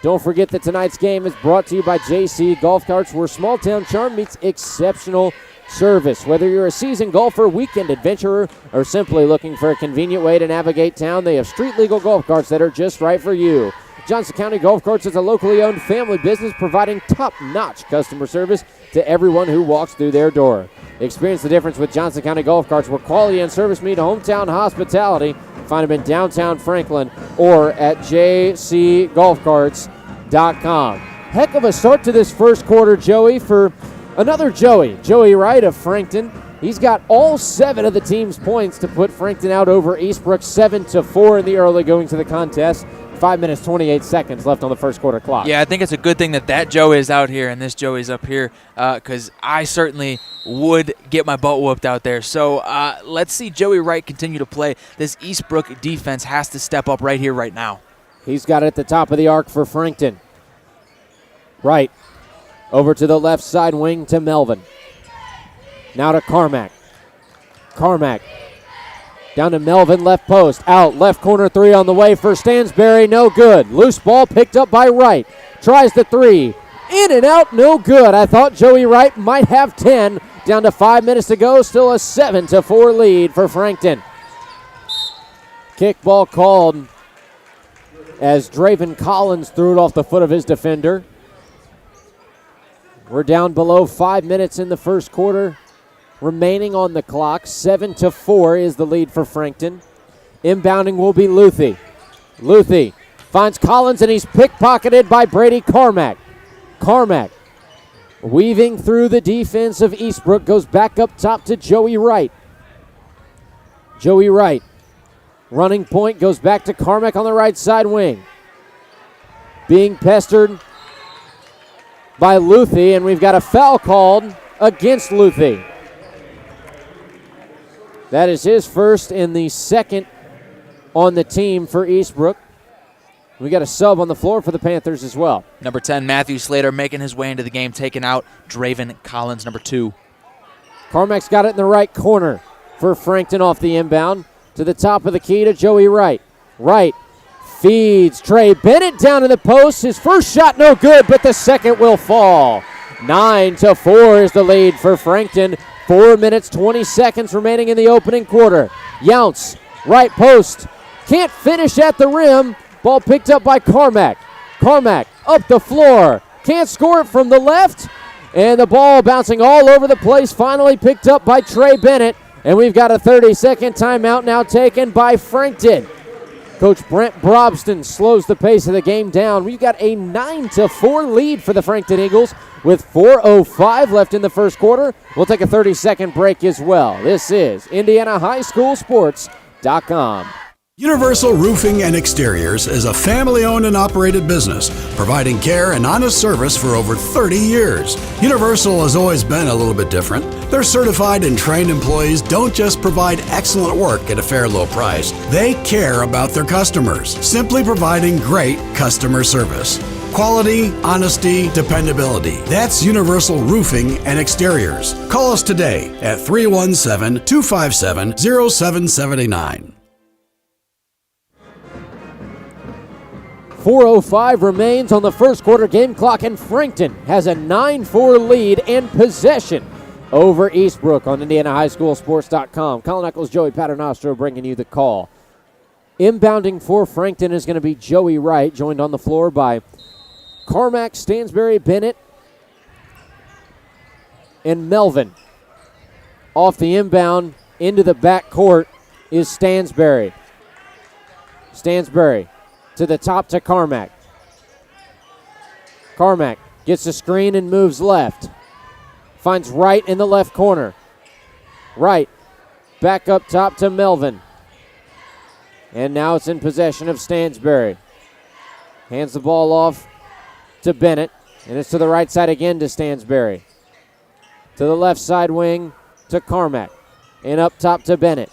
Don't forget that tonight's game is brought to you by JC Golf Carts, where small-town charm meets exceptional service. Whether you're a seasoned golfer, weekend adventurer, or simply looking for a convenient way to navigate town, they have street-legal golf carts that are just right for you. Johnson County Golf Carts is a locally owned family business providing top-notch customer service to everyone who walks through their door. Experience the difference with Johnson County Golf Carts, where quality and service meet hometown hospitality. Find them in downtown Franklin or at jcgolfcarts.com. Heck of a start to this first quarter, Joey, for another Joey Wright of Frankton. He's got all 7 of the team's points to put Frankton out over Eastbrook 7-4 in the early going to the contest. 5 minutes, 28 seconds left on the first quarter clock. Yeah, I think it's a good thing that Joey is out here and this Joey's up here, because I certainly would get my butt whooped out there. So let's see Joey Wright continue to play. This Eastbrook defense has to step up right here, right now. He's got it at the top of the arc for Frankton. Right. Over to the left side wing to Melvin. Now to Carmack. Carmack. Down to Melvin, left post. Out, left corner 3 on the way for Stansberry. No good. Loose ball picked up by Wright. Tries the 3. In and out, no good. I thought Joey Wright might have 10. Down to 5 minutes to go. Still a 7-4 lead for Frankton. Kickball called as Draven Collins threw it off the foot of his defender. We're down below 5 minutes in the first quarter remaining on the clock. 7-4 is the lead for Frankton. Inbounding will be Luthi. Luthi finds Collins, and he's pickpocketed by Brady Carmack. Carmack, weaving through the defense of Eastbrook, goes back up top to Joey Wright. Joey Wright, running point, goes back to Carmack on the right side wing. Being pestered by Luthi, and we've got a foul called against Luthi. That is his first and the second on the team for Eastbrook. We got a sub on the floor for the Panthers as well. Number 10, Matthew Slater, making his way into the game, taking out Draven Collins, number 2. Carmack's got it in the right corner for Frankton off the inbound. To the top of the key to Joey Wright. Wright feeds Trey Bennett down in the post. His first shot no good, but the second will fall. 9-4 is the lead for Frankton. 4 minutes, 20 seconds remaining in the opening quarter. Younts, right post. Can't finish at the rim. Ball picked up by Carmack. Carmack up the floor. Can't score it from the left. And the ball bouncing all over the place. Finally picked up by Trey Bennett. And we've got a 30-second timeout now taken by Frankton. Coach Brent Brobston slows the pace of the game down. We've got a 9-4 lead for the Frankton Eagles with 4:05 left in the first quarter. We'll take a 30-second break as well. This is IndianaHighSchoolSports.com. Universal Roofing and Exteriors is a family-owned and operated business, providing care and honest service for over 30 years. Universal has always been a little bit different. Their certified and trained employees don't just provide excellent work at a fair low price. They care about their customers, simply providing great customer service. Quality, honesty, dependability. That's Universal Roofing and Exteriors. Call us today at 317-257-0779. 4:05 remains on the first quarter game clock, and Frankton has a 9-4 lead and possession over Eastbrook on IndianaHighSchoolSports.com. Colin Eccles, Joey Paternostro bringing you the call. Inbounding for Frankton is going to be Joey Wright, joined on the floor by Carmack, Stansberry, Bennett, and Melvin. Off the inbound into the backcourt is Stansberry. Stansberry to the top to Carmack. Carmack gets a screen and moves left. Finds Wright in the left corner. Wright back up top to Melvin. And now it's in possession of Stansberry. Hands the ball off to Bennett. And it's to the right side again to Stansberry. To the left side wing to Carmack. And up top to Bennett.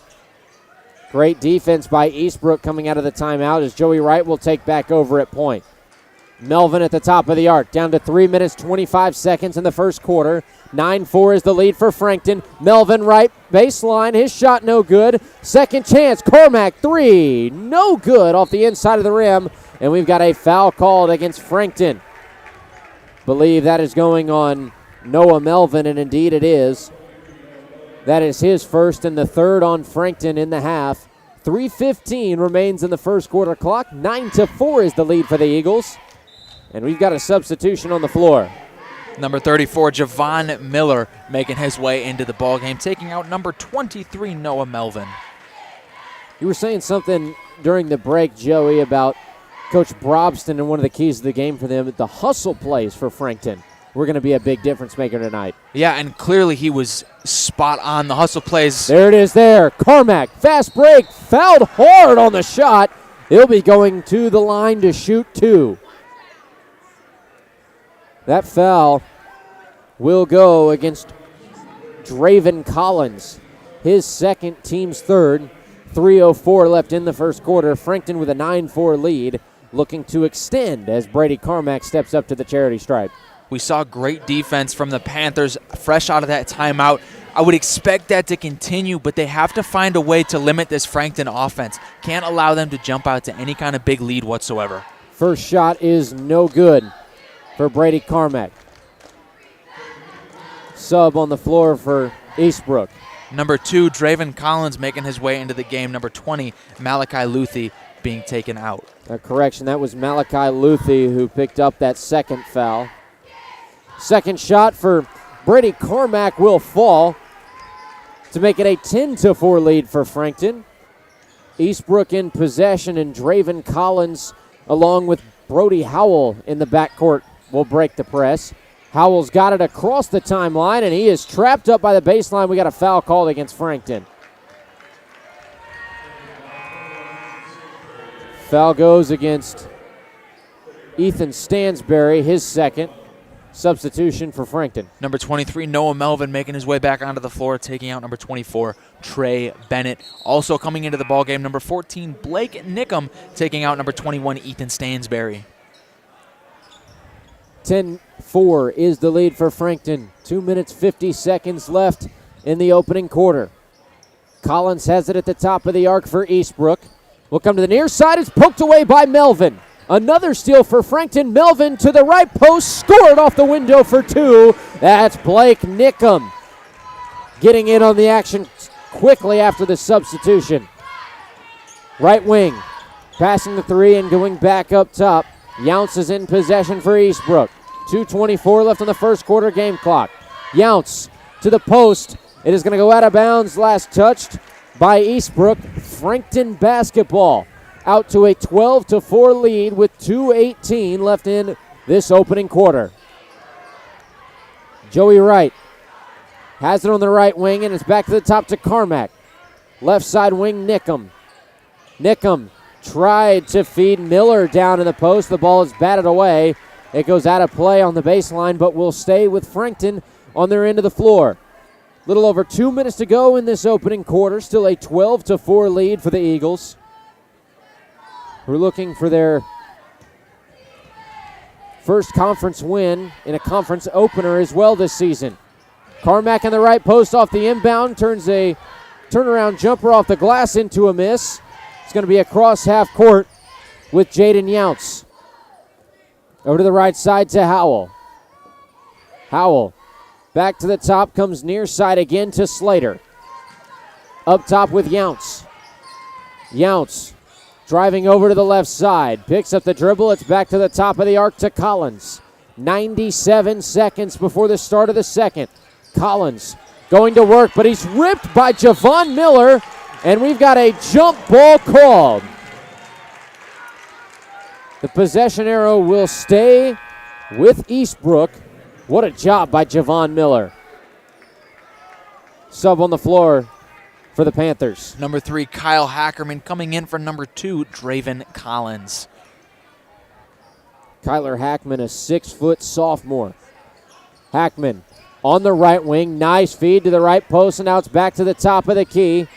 Great defense by Eastbrook coming out of the timeout as Joey Wright will take back over at point. Melvin at the top of the arc, down to 3 minutes, 25 seconds in the first quarter. 9-4 is the lead for Frankton. Melvin Wright, baseline, his shot no good. Second chance, Carmack, three, no good off the inside of the rim. And we've got a foul called against Frankton. Believe that is going on Noah Melvin, and indeed it is. That is his first and the third on Frankton in the half. 3:15 remains in the first quarter clock. 9-4 is the lead for the Eagles. And we've got a substitution on the floor. Number 34, Javon Miller, making his way into the ballgame, taking out number 23, Noah Melvin. You were saying something during the break, Joey, about Coach Brobston and one of the keys of the game for them, the hustle plays for Frankton. We're going to be a big difference maker tonight. Yeah, and clearly he was spot on. The hustle plays. There it is there. Carmack, fast break, fouled hard on the shot. He'll be going to the line to shoot two. That foul will go against Draven Collins. His second, team's third. 3:04 left in the first quarter. Frankton with a 9-4 lead, looking to extend as Brady Carmack steps up to the charity stripe. We saw great defense from the Panthers fresh out of that timeout. I would expect that to continue, but they have to find a way to limit this Frankton offense. Can't allow them to jump out to any kind of big lead whatsoever. First shot is no good for Brady Carmack. Sub on the floor for Eastbrook. Number 2, Draven Collins making his way into the game. Number 20, Malachi Luthi being taken out. A correction, that was Malachi Luthi who picked up that second foul. Second shot for Brady Carmack will fall to make it a 10-4 lead for Frankton. Eastbrook in possession, and Draven Collins along with Brody Howell in the backcourt will break the press. Howell's got it across the timeline, and he is trapped up by the baseline. We got a foul called against Frankton. Foul goes against Ethan Stansberry, his second. Substitution for Frankton. Number 23, Noah Melvin, making his way back onto the floor, taking out number 24, Trey Bennett. Also coming into the ballgame, number 14, Blake Nickham, taking out number 21, Ethan Stansberry. 10-4 is the lead for Frankton. 2 minutes, 50 seconds left in the opening quarter. Collins has it at the top of the arc for Eastbrook. Will come to the near side. It's poked away by Melvin. Another steal for Frankton. Melvin to the right post, scored off the window for two. That's Blake Nickham getting in on the action quickly after the substitution. Right wing, passing the three and going back up top Younce is in possession for Eastbrook. 2:24 left on the first quarter game clock. Younce to the post. It is going to go out of bounds. Last touched by Eastbrook. Frankton basketball out to a 12-4 lead with 2:18 left in this opening quarter. Joey Wright has it on the right wing, and it's back to the top to Carmack. Left side wing, Nickum. Nickum tried to feed Miller down in the post. The ball is batted away. It goes out of play on the baseline, but will stay with Frankton on their end of the floor. Little over 2 minutes to go in this opening quarter. Still a 12-4 lead for the Eagles. We're looking for their first conference win in a conference opener as well this season. Carmack in the right post off the inbound. Turns a turnaround jumper off the glass into a miss. It's going to be across half court with Jaden Younce. Over to the right side to Howell. Howell back to the top, comes near side again to Slater. Up top with Younce. Younce driving over to the left side. Picks up the dribble. It's back to the top of the arc to Collins. 97 seconds before the start of the second. Collins going to work, but he's ripped by Javon Miller, and we've got a jump ball called. The possession arrow will stay with Eastbrook. What a job by Javon Miller. Sub on the floor for the Panthers. Number 3, Kyle Hackerman coming in for number 2, Draven Collins. Kyler Hackman, a 6-foot sophomore. Hackman on the right wing. Nice feed to the right post, and now it's back to the top of the key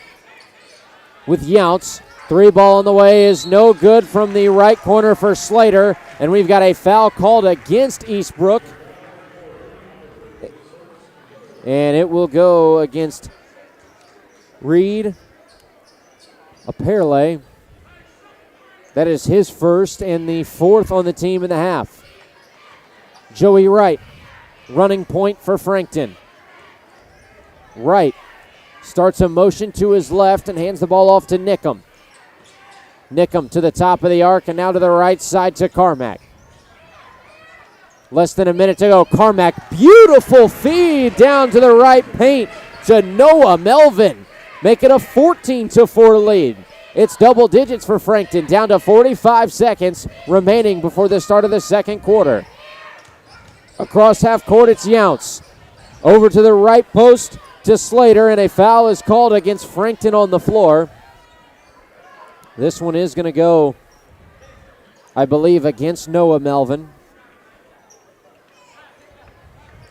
with Younce. 3 ball on the way is no good from the right corner for Slater, and we've got a foul called against Eastbrook. And it will go against Reed Aperle. That is his first and the 4th on the team in the half. Joey Wright, running point for Frankton. Wright starts a motion to his left and hands the ball off to Nickum. Nickum to the top of the arc and now to the right side to Carmack. Less than a minute to go. Carmack, beautiful feed down to the right paint to Noah Melvin. Make it a 14-4 lead. It's double digits for Frankton, down to 45 seconds remaining before the start of the second quarter. Across half court, it's Younce. Over to the right post to Slater, and a foul is called against Frankton on the floor. This one is going to go, I believe, against Noah Melvin.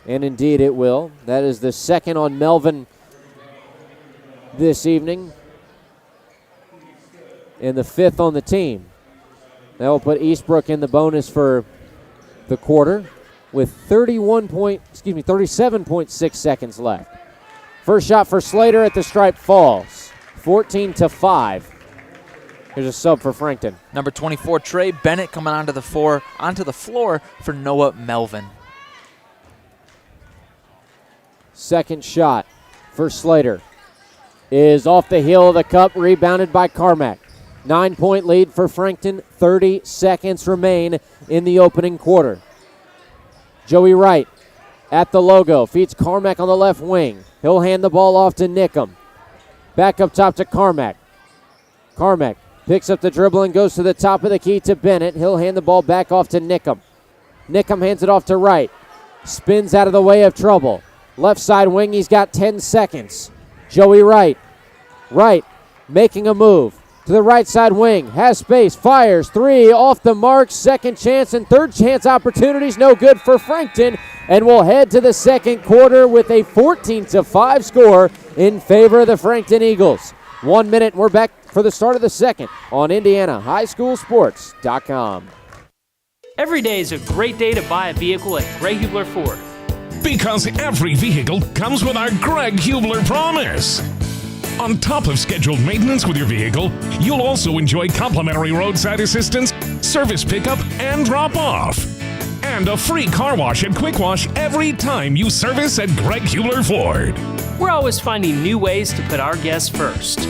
And indeed it will. That is the second on Melvin this evening, and the 5th on the team. That will put Eastbrook in the bonus for the quarter with 37.6 seconds left. First shot for Slater at the stripe falls. 14-5. Here's a sub for Frankton. Number 24, Trey Bennett coming onto the floor for Noah Melvin. Second shot for Slater is off the heel of the cup, rebounded by Carmack. 9-point lead for Frankton. 30 seconds remain in the opening quarter. Joey Wright at the logo, feeds Carmack on the left wing. He'll hand the ball off to Nickum. Back up top to Carmack. Carmack picks up the dribble and goes to the top of the key to Bennett. He'll hand the ball back off to Nickum. Nickum hands it off to Wright. Spins out of the way of trouble. Left side wing, he's got 10 seconds. Joey Wright. Wright making a move to the right side wing. Has space, fires, 3 off the mark. Second chance and third chance opportunities. No good for Frankton. And we'll head to the second quarter with a 14-5 score in favor of the Frankton Eagles. 1 minute, and we're back for the start of the second on IndianaHighSchoolSports.com. Every day is a great day to buy a vehicle at Greg Hubler Ford. Because every vehicle comes with our Greg Hubler promise. On top of scheduled maintenance with your vehicle, you'll also enjoy complimentary roadside assistance, service pickup, and drop-off. And a free car wash and quick wash every time you service at Greg Hubler Ford. We're always finding new ways to put our guests first.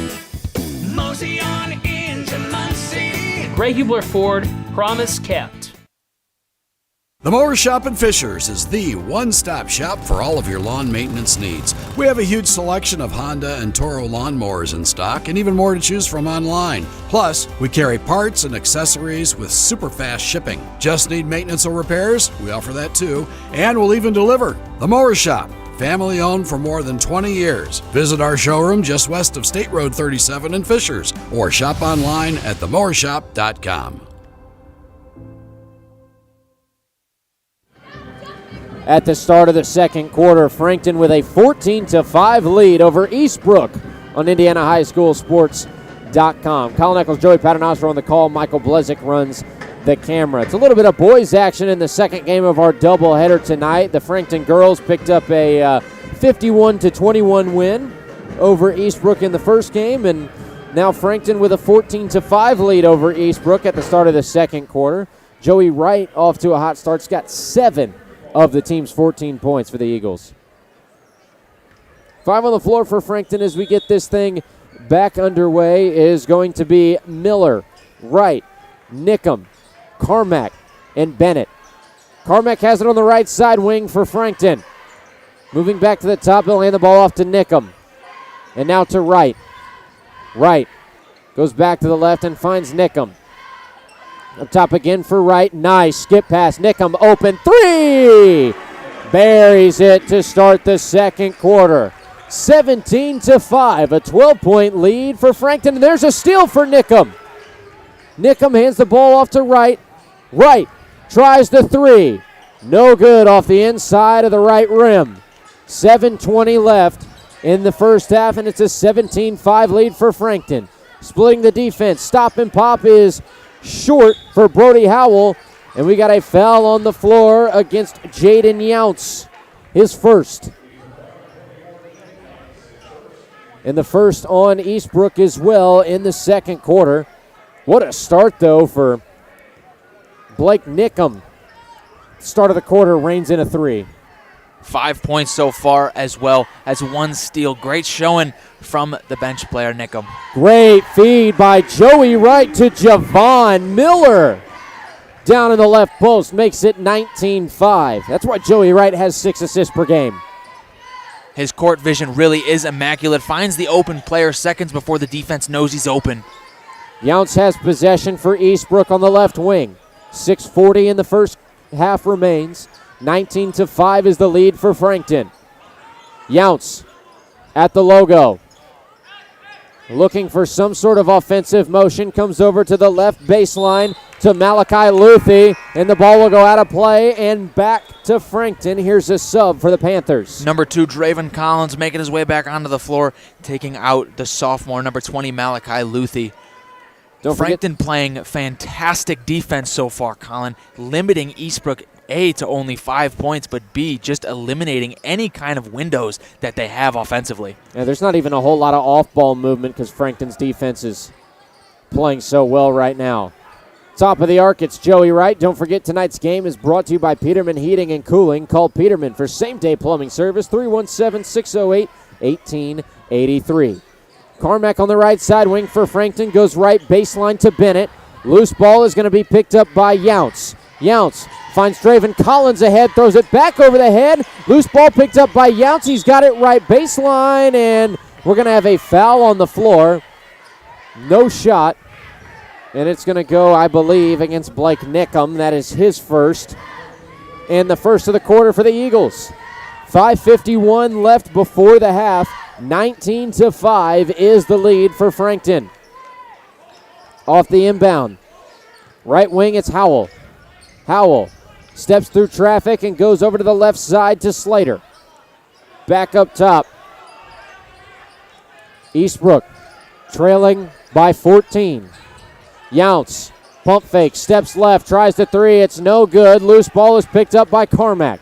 Mosey on into Muncie. Greg Hubler Ford, promise kept. The Mower Shop in Fishers is the one-stop shop for all of your lawn maintenance needs. We have a huge selection of Honda and Toro lawnmowers in stock and even more to choose from online. Plus, we carry parts and accessories with super fast shipping. Just need maintenance or repairs? We offer that too, and we'll even deliver. The Mower Shop, family owned for more than 20 years. Visit our showroom just west of State Road 37 in Fishers or shop online at themowershop.com. At the start of the second quarter, Frankton with a 14-5 lead over Eastbrook on IndianaHighSchoolSports.com. Colin Eccles, Joey Paternoster on the call. Michael Blezick runs the camera. It's a little bit of boys action in the second game of our doubleheader tonight. The Frankton girls picked up a 51-21 win over Eastbrook in the first game, and now Frankton with a 14-5 lead over Eastbrook at the start of the second quarter. Joey Wright off to a hot start. He's got 7 of the team's 14 points for the Eagles. 5 on the floor for Frankton as we get this thing back underway is going to be Miller, Wright, Nickum, Carmack, and Bennett. Carmack has it on the right side wing for Frankton. Moving back to the top, he'll hand the ball off to Nickum. And now to Wright. Wright goes back to the left and finds Nickum. Up top again for Wright. Nice skip pass. Nickum open 3. Buries it to start the second quarter. 17-5, a 12-point lead for Frankton. And there's a steal for Nickum. Nickum hands the ball off to Wright. Wright tries the 3. No good off the inside of the right rim. 7:20 left in the first half, and it's a 17-5 lead for Frankton. Splitting the defense. Stop and pop is short for Brody Howell, and we got a foul on the floor against Jaden Younts, his first. And the first on Eastbrook as well in the second quarter. What a start, though, for Blake Nickum. Start of the quarter reigns in a 3. 5 points so far, as well as 1 steal. Great showing from the bench player, Nickum. Great feed by Joey Wright to Javon Miller. Down in the left post, makes it 19-5. That's why Joey Wright has 6 assists per game. His court vision really is immaculate. Finds the open player seconds before the defense knows he's open. Younts has possession for Eastbrook on the left wing. 6:40 in the first half remains. 19-5 is the lead for Frankton. Younts at the logo. Looking for some sort of offensive motion. Comes over to the left baseline to Malachi Luthi. And the ball will go out of play and back to Frankton. Here's a sub for the Panthers. Number 2, Draven Collins making his way back onto the floor. Taking out the sophomore, number 20, Malachi Luthi. Frankton playing fantastic defense so far, Colin. Limiting Eastbrook, A, to only 5 points, but B, just eliminating any kind of windows that they have offensively. Yeah, there's not even a whole lot of off-ball movement because Frankton's defense is playing so well right now. Top of the arc, it's Joey Wright. Don't forget tonight's game is brought to you by Peterman Heating and Cooling. Call Peterman for same-day plumbing service, 317-608-1883. Carmack on the right side wing for Frankton. Goes right baseline to Bennett. Loose ball is going to be picked up by Younts. Younts finds Draven Collins ahead. Throws it back over the head. Loose ball picked up by Younts. He's got it right baseline. And we're going to have a foul on the floor. No shot. And it's going to go, I believe, against Blake Nickum. That is his first. And the first of the quarter for the Eagles. 5:51 left before the half. 19-5 is the lead for Frankton. Off the inbound. Right wing, it's Howell. Howell steps through traffic and goes over to the left side to Slater. Back up top. Eastbrook trailing by 14. Younts, pump fake, steps left, tries the 3. It's no good. Loose ball is picked up by Carmack.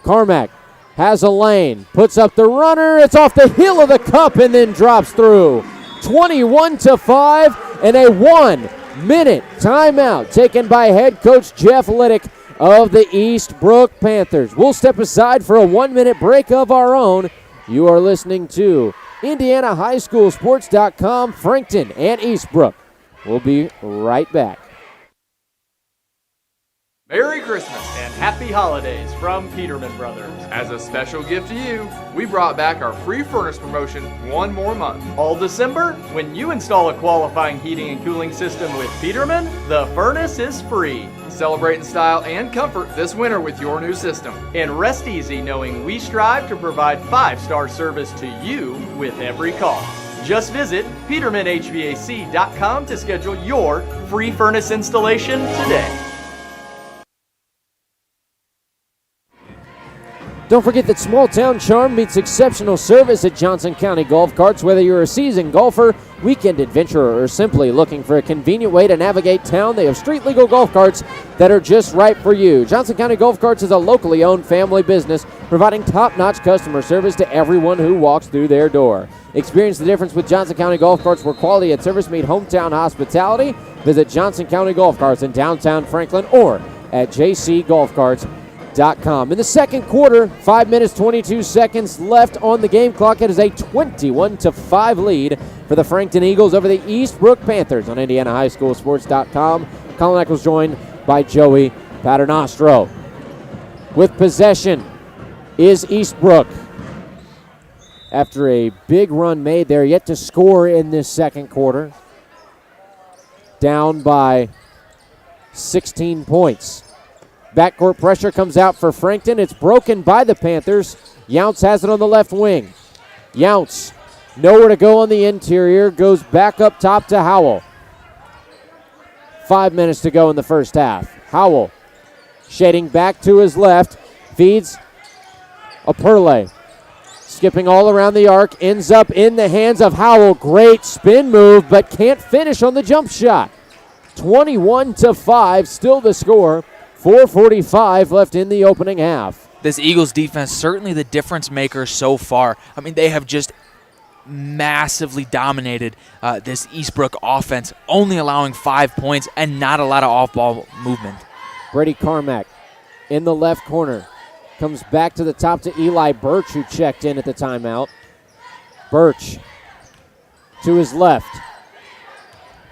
Carmack has a lane, puts up the runner. It's off the heel of the cup and then drops through. 21-5 and a 1-minute timeout taken by head coach Jeff Liddick of the Eastbrook Panthers. We'll step aside for a 1-minute break of our own. You are listening to IndianaHighSchoolSports.com, Frankton, and Eastbrook. We'll be right back. Eastbrook. We'll step aside for a 1-minute break of our own. You are listening to Indiana High School Sports.com, Frankton, and Eastbrook. We'll be right back. 1-minute timeout taken by head coach Jeff Liddick of the Eastbrook Panthers. We'll be right back. Merry Christmas and Happy Holidays from Peterman Brothers. As a special gift to you, we brought back our free furnace promotion one more month. All December, when you install a qualifying heating and cooling system with Peterman, the furnace is free. Celebrate in style and comfort this winter with your new system. And rest easy knowing we strive to provide 5-star service to you with every call. Just visit PetermanHVAC.com to schedule your free furnace installation today. Don't forget that small town charm meets exceptional service at Johnson County Golf Carts. Whether you're a seasoned golfer, weekend adventurer, or simply looking for a convenient way to navigate town, they have street legal golf carts that are just right for you. Johnson County Golf Carts is a locally owned family business providing top-notch customer service to everyone who walks through their door. Experience the difference with Johnson County Golf Carts, where quality and service meet hometown hospitality. Visit Johnson County Golf Carts in downtown Franklin or at jcgolfcarts.com. In the second quarter, 5 minutes, 22 seconds left on the game clock. It is a 21-5 lead for the Frankton Eagles over the Eastbrook Panthers on IndianaHighSchoolSports.com. Colin Eccles joined by Joey Paternostro. With possession is Eastbrook. After a big run made there, yet to score in this second quarter. Down by 16 points. Backcourt pressure comes out for Frankton. It's broken by the Panthers. Younts has it on the left wing. Younts, nowhere to go on the interior, goes back up top to Howell. 5 minutes to go in the first half. Howell, shading back to his left, feeds a Perley. Skipping all around the arc, ends up in the hands of Howell. Great spin move, but can't finish on the jump shot. 21-5, still the score. 4:45 left in the opening half. This Eagles defense, certainly the difference maker so far. I mean, they have just massively dominated this Eastbrook offense, only allowing 5 points and not a lot of off-ball movement. Brady Carmack in the left corner. Comes back to the top to Eli Birch, who checked in at the timeout. Birch to his left.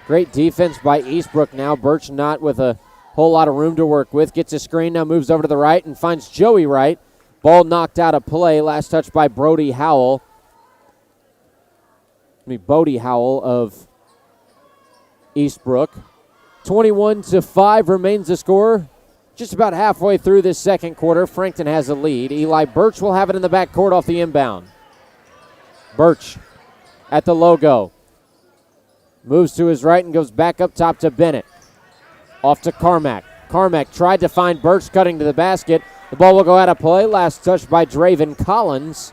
Great defense by Eastbrook now. Birch not with a whole lot of room to work with. Gets a screen, now moves over to the right and finds Joey Wright. Ball knocked out of play. Last touch by Bodie Howell of Eastbrook. 21-5 remains the score. Just about halfway through this second quarter, Frankton has a lead. Eli Birch will have it in the backcourt off the inbound. Birch at the logo. Moves to his right and goes back up top to Bennett. Off to Carmack. Carmack tried to find Birch cutting to the basket. The ball will go out of play. Last touch by Draven Collins.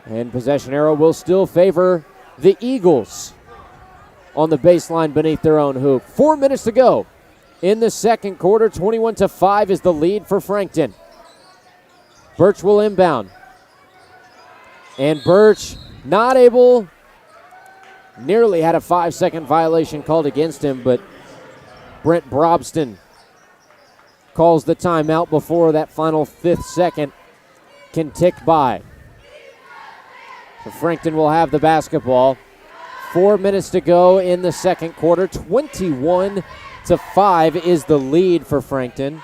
And possession arrow will still favor the Eagles on the baseline beneath their own hoop. 4 minutes to go in the second quarter. 21-5 is the lead for Frankton. Birch will inbound. And Birch not able, nearly had a 5-second violation called against him, but Brent Brobston calls the timeout before that final 5th second can tick by. So Frankton will have the basketball. 4 minutes to go in the second quarter. 21-5 is the lead for Frankton.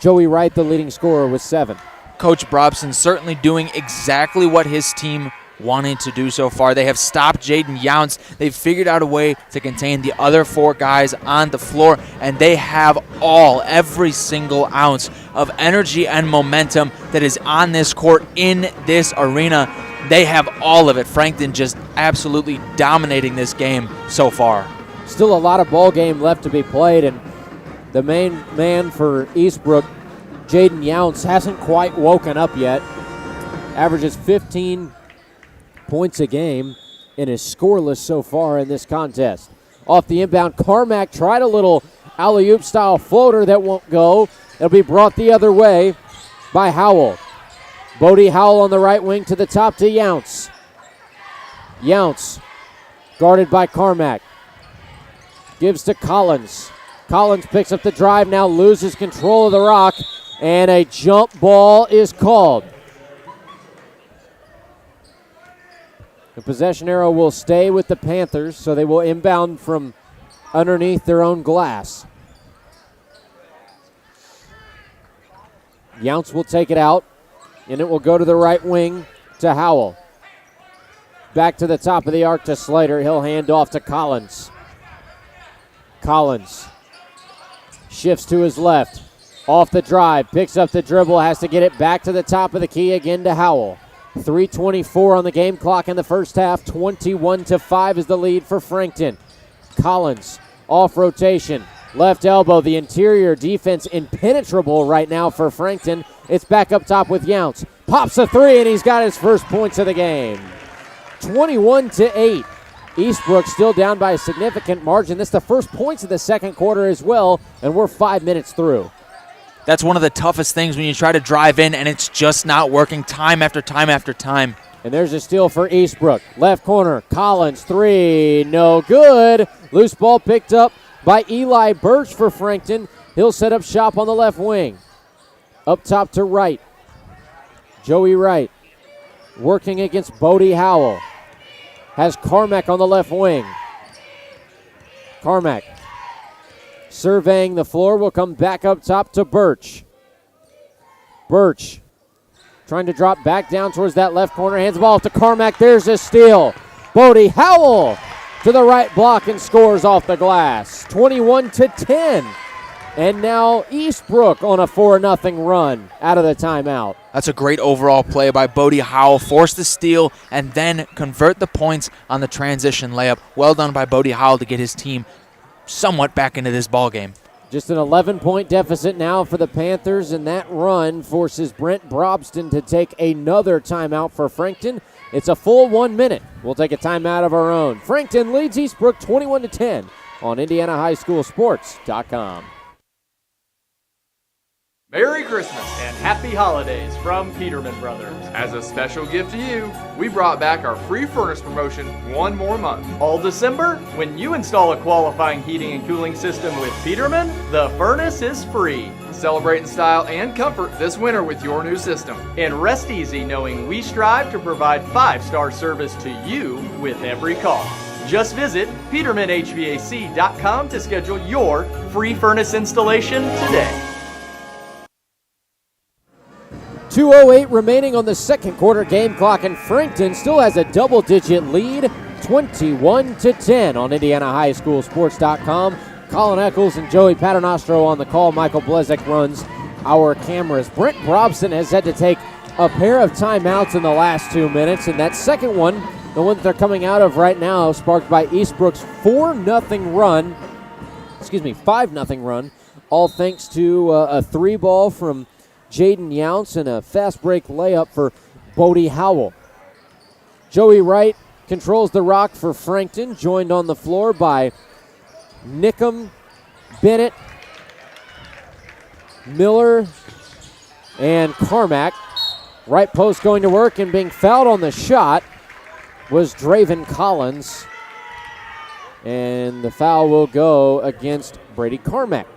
Joey Wright, the leading scorer, with 7. Coach Brobson certainly doing exactly what his team wanted to do so far. They have stopped Jaden Younts. They've figured out a way to contain the other 4 guys on the floor, and they have every single ounce of energy and momentum that is on this court in this arena. They have all of it. Frankton just absolutely dominating this game so far. Still a lot of ball game left to be played, and the main man for Eastbrook, Jaden Younts, hasn't quite woken up yet. Averages 15 points a game and is scoreless so far in this contest. Off the inbound, Carmack tried a little alley-oop style floater that won't go. It'll be brought the other way by Howell. Bodie Howell on the right wing to the top to Younts. Younts guarded by Carmack. Gives to Collins. Collins picks up the drive, now loses control of the rock, and a jump ball is called. The possession arrow will stay with the Panthers, so they will inbound from underneath their own glass. Younce will take it out, and it will go to the right wing to Howell. Back to the top of the arc to Slater. He'll hand off to Collins. Collins shifts to his left. Off the drive, picks up the dribble, has to get it back to the top of the key again to Howell. 3:24 on the game clock in the first half. 21-5 is the lead for Frankton. Collins off rotation. Left elbow, the interior defense impenetrable right now for Frankton. It's back up top with Younce. Pops a three, and he's got his first points of the game. 21-8. Eastbrook still down by a significant margin. This is the first points of the second quarter as well, and we're 5 minutes through. That's one of the toughest things when you try to drive in and it's just not working time after time after time. And there's a steal for Eastbrook. Left corner, Collins, three, no good. Loose ball picked up by Eli Birch for Frankton. He'll set up shop on the left wing. Up top to Wright. Joey Wright working against Bodie Howell. Has Carmack on the left wing. Carmack surveying the floor, will come back up top to Birch. Birch trying to drop back down towards that left corner, hands the ball off to Carmack. There's a steal. Bodie Howell to the right block and scores off the glass. 21-10. And now Eastbrook on a 4-0 run out of the timeout. That's a great overall play by Bodie Howell. Force the steal and then convert the points on the transition layup. Well done by Bodie Howell to get his team somewhat back into this ball game. Just an 11-point deficit now for the Panthers, and that run forces Brent Brobston to take another timeout for Frankton. It's a full 1 minute. We'll take a timeout of our own. Frankton leads Eastbrook 21-10 on IndianaHighSchoolSports.com. Merry Christmas and Happy Holidays from Peterman Brothers. As a special gift to you, we brought back our free furnace promotion one more month. All December, when you install a qualifying heating and cooling system with Peterman, the furnace is free. Celebrate in style and comfort this winter with your new system. And rest easy knowing we strive to provide 5-star service to you with every call. Just visit PetermanHVAC.com to schedule your free furnace installation today. 2:08 remaining on the second quarter game clock, and Frankton still has a double-digit lead, 21-10 on IndianaHighSchoolSports.com. Colin Eccles and Joey Paternostro on the call. Michael Blezek runs our cameras. Brent Brobson has had to take a pair of timeouts in the last 2 minutes, and that second one, the one that they're coming out of right now, sparked by Eastbrook's 5-0 run, all thanks to a three ball from Jaden Younce and a fast break layup for Bodie Howell. Joey Wright controls the rock for Frankton, joined on the floor by Nickum, Bennett, Miller, and Carmack. Right post going to work, and being fouled on the shot was Draven Collins. And the foul will go against Brady Carmack.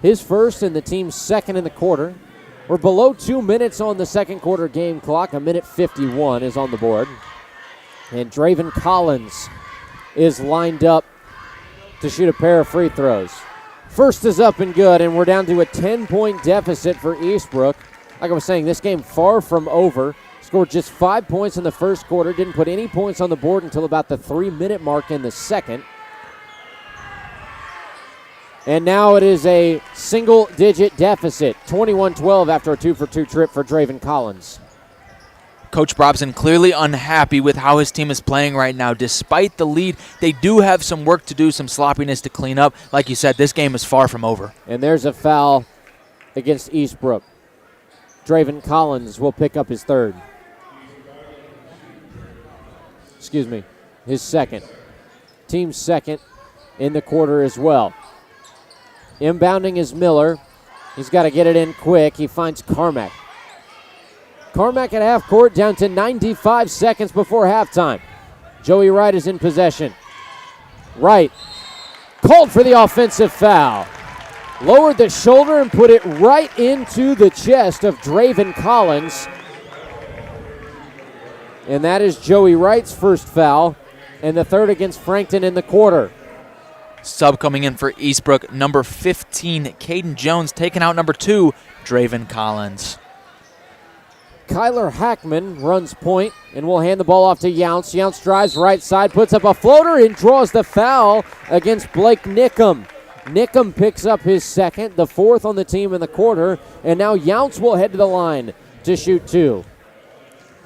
His first and the team's second in the quarter. We're below 2 minutes on the second quarter game clock. 1:51 is on the board. And Draven Collins is lined up to shoot a pair of free throws. First is up and good, and we're down to a 10-point deficit for Eastbrook. Like I was saying, this game far from over. Scored just 5 points in the first quarter. Didn't put any points on the board until about the 3-minute mark in the second. And now it is a single-digit deficit, 21-12 after a 2-for-2 trip for Draven Collins. Coach Brobson clearly unhappy with how his team is playing right now. Despite the lead, they do have some work to do, some sloppiness to clean up. Like you said, this game is far from over. And there's a foul against Eastbrook. Draven Collins will pick up his third. His second. Team's second in the quarter as well. Inbounding is Miller. He's got to get it in quick. He finds Carmack. Carmack at half court, down to 95 seconds before halftime. Joey Wright is in possession. Wright called for the offensive foul. Lowered the shoulder and put it right into the chest of Draven Collins. And that is Joey Wright's first foul, and the third against Frankton in the quarter. Sub coming in for Eastbrook, number 15, Caden Jones, taking out number 2, Draven Collins. Kyler Hackman runs point and will hand the ball off to Younce. Younce drives right side, puts up a floater, and draws the foul against Blake Nickham. Nickham picks up his second, the 4th on the team in the quarter, and now Younce will head to the line to shoot 2.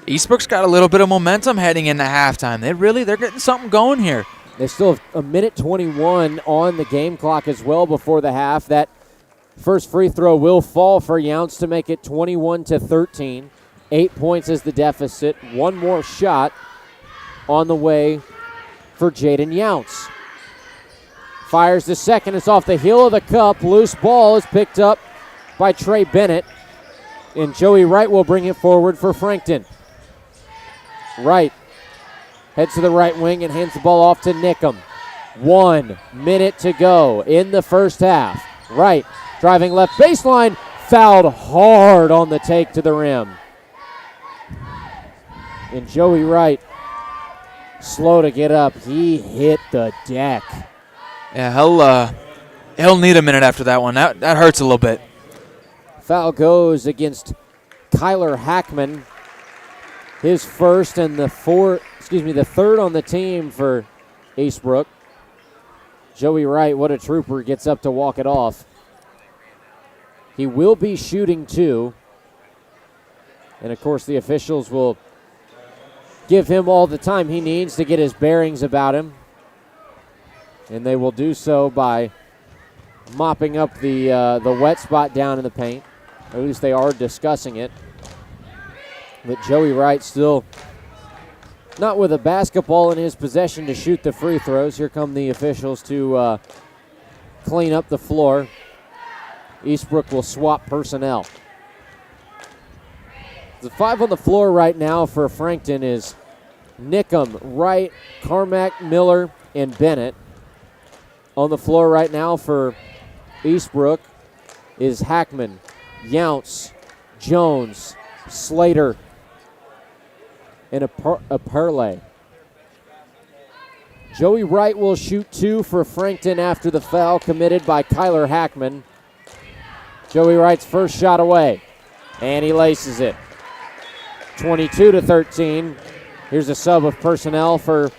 Eastbrook's got a little bit of momentum heading into halftime. They're getting something going here. They still have 1:21 on the game clock as well before the half. That first free throw will fall for Younce to make it 21-13. 8 points is the deficit. One more shot on the way for Jaden Younce. Fires the second. It's off the heel of the cup. Loose ball is picked up by Trey Bennett. And Joey Wright will bring it forward for Frankton. Wright heads to the right wing and hands the ball off to Nickham. 1 minute to go in the first half. Wright driving left baseline. Fouled hard on the take to the rim. And Joey Wright, slow to get up. He hit the deck. Yeah, he'll need a minute after that one. That hurts a little bit. Foul goes against Kyler Hackman. His first and the third on the team for Eastbrook. Joey Wright, what a trooper, gets up to walk it off. He will be shooting 2. And of course the officials will give him all the time he needs to get his bearings about him. And they will do so by mopping up the wet spot down in the paint. Or at least they are discussing it. But Joey Wright still not with a basketball in his possession to shoot the free throws. Here come the officials to clean up the floor. Eastbrook will swap personnel. The 5 on the floor right now for Frankton is Nickham, Wright, Carmack, Miller, and Bennett. On the floor right now for Eastbrook is Hackman, Younce, Jones, Slater, and a parlay. Joey Wright will shoot 2 for Frankton after the foul committed by Kyler Hackman. Joey Wright's first shot away, and he laces it. 22-13. Here's a sub of personnel for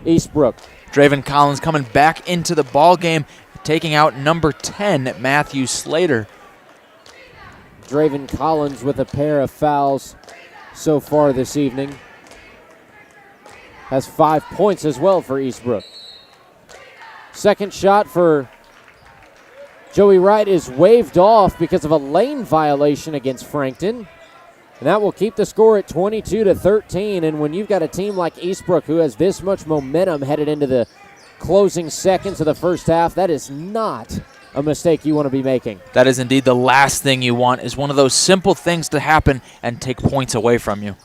Eastbrook. Draven Collins coming back into the ball game, taking out number 10, Matthew Slater. Draven Collins with a pair of fouls so far this evening. Has 5 points as well for Eastbrook. Second shot for Joey Wright is waved off because of a lane violation against Frankton. And that will keep the score at 22-13. And when you've got a team like Eastbrook who has this much momentum headed into the closing seconds of the first half, that is not a mistake you want to be making. That is indeed the last thing you want, is one of those simple things to happen and take points away from you.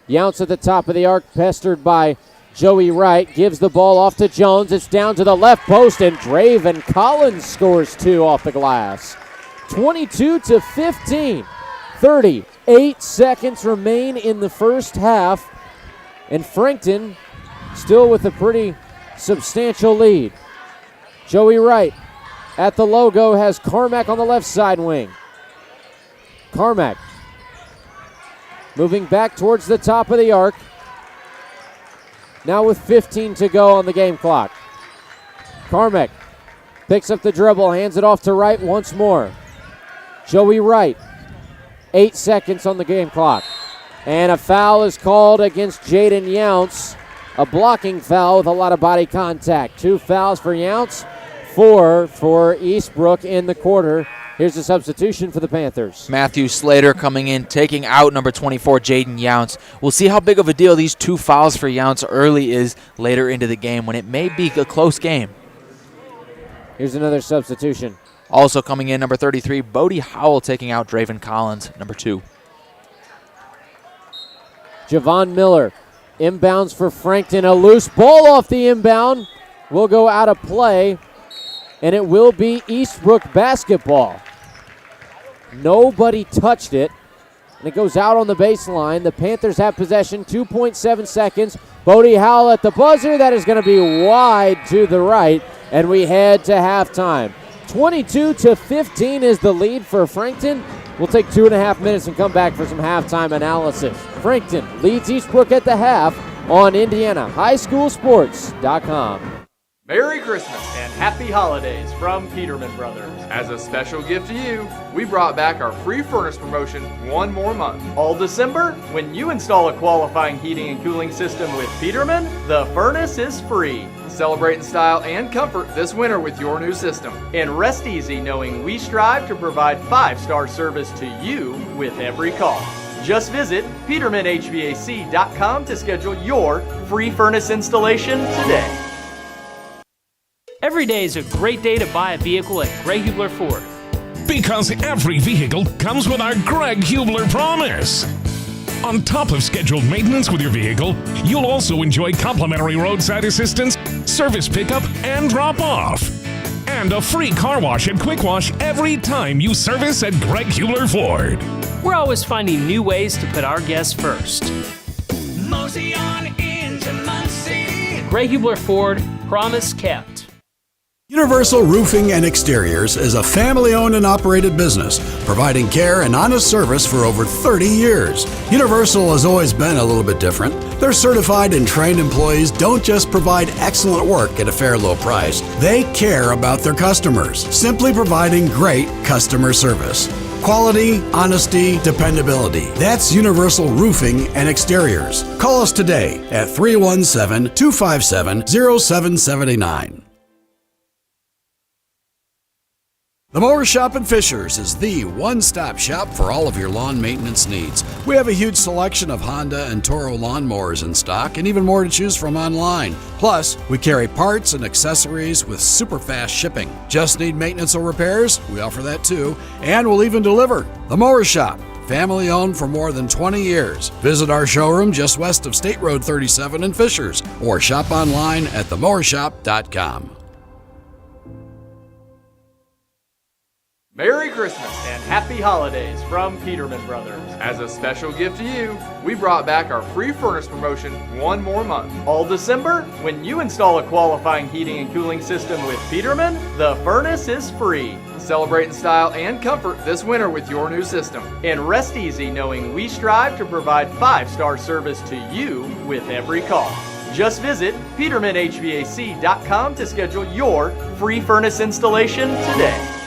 Younce at the top of the arc, pestered by Joey Wright, gives the ball off to Jones. It's down to the left post, and Draven Collins scores 2 off the glass. 22-15. 38 seconds remain in the first half, and Frankton still with a pretty substantial lead. Joey Wright at the logo has Carmack on the left side wing. Carmack moving back towards the top of the arc. Now with 15 to go on the game clock. Carmack picks up the dribble, hands it off to Wright once more. Joey Wright, 8 seconds on the game clock. And a foul is called against Jaden Younce. A blocking foul with a lot of body contact. 2 fouls for Younce, 4 for Eastbrook in the quarter. Here's a substitution for the Panthers. Matthew Slater coming in, taking out number 24, Jaden Younce. We'll see how big of a deal these 2 fouls for Younce early is later into the game when it may be a close game. Here's another substitution. Also coming in, number 33, Bodie Howell, taking out Draven Collins, number 2. Javon Miller inbounds for Frankton. A loose ball off the inbound will go out of play, and it will be Eastbrook basketball. Nobody touched it, and it goes out on the baseline. The Panthers have possession, 2.7 seconds. Bodie Howell at the buzzer. That is going to be wide to the right. and we head to halftime. 22-15 is the lead for Frankton. We'll take 2.5 minutes and come back for some halftime analysis. Frankton leads Eastbrook at the half on IndianaHighSchoolSports.com. Merry Christmas and Happy Holidays from Peterman Brothers. As a special gift to you, we brought back our free furnace promotion one more month. All December, when you install a qualifying heating and cooling system with Peterman, the furnace is free. Celebrate in style and comfort this winter with your new system. And rest easy knowing we strive to provide 5-star service to you with every call. Just visit PetermanHVAC.com to schedule your free furnace installation today. Every day is a great day to buy a vehicle at Greg Hubler Ford. Because every vehicle comes with our Greg Hubler promise. On top of scheduled maintenance with your vehicle, you'll also enjoy complimentary roadside assistance, service pickup, and drop-off. And a free car wash and quick wash every time you service at Greg Hubler Ford. We're always finding new ways to put our guests first. Mosey on into Muncie. Greg Hubler Ford, promise kept. Universal Roofing and Exteriors is a family-owned and operated business, providing care and honest service for over 30 years. Universal has always been a little bit different. Their certified and trained employees don't just provide excellent work at a fair low price. They care about their customers, simply providing great customer service. Quality, honesty, dependability. That's Universal Roofing and Exteriors. Call us today at 317-257-0779. The Mower Shop in Fishers is the one-stop shop for all of your lawn maintenance needs. We have a huge selection of Honda and Toro lawnmowers in stock and even more to choose from online. Plus, we carry parts and accessories with super fast shipping. Just need maintenance or repairs? We offer that too, and we'll even deliver. The Mower Shop, family owned for more than 20 years. Visit our showroom just west of State Road 37 in Fishers or shop online at themowershop.com. Merry Christmas and Happy Holidays from Peterman Brothers. As a special gift to you, we brought back our free furnace promotion one more month. All December, when you install a qualifying heating and cooling system with Peterman, the furnace is free. Celebrate in style and comfort this winter with your new system. And rest easy knowing we strive to provide 5-star service to you with every call. Just visit PetermanHVAC.com to schedule your free furnace installation today.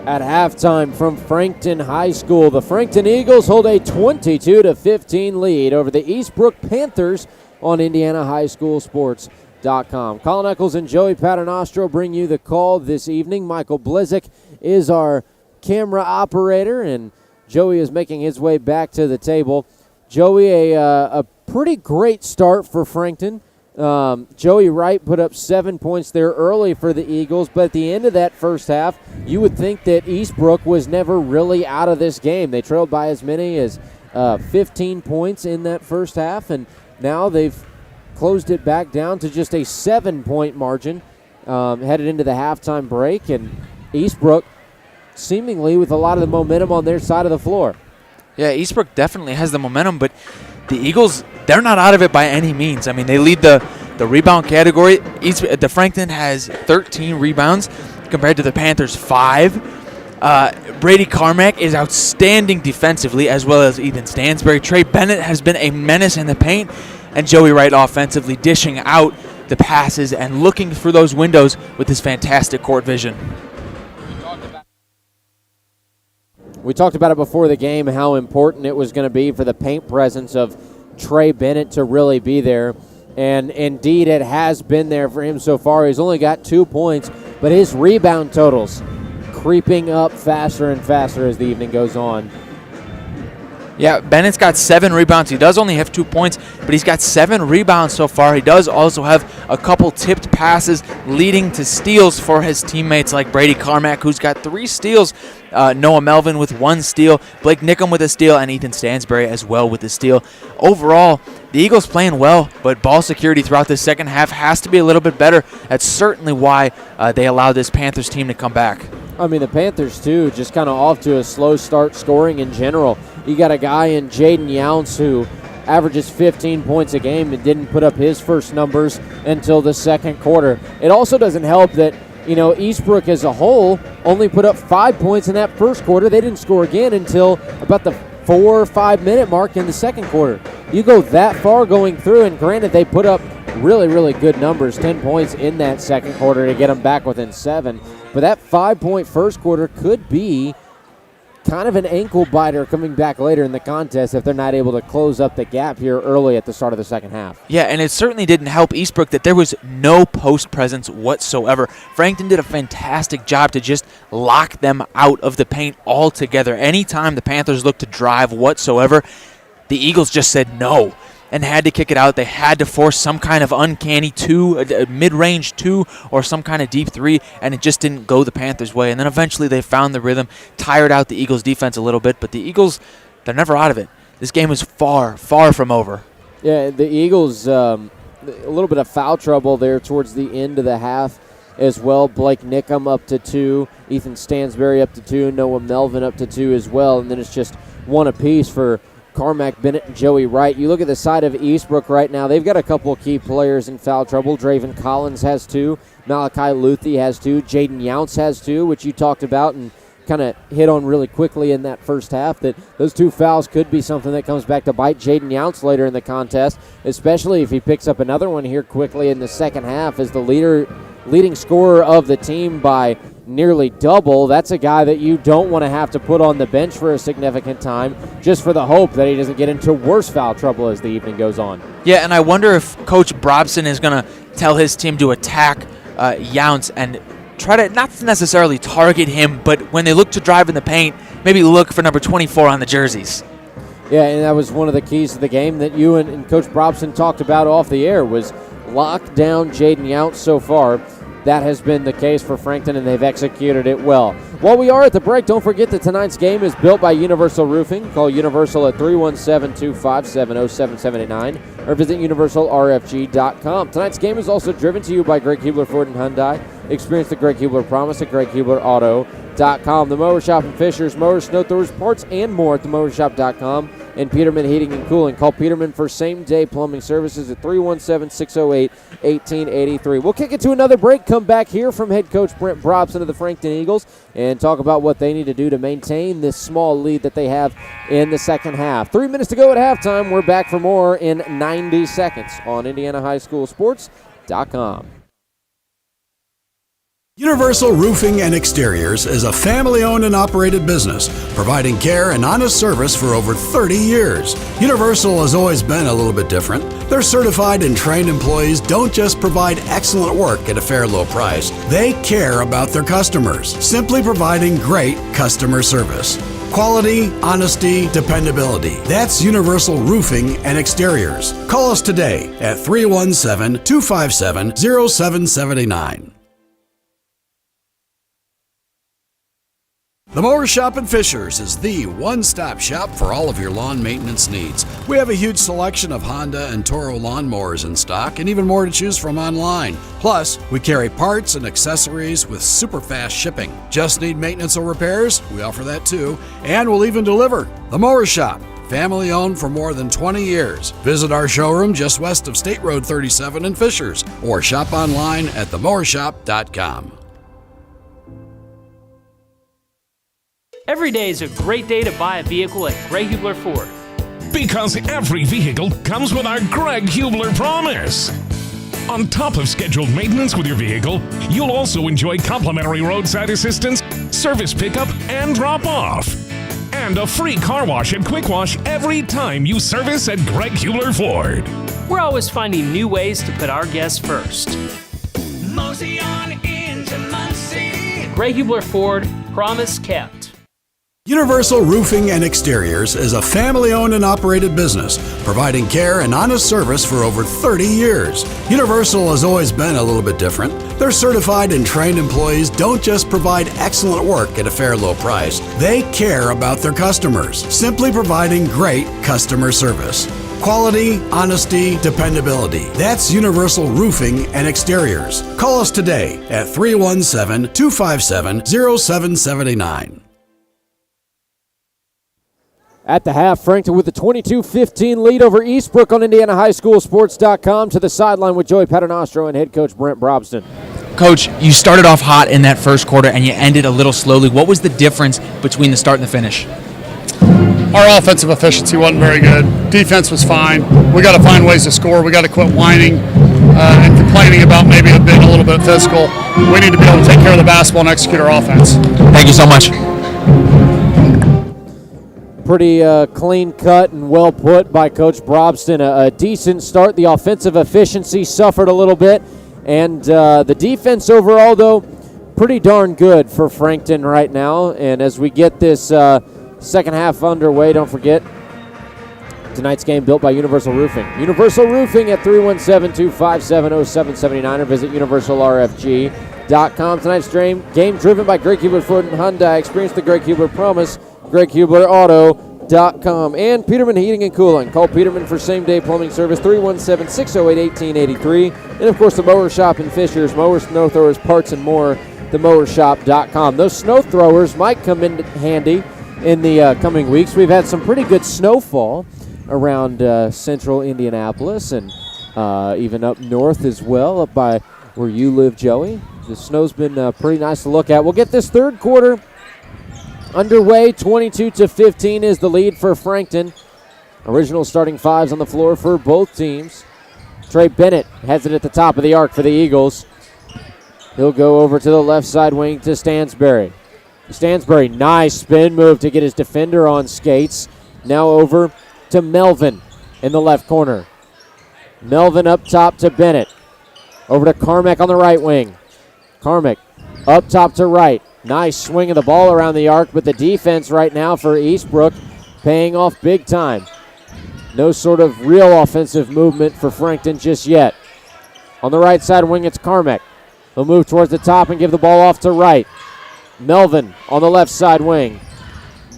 At halftime from Frankton High School, the Frankton Eagles hold a 22-15 lead over the Eastbrook Panthers on IndianaHighSchoolSports.com. Colin Eccles and Joey Paternostro bring you the call this evening. Michael Blizik is our camera operator, and Joey is making his way back to the table. Joey, a pretty great start for Frankton. Joey Wright put up 7 points there early for the Eagles, but at the end of that first half, you would think that Eastbrook was never really out of this game. They trailed by as many as 15 points in that first half, and now they've closed it back down to just a 7-point margin headed into the halftime break, and Eastbrook seemingly with a lot of the momentum on their side of the floor. Yeah, Eastbrook definitely has the momentum, but the Eagles, they're not out of it by any means. I mean, they lead the rebound category. The Frankton has 13 rebounds compared to the Panthers' 5. Brady Carmack is outstanding defensively, as well as Ethan Stansberry. Trey Bennett has been a menace in the paint, and Joey Wright offensively dishing out the passes and looking through those windows with his fantastic court vision. We talked about it before the game, how important it was going to be for the paint presence of Trey Bennett to really be there. And indeed, it has been there for him so far. He's only got 2 points, but his rebound totals creeping up faster and faster as the evening goes on. Yeah, Bennett's got 7 rebounds. He does only have 2 points, but he's got 7 rebounds so far. He does also have a couple tipped passes leading to steals for his teammates like Brady Carmack, who's got 3 steals. Noah Melvin with 1 steal, Blake Nickham with a steal, and Ethan Stansberry as well with a steal. Overall, the Eagles playing well, but ball security throughout the second half has to be a little bit better. That's certainly why they allowed this Panthers team to come back. I mean, the Panthers, too, just kind of off to a slow start scoring in general. You got a guy in Jaden Younts who averages 15 points a game and didn't put up his first numbers until the second quarter. It also doesn't help that, Eastbrook as a whole only put up 5 points in that first quarter. They didn't score again until about the 4 or 5 minute mark in the second quarter. You go that far going through, and granted they put up really, really good numbers, 10 points in that second quarter to get them back within 7. But that 5-point first quarter could be kind of an ankle biter coming back later in the contest if they're not able to close up the gap here early at the start of the second half. Yeah, and it certainly didn't help Eastbrook that there was no post presence whatsoever. Frankton did a fantastic job to just lock them out of the paint altogether. Anytime the Panthers looked to drive whatsoever, the Eagles just said no and had to kick it out. They had to force some kind of uncanny mid-range 2 or some kind of deep 3, and it just didn't go the Panthers' way. And then eventually they found the rhythm, tired out the Eagles' defense a little bit, but the Eagles, they're never out of it. This game is far, far from over. Yeah, the Eagles, a little bit of foul trouble there towards the end of the half as well. Blake Nickham up to 2, Ethan Stansberry up to 2, Noah Melvin up to 2 as well, and then it's just one apiece for Carmack Bennett and Joey Wright. You look at the side of Eastbrook right now, they've got a couple of key players in foul trouble. Draven Collins has 2, Malachi Luthi has 2, Jaden Younce has 2, which you talked about and kind of hit on really quickly in that first half, that those 2 fouls could be something that comes back to bite Jaden Younce later in the contest, especially if he picks up another one here quickly in the second half as the leading scorer of the team by nearly double. That's a guy that you don't want to have to put on the bench for a significant time just for the hope that he doesn't get into worse foul trouble as the evening goes on. Yeah, and I wonder if Coach Brobson is going to tell his team to attack Younce and try to not necessarily target him, but when they look to drive in the paint, maybe look for number 24 on the jerseys. Yeah, and that was one of the keys to the game that you and Coach Brobson talked about off the air, was lock down Jaden Younce so far. That has been the case for Frankton, and they've executed it well. While we are at the break, don't forget that tonight's game is built by Universal Roofing. Call Universal at 317-257-0779 or visit universalrfg.com. Tonight's game is also driven to you by Greg Hubler Ford and Hyundai. Experience the Greg Hubler promise at greghublerauto.com. The Mower Shop in Fishers, mowers, snow throwers, parts, and more at themowershop.com. And Peterman Heating and Cooling. Call Peterman for same-day plumbing services at 317-608-1883. We'll kick it to another break. Come back here from head coach Brent Brobson of the Frankton Eagles and talk about what they need to do to maintain this small lead that they have in the second half. 3 minutes to go at halftime. We're back for more in 90 seconds on IndianaHighSchoolSports.com. Universal Roofing and Exteriors is a family-owned and operated business, providing care and honest service for over 30 years. Universal has always been a little bit different. Their certified and trained employees don't just provide excellent work at a fair low price. They care about their customers, simply providing great customer service. Quality, honesty, dependability. That's Universal Roofing and Exteriors. Call us today at 317-257-0779. The Mower Shop in Fishers is the one-stop shop for all of your lawn maintenance needs. We have a huge selection of Honda and Toro lawnmowers in stock and even more to choose from online. Plus, we carry parts and accessories with super fast shipping. Just need maintenance or repairs? We offer that too, and we'll even deliver. The Mower Shop, family owned for more than 20 years. Visit our showroom just west of State Road 37 in Fishers or shop online at themowershop.com. Every day is a great day to buy a vehicle at Greg Hubler Ford. Because every vehicle comes with our Greg Hubler promise. On top of scheduled maintenance with your vehicle, you'll also enjoy complimentary roadside assistance, service pickup, and drop-off. And a free car wash and quick wash every time you service at Greg Hubler Ford. We're always finding new ways to put our guests first. Mosey on into Muncie. Greg Hubler Ford, promise kept. Universal Roofing and Exteriors is a family-owned and operated business, providing care and honest service for over 30 years. Universal has always been a little bit different. Their certified and trained employees don't just provide excellent work at a fair low price. They care about their customers, simply providing great customer service. Quality, honesty, dependability. That's Universal Roofing and Exteriors. Call us today at 317-257-0779. At the half, Frankton with the 22-15 lead over Eastbrook on IndianaHighSchoolSports.com. To the sideline with Joey Paternostro and head coach Brent Brobston. Coach, you started off hot in that first quarter and you ended a little slowly. What was the difference between the start and the finish? Our offensive efficiency wasn't very good. Defense was fine. We got to find ways to score. We got to quit whining and complaining about maybe a little bit physical. We need to be able to take care of the basketball and execute our offense. Thank you so much. Pretty clean cut and well put by Coach Brobston. A decent start. The offensive efficiency suffered a little bit. And the defense overall, though, pretty darn good for Frankton right now. And as we get this second half underway, don't forget, tonight's game built by Universal Roofing. Universal Roofing at 317-257-0779 or visit universalrfg.com. Tonight's game driven by Greg Hubler Ford and Hyundai. Experience the Greg Hubler promise. GregHublerAuto.com. And Peterman Heating and Cooling. Call Peterman for same-day plumbing service, 317-608-1883. And, of course, the Mower Shop in Fishers, mowers, snow throwers, parts, and more, themowershop.com. Those snow throwers might come in handy in the coming weeks. We've had some pretty good snowfall around central Indianapolis and even up north as well, up by where you live, Joey. The snow's been pretty nice to look at. We'll get this third quarter underway. 22-15 is the lead for Frankton. Original starting fives on the floor for both teams. Trey Bennett has it at the top of the arc for the Eagles. He'll go over to the left side wing to Stansberry. Stansberry, nice spin move to get his defender on skates. Now over to Melvin in the left corner. Melvin up top to Bennett. Over to Carmack on the right wing. Carmack up top to right. Nice swing of the ball around the arc, but the defense right now for Eastbrook paying off big time. No sort of real offensive movement for Frankton just yet. On the right side wing, it's Carmack. He'll move towards the top and give the ball off to right. Melvin on the left side wing.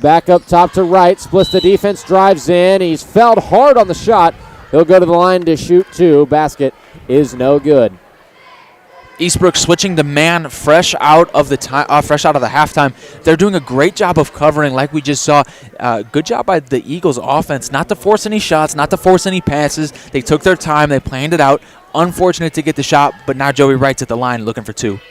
Back up top to right, splits the defense, drives in. He's fouled hard on the shot. He'll go to the line to shoot two. Basket is no good. Eastbrook switching to man fresh out of the halftime. They're doing a great job of covering, like we just saw. Good job by the Eagles offense, not to force any shots, not to force any passes. They took their time. They planned it out. Unfortunate to get the shot, but now Joey Wright's at the line looking for two.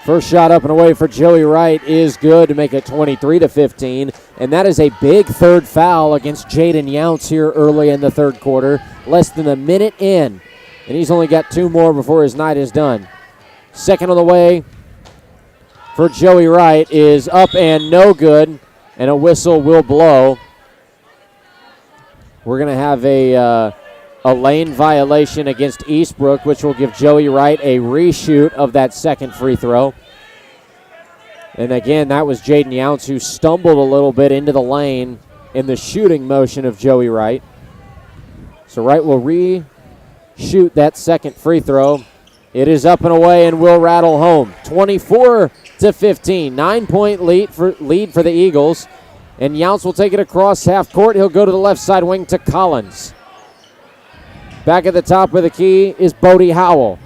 First shot up and away for Joey Wright is good to make it 23-15, and that is a big third foul against Jaden Younts here early in the third quarter. Less than a minute in, and he's only got two more before his night is done. Second on the way for Joey Wright is up and no good, and a whistle will blow. We're going to have a lane violation against Eastbrook, which will give Joey Wright a reshoot of that second free throw. And again, that was Jaden Younts who stumbled a little bit into the lane in the shooting motion of Joey Wright. So Wright will reshoot that second free throw. It is up and away and will rattle home. 24-15, 9-point lead for the Eagles. And Younts will take it across half court. He'll go to the left side wing to Collins. Back at the top of the key is Bodie Howell.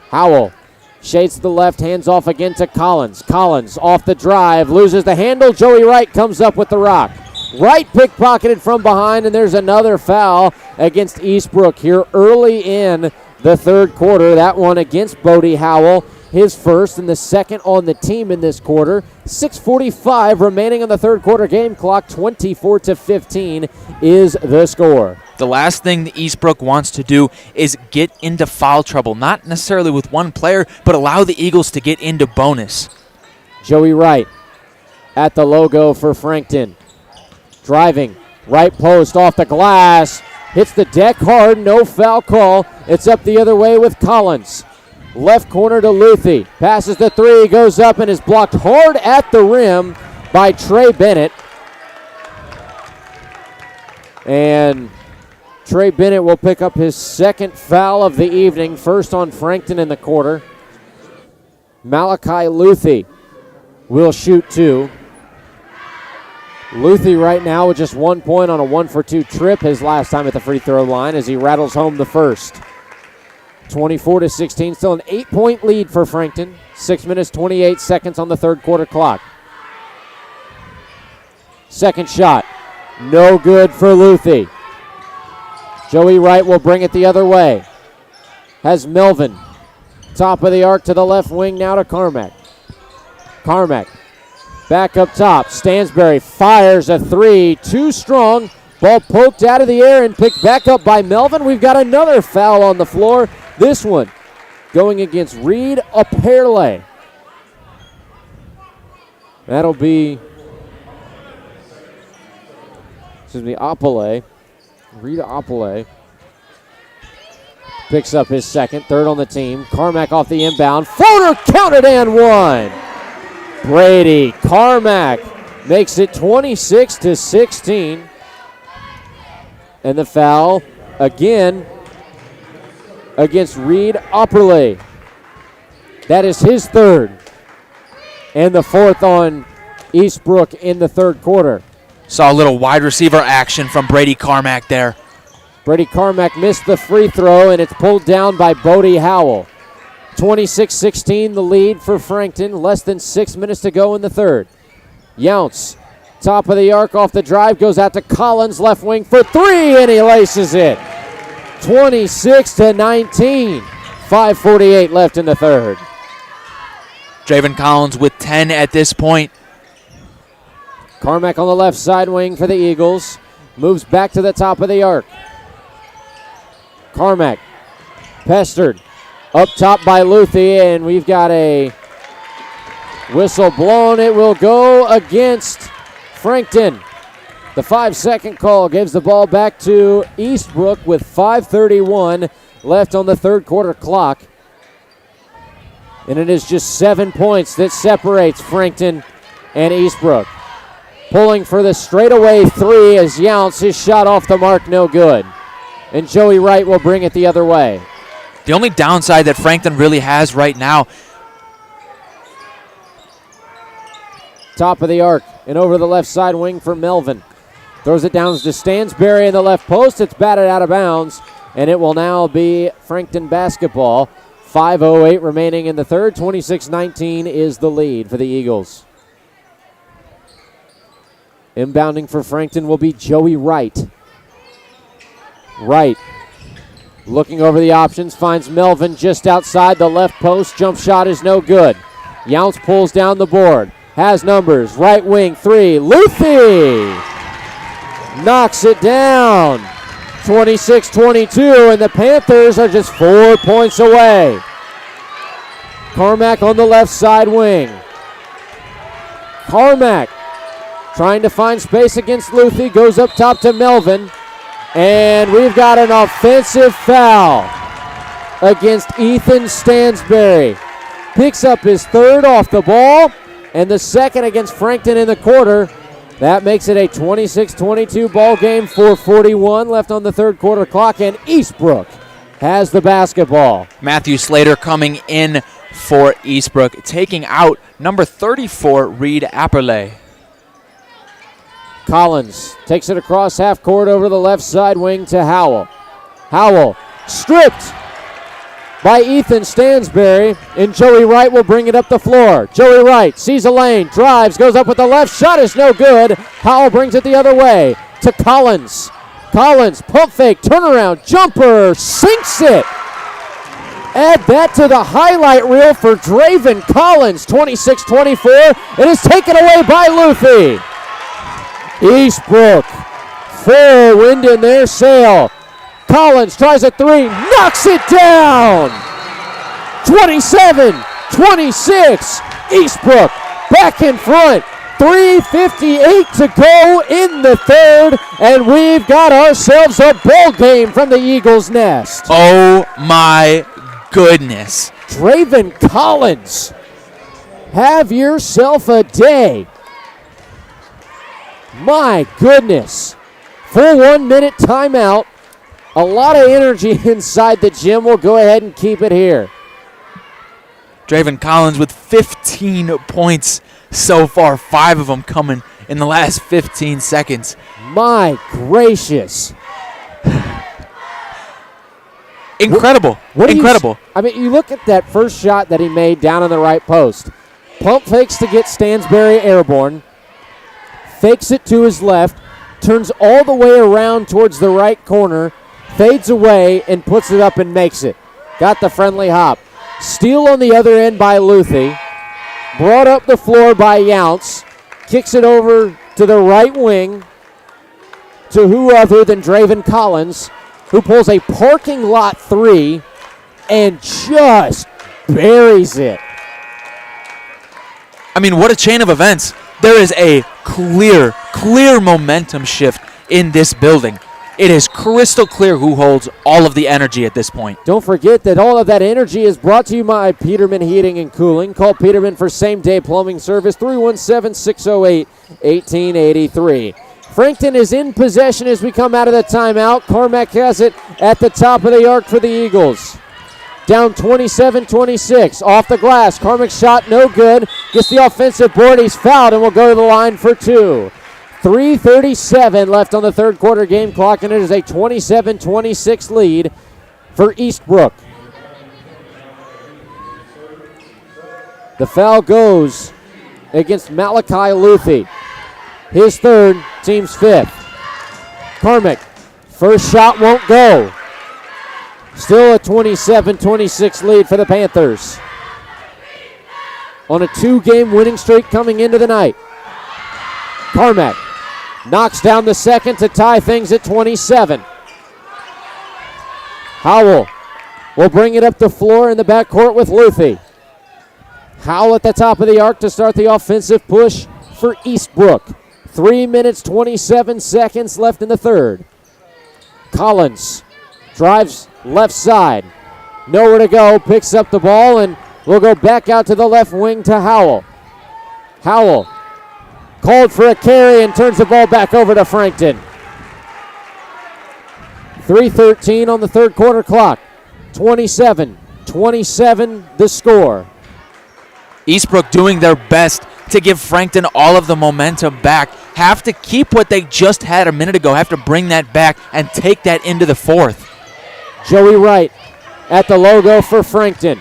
Howell shades to the left, hands off again to Collins. Collins off the drive, loses the handle. Joey Wright comes up with the rock. Wright pickpocketed from behind, and there's another foul against Eastbrook here early in the third quarter. That one against Bodie Howell, his first and the second on the team in this quarter. 6:45 remaining on the third quarter game clock. 24-15 is the score. The last thing that Eastbrook wants to do is get into foul trouble, not necessarily with one player, but allow the Eagles to get into bonus. Joey Wright at the logo for Frankton. Driving, right post off the glass. Hits the deck hard, no foul call. It's up the other way with Collins. Left corner to Luthi. Passes the three, goes up and is blocked hard at the rim by Trey Bennett. And Trey Bennett will pick up his second foul of the evening, first on Frankton in the quarter. Malachi Luthi will shoot two. Luthi right now with just 1 point on a 1-for-2 trip his last time at the free throw line as he rattles home the first. 24-16, still an 8-point lead for Frankton. 6 minutes, 28 seconds on the third quarter clock. Second shot No good for Luthi. Joey Wright will bring it the other way. Has Melvin. Top of the arc to the left wing now to Carmack. Carmack back up top. Stansberry fires a three. Too strong. Ball poked out of the air and picked back up by Melvin. We've got another foul on the floor. This one going against Reed Apele. That'll be, Apele. Reed Apele picks up his second, third on the team. Carmack off the inbound. Floater counted and one. Brady Carmack makes it 26-16. And the foul again against Reed Apele. That is his third. And the fourth on Eastbrook in the third quarter. Saw a little wide receiver action from Brady Carmack there. Brady Carmack missed the free throw, and it's pulled down by Bodie Howell. 26-16 the lead for Frankton. Less than 6 minutes to go in the third. Younce, top of the arc off the drive, goes out to Collins, left wing for three, and he laces it. 26-19. 5:48 left in the third. Draven Collins with 10 at this point. Carmack on the left side wing for the Eagles. Moves back to the top of the arc. Carmack pestered. Up top by Luthi, and we've got a whistle blown. It will go against Frankton. The 5-second call gives the ball back to Eastbrook with 5:31 left on the third quarter clock. And it is just 7 points that separates Frankton and Eastbrook. Pulling for the straightaway three as Younce, his shot off the mark, no good. And Joey Wright will bring it the other way. The only downside that Frankton really has right now. Top of the arc and over the left side wing for Melvin. Throws it down to Stansberry in the left post. It's batted out of bounds, and it will now be Frankton basketball. 5:08 remaining in the third. 26-19 is the lead for the Eagles. Inbounding for Frankton will be Joey Wright. Wright looking over the options, finds Melvin just outside the left post. Jump shot is no good. Younce pulls down the board. Has numbers. Right wing three. Luthi knocks it down. 26-22, and the Panthers are just 4 points away. Carmack on the left side wing. Carmack trying to find space against Luthi. Goes up top to Melvin. And we've got an offensive foul against Ethan Stansberry. Picks up his third off the ball, and the second against Frankton in the quarter. That makes it a 26-22 ball game. 4:41 left on the third quarter clock, and Eastbrook has the basketball. Matthew Slater coming in for Eastbrook, taking out number 34, Reed Apele. Collins takes it across half court over the left side wing to Howell. Howell stripped by Ethan Stansberry, and Joey Wright will bring it up the floor. Joey Wright sees a lane, drives, goes up with the left, shot is no good. Howell brings it the other way to Collins. Collins, pump fake, turnaround, jumper, sinks it. Add that to the highlight reel for Draven Collins. 26-24. It is taken away by Luthi. Eastbrook, full wind in their sail. Collins tries a three, knocks it down. 27-26. Eastbrook back in front. 3:58 to go in the third, and we've got ourselves a ball game from the Eagles' nest. Oh my goodness. Draven Collins, have yourself a day. My goodness. Full 1 minute timeout. A lot of energy inside the gym. We'll go ahead and keep it here. Draven Collins with 15 points so far, 5 of them coming in the last 15 seconds. My gracious. Incredible. Incredible. You look at that first shot that he made down on the right post. Pump fakes to get Stansberry airborne. Fakes it to his left. turns all the way around towards the right corner, fades away, and puts it up and makes it. Got the friendly hop. Steal on the other end by Luthi. Brought up the floor by Younce. Kicks it over to the right wing to who other than Draven Collins, who pulls a parking lot three and just buries it. I mean, what a chain of events. There is a clear momentum shift in this building. It is crystal clear who holds all of the energy at this point. Don't forget that all of that energy is brought to you by Peterman Heating and Cooling. Call Peterman for same-day plumbing service, 317-608-1883. Frankton is in possession as we come out of the timeout. Carmack has it at the top of the arc for the Eagles. Down 27-26. Off the glass. Carmack's shot no good. Gets the offensive board. He's fouled and will go to the line for two. 3:37 left on the third quarter game clock, and it is a 27-26 lead for Eastbrook. The foul goes against Malachi Luthi. His third, team's fifth. Carmack, first shot won't go. Still a 27-26 lead for the Panthers. On a two-game winning streak coming into the night. Carmack knocks down the second to tie things at 27. Howell will bring it up the floor in the backcourt with Luthi. Howell at the top of the arc to start the offensive push for Eastbrook. 3 minutes, 27 seconds left in the third. Collins drives left side. Nowhere to go, picks up the ball, and will go back out to the left wing to Howell. Howell called for a carry and turns the ball back over to Frankton. 3:13 on the third quarter clock. 27-27 the score. Eastbrook doing their best to give Frankton all of the momentum back. Have to keep what they just had a minute ago. Have to bring that back and take that into the fourth. Joey Wright at the logo for Frankton.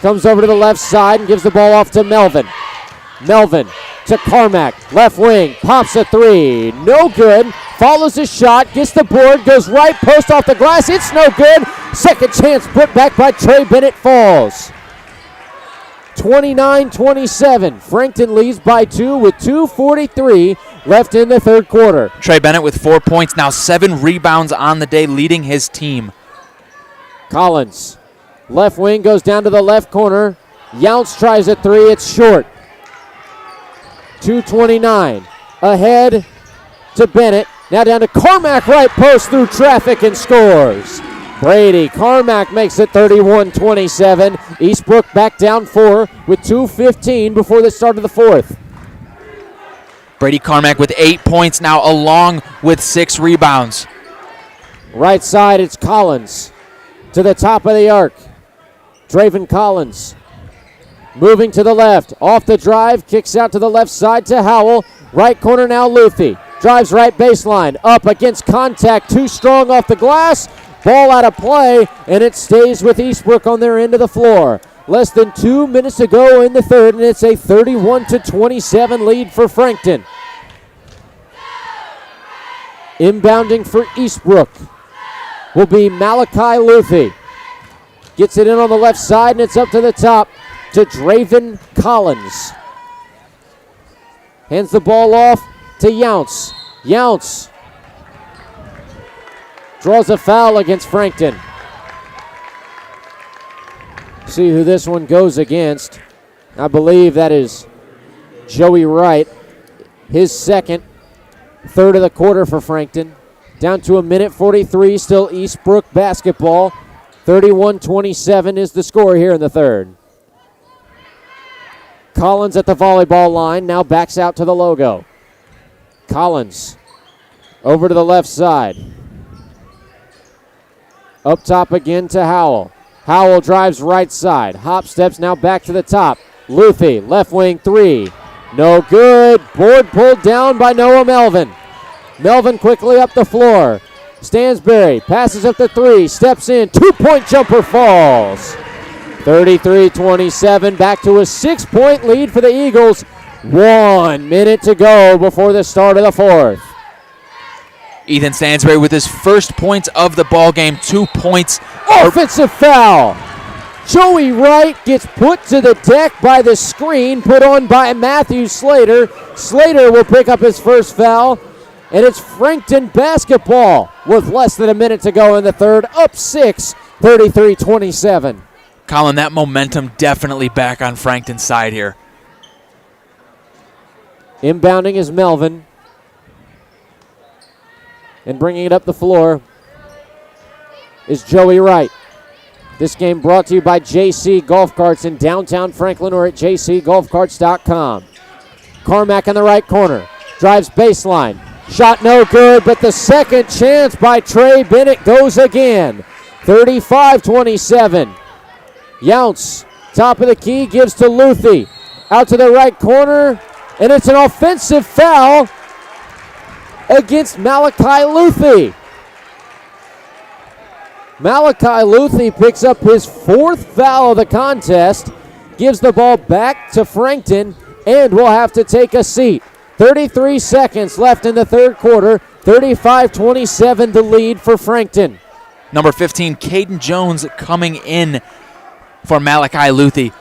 Comes over to the left side and gives the ball off to Melvin. Melvin to Carmack, left wing, pops a three, no good, follows his shot, gets the board, goes right post off the glass, it's no good. Second chance put back by Trey Bennett, falls. 29-27. Frankton leads by two with 2:43 left in the third quarter. Trey Bennett with 4 points, now 7 rebounds on the day, leading his team. Collins, left wing, goes down to the left corner. Younce tries a three, it's short. 2:29. Ahead to Bennett. Now down to Carmack, right post through traffic and scores. Brady Carmack makes it 31-27. Eastbrook back down 4 with 2:15 before the start of the fourth. Brady Carmack with 8 points now, along with 6 rebounds. Right side, it's Collins to the top of the arc. Draven Collins moving to the left. Off the drive, kicks out to the left side to Howell. Right corner now, Luthi. Drives right baseline. Up against contact. Too strong off the glass. Ball out of play, and it stays with Eastbrook on their end of the floor. Less than 2 minutes to go in the third, and it's a 31-27 lead for Frankton. Inbounding for Eastbrook will be Malachi Luthi. Gets it in on the left side, and it's up to the top to Draven Collins. Hands the ball off to Younce. Younce draws a foul against Frankton. See who this one goes against. I believe that is Joey Wright. His second, third of the quarter for Frankton. Down to 1:43, still Eastbrook basketball. 31-27 is the score here in the third. Collins at the volleyball line, now backs out to the logo. Collins over to the left side. Up top again to Howell. Howell drives right side. Hop steps now back to the top. Luthi, left wing three. No good. Board pulled down by Noah Melvin. Melvin quickly up the floor. Stansberry passes up the three. Steps in. 2-point jumper falls. 33-27. Back to a 6-point lead for the Eagles. 1 minute to go before the start of the fourth. Ethan Stansberry with his first points of the ball game, 2 points. Offensive foul. Joey Wright gets put to the deck by the screen put on by Matthew Slater. Slater will pick up his first foul, and it's Frankton basketball with less than a minute to go in the third, up 6, 33-27. Colin, that momentum definitely back on Frankton's side here. Inbounding is Melvin. And bringing it up the floor is Joey Wright. This game brought to you by JC Golf Carts in downtown Franklin or at jcgolfcarts.com. Carmack in the right corner. Drives baseline. Shot no good, but the second chance by Trey Bennett goes again. 35-27. Younce, top of the key, gives to Luthi. Out to the right corner, and it's an offensive foul against Malachi Luthi. Malachi Luthi picks up his fourth foul of the contest, gives the ball back to Frankton, and will have to take a seat. 33 seconds left in the third quarter, 35-27 the lead for Frankton. Number 15, Caden Jones coming in for Malachi Luthi.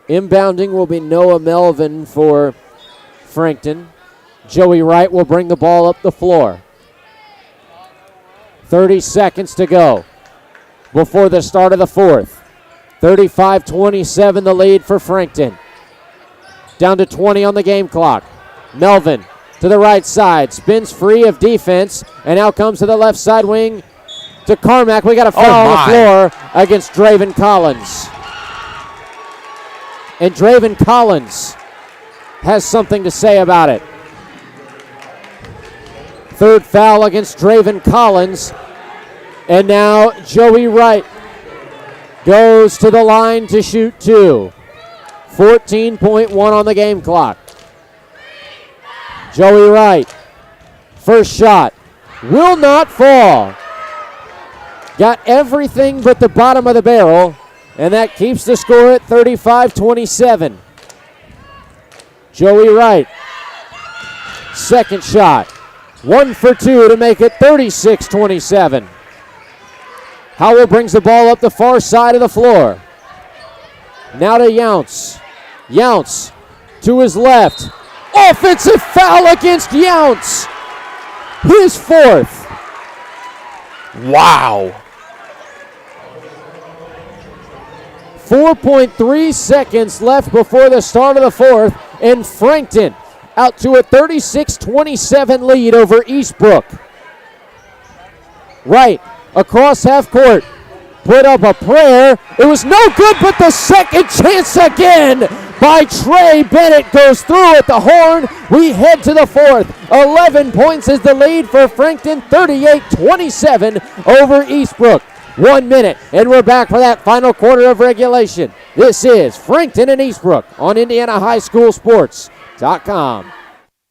Inbounding will be Noah Melvin for Frankton. Joey Wright will bring the ball up the floor. 30 seconds to go before the start of the fourth. 35-27 the lead for Frankton. Down to 20 on the game clock. Melvin to the right side, spins free of defense, and now comes to the left side wing to Carmack. We got a foul on the floor against Draven Collins. And Draven Collins has something to say about it. Third foul against Draven Collins. And now Joey Wright goes to the line to shoot two. 14.1 on the game clock. Joey Wright, first shot, will not fall. Got everything but the bottom of the barrel, and that keeps the score at 35-27. Joey Wright, second shot, 1 for 2 to make it 36-27. Howell brings the ball up the far side of the floor. Now to Younce. Younce to his left. Offensive foul against Younce. His fourth. Wow. 4.3 seconds left before the start of the fourth, and Frankton out to a 36-27 lead over Eastbrook. Wright across half court, put up a prayer. It was no good, but the second chance again by Trey Bennett goes through at the horn. We head to the fourth. 11 points is the lead for Frankton, 38-27 over Eastbrook. 1 minute, and we're back for that final quarter of regulation. This is Frankton and Eastbrook on IndianaHighSchoolSports.com.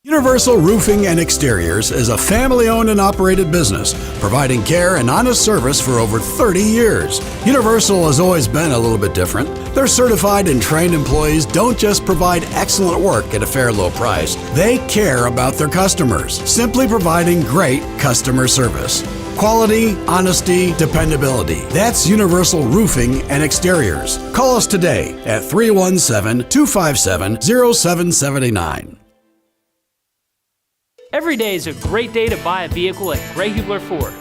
Universal Roofing and Exteriors is a family-owned and operated business, providing care and honest service for over 30 years. Universal has always been a little bit different. Their certified and trained employees don't just provide excellent work at a fair low price. They care about their customers, simply providing great customer service. Quality, honesty, dependability. That's Universal Roofing and Exteriors. Call us today at 317-257-0779. Every day is a great day to buy a vehicle at Greg Hubler Ford.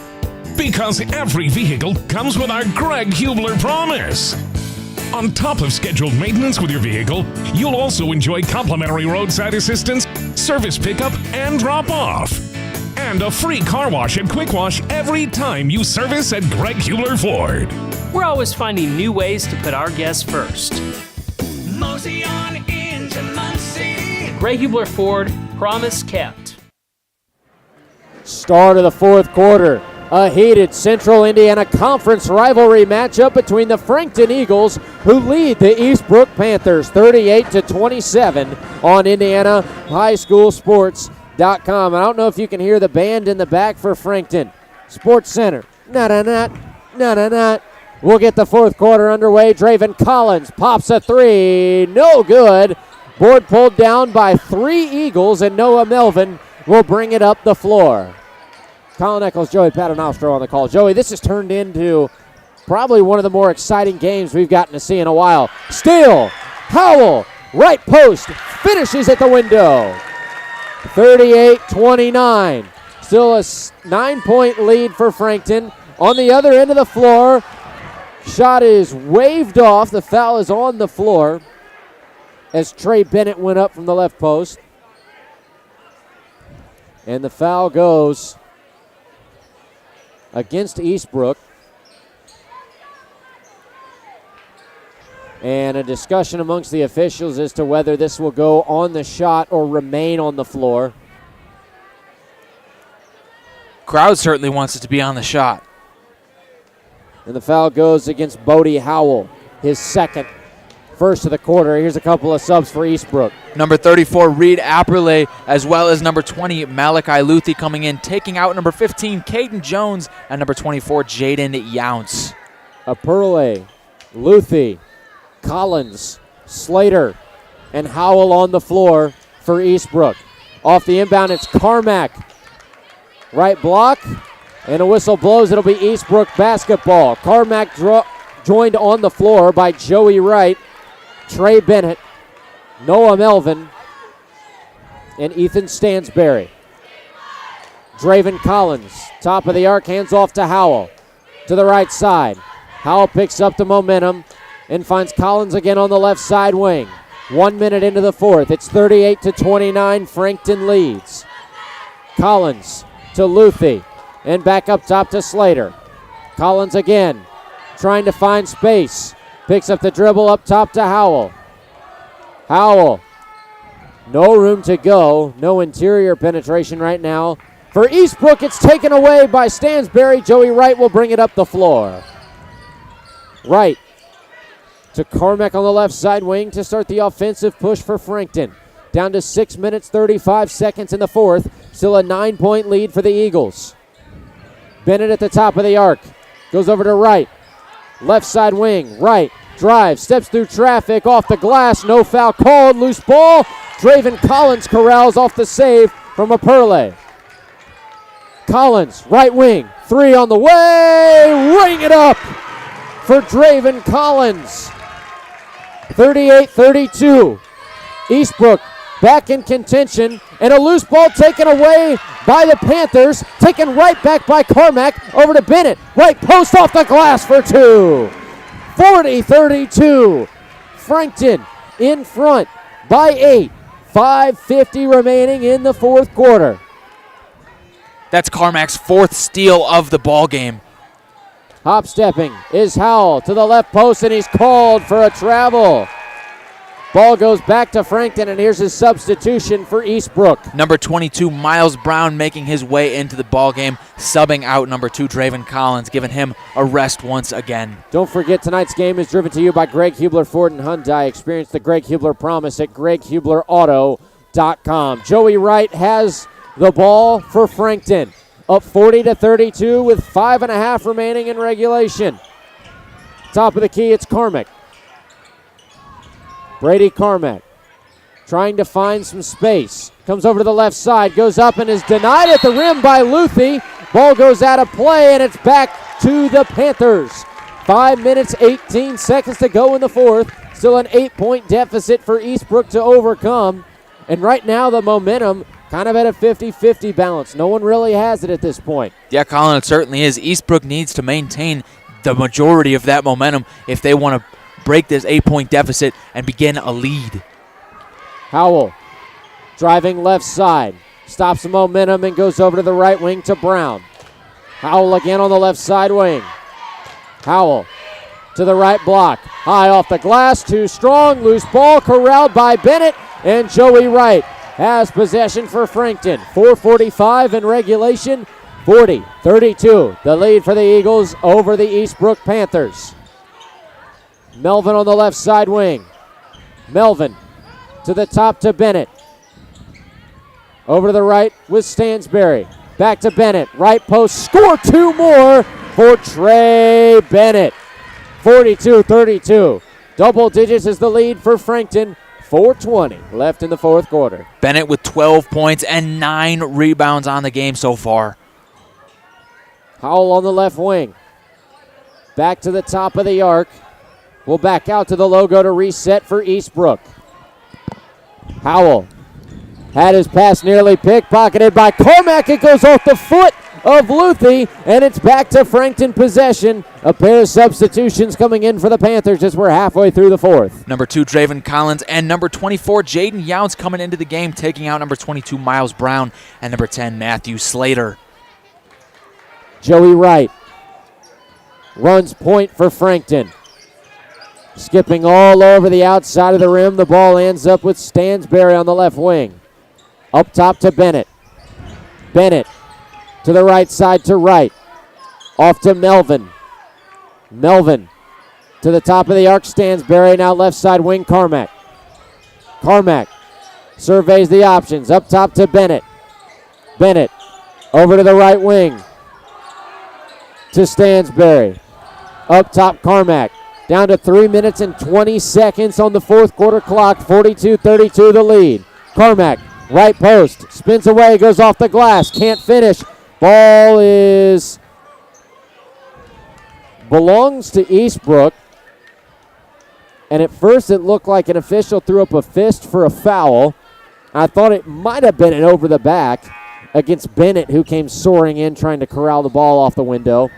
Because every vehicle comes with our Greg Hubler promise. On top of scheduled maintenance with your vehicle, you'll also enjoy complimentary roadside assistance, service pickup, and drop-off. And a free car wash and quick wash every time you service at Greg Hubler Ford. We're always finding new ways to put our guests first. Mosey on into Muncie. Greg Hubler Ford, promise kept. Start of the fourth quarter. A heated Central Indiana Conference rivalry matchup between the Frankton Eagles, who lead the Eastbrook Panthers 38-27 on IndianaHighSchoolSports.com. I don't know if you can hear the band in the back for Frankton. Sports Center. Na-na-na, na-na-na. We'll get the fourth quarter underway. Draven Collins pops a three. No good. Board pulled down by 3 Eagles, and Noah Melvin will bring it up the floor. Colin Eccles, Joey Paternostro on the call. Joey, this has turned into probably one of the more exciting games we've gotten to see in a while. Steal, Howell, right post, finishes at the window. 38-29. Still a 9-point lead for Frankton. On the other end of the floor, shot is waved off. The foul is on the floor as Trey Bennett went up from the left post. And the foul goes against Eastbrook. And a discussion amongst the officials as to whether this will go on the shot or remain on the floor. Crowd certainly wants it to be on the shot. And the foul goes against Bodie Howell, his second. First of the quarter. Here's a couple of subs for Eastbrook. Number 34, Reed Apperley, as well as number 20, Malachi Luthi coming in, taking out number 15, Caden Jones, and number 24, Jaden Younce. Apperley, Luthi, Collins, Slater, and Howell on the floor for Eastbrook. Off the inbound, it's Carmack. Right block, and a whistle blows. It'll be Eastbrook basketball. Carmack joined on the floor by Joey Wright, Trey Bennett, Noah Melvin, and Ethan Stansberry. Draven Collins, top of the arc, hands off to Howell. To the right side. Howell picks up the momentum and finds Collins again on the left side wing. 1 minute into the fourth. It's 38-29. Frankton leads. Collins to Luthi and back up top to Slater. Collins again, trying to find space. Picks up the dribble up top to Howell. Howell, no room to go. No interior penetration right now. For Eastbrook, it's taken away by Stansberry. Joey Wright will bring it up the floor. Wright to Carmack on the left side wing to start the offensive push for Frankton. Down to 6 minutes, 35 seconds in the fourth. Still a 9-point lead for the Eagles. Bennett at the top of the arc. Goes over to Wright. Left side wing, Wright, drives, steps through traffic, off the glass, no foul called, loose ball. Draven Collins corrals off the save from Apperley. Collins, right wing, three on the way, ring it up for Draven Collins. 38-32. Eastbrook back in contention, and a loose ball taken away by the Panthers, taken right back by Carmack, over to Bennett. Right post off the glass for two. 40-32. Frankton in front by 8. 5:50 remaining in the fourth quarter. That's Carmack's fourth steal of the ball game. Hop stepping is Howell to the left post, and he's called for a travel. Ball goes back to Frankton, and here's his substitution for Eastbrook. Number 22, Miles Brown, making his way into the ball game, subbing out number 2, Draven Collins, giving him a rest once again. Don't forget, tonight's game is driven to you by Greg Hubler Ford and Hyundai. Experience the Greg Hubler promise at GregHublerAuto.com. Joey Wright has the ball for Frankton. Up 40-32 with 5.5 remaining in regulation. Top of the key, it's Carmack. Brady Carmack trying to find some space. Comes over to the left side, goes up and is denied at the rim by Luthi. Ball goes out of play, and it's back to the Panthers. 5 minutes, 18 seconds to go in the fourth. Still an 8-point deficit for Eastbrook to overcome. And right now the momentum kind of at a 50-50 balance. No one really has it at this point. Yeah, Colin, it certainly is. Eastbrook needs to maintain the majority of that momentum if they want to break this 8-point deficit and begin a lead. Howell driving left side. Stops the momentum and goes over to the right wing to Brown. Howell again on the left side wing. Howell to the right block. High off the glass, too strong. Loose ball corralled by Bennett, and Joey Wright has possession for Frankton. 4:45 in regulation. 40-32. The lead for the Eagles over the Eastbrook Panthers. Melvin on the left side wing. Melvin to the top to Bennett. Over to the right with Stansberry. Back to Bennett. Right post. Score two more for Trey Bennett. 42-32. Double digits is the lead for Frankton. 4:20 left in the fourth quarter. Bennett with 12 points and 9 rebounds on the game so far. Howell on the left wing. Back to the top of the arc. Will back out to the logo to reset for Eastbrook. Howell had his pass nearly pickpocketed by Cormack. It goes off the foot of Luthi, and it's back to Frankton possession. A pair of substitutions coming in for the Panthers as we're halfway through the fourth. Number 2, Draven Collins, and number 24, Jaden Younts coming into the game, taking out number 22, Miles Brown, and number 10, Matthew Slater. Joey Wright runs point for Frankton. Skipping all over the outside of the rim. The ball ends up with Stansberry on the left wing. Up top to Bennett. Bennett to the right side to Wright. Off to Melvin. Melvin to the top of the arc. Stansberry now left side wing Carmack. Carmack surveys the options. Up top to Bennett. Bennett over to the right wing to Stansberry. Up top Carmack. Down to 3 minutes and 20 seconds on the fourth quarter clock. 42-32 the lead. Carmack, right post, spins away, goes off the glass, can't finish. Ball belongs to Eastbrook. And at first it looked like an official threw up a fist for a foul. I thought it might have been an over the back against Bennett, who came soaring in trying to corral the ball off the window.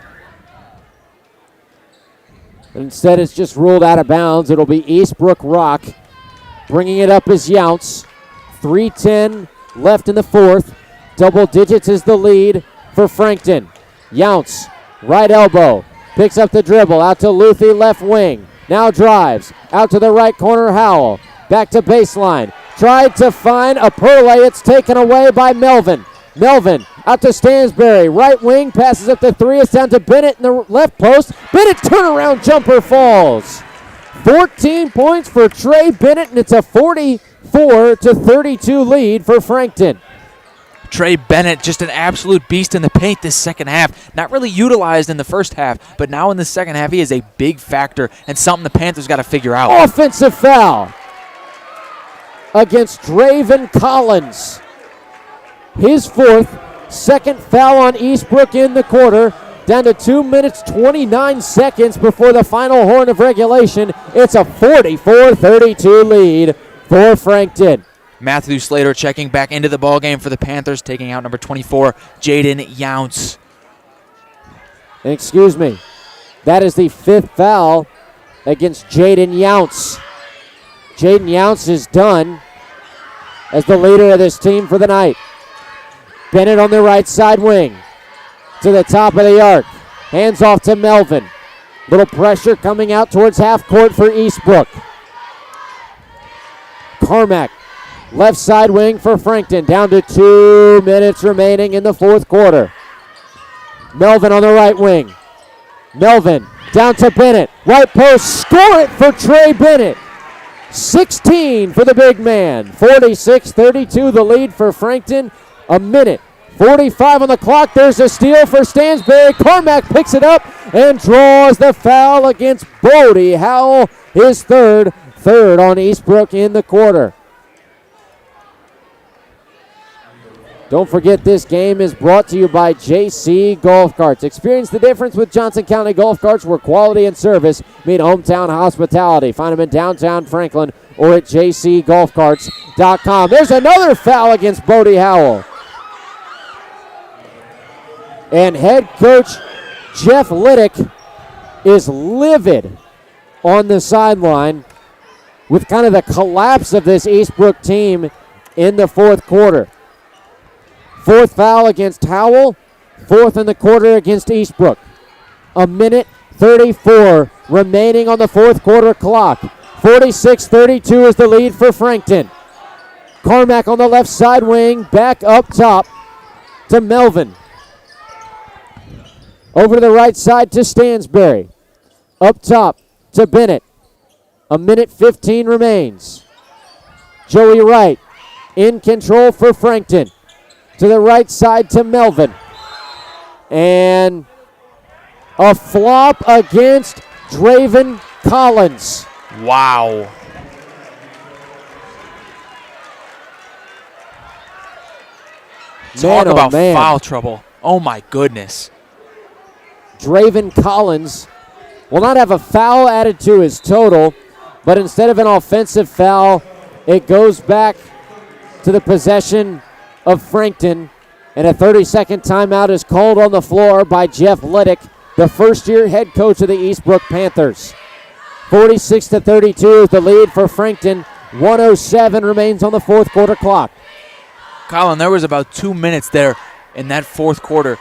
Instead, it's just ruled out of bounds. It'll be Eastbrook Rock. Bringing it up is Younts. 3:10 left in the fourth. Double digits is the lead for Frankton. Younts, right elbow. Picks up the dribble. Out to Luthi, left wing. Now drives. Out to the right corner, Howell. Back to baseline. Tried to find a parlay. It's taken away by Melvin. Melvin out to Stansberry. Right wing, passes up the three. It's down to Bennett in the left post. Bennett turnaround jumper falls. 14 points for Trey Bennett, and it's a 44-32 lead for Frankton. Trey Bennett, just an absolute beast in the paint this second half. Not really utilized in the first half, but now in the second half, he is a big factor and something the Panthers got to figure out. Offensive foul against Draven Collins. His fourth, second foul on Eastbrook in the quarter. Down to 2 minutes, 29 seconds before the final horn of regulation. It's a 44-32 lead for Frankton. Matthew Slater checking back into the ballgame for the Panthers, taking out number 24, Jaden Younts. Excuse me. That is the fifth foul against Jaden Younts. Jaden Younts is done as the leader of this team for the night. Bennett on the right side wing. To the top of the arc. Hands off to Melvin. Little pressure coming out towards half court for Eastbrook. Carmack, left side wing for Frankton. Down to 2 minutes remaining in the fourth quarter. Melvin on the right wing. Melvin down to Bennett. Right post, score it for Trey Bennett. 16 for the big man. 46-32 the lead for Frankton. A minute, 45 on the clock. There's a steal for Stansberry. Carmack picks it up and draws the foul against Bodie Howell. His third on Eastbrook in the quarter. Don't forget, this game is brought to you by JC Golf Carts. Experience the difference with Johnson County Golf Carts, where quality and service meet hometown hospitality. Find them in downtown Franklin or at jcgolfcarts.com. There's another foul against Bodie Howell. And head coach Jeff Liddick is livid on the sideline with kind of the collapse of this Eastbrook team in the fourth quarter. Fourth foul against Howell, fourth in the quarter against Eastbrook. A minute 34 remaining on the fourth quarter clock. 46-32 is the lead for Frankton. Carmack on the left side wing, back up top to Melvin. Over to the right side to Stansberry. Up top to Bennett. A minute 15 remains. Joey Wright in control for Frankton. To the right side to Melvin. And a flop against Draven Collins. Wow. Talk Man, oh, about man. foul trouble. Oh, my goodness. Draven Collins will not have a foul added to his total, but instead of an offensive foul, it goes back to the possession of Frankton, and a 30-second timeout is called on the floor by Jeff Liddick, the first-year head coach of the Eastbrook Panthers. 46-32 is the lead for Frankton. 1:07 remains on the fourth quarter clock. Colin, there was about 2 minutes there in that fourth quarter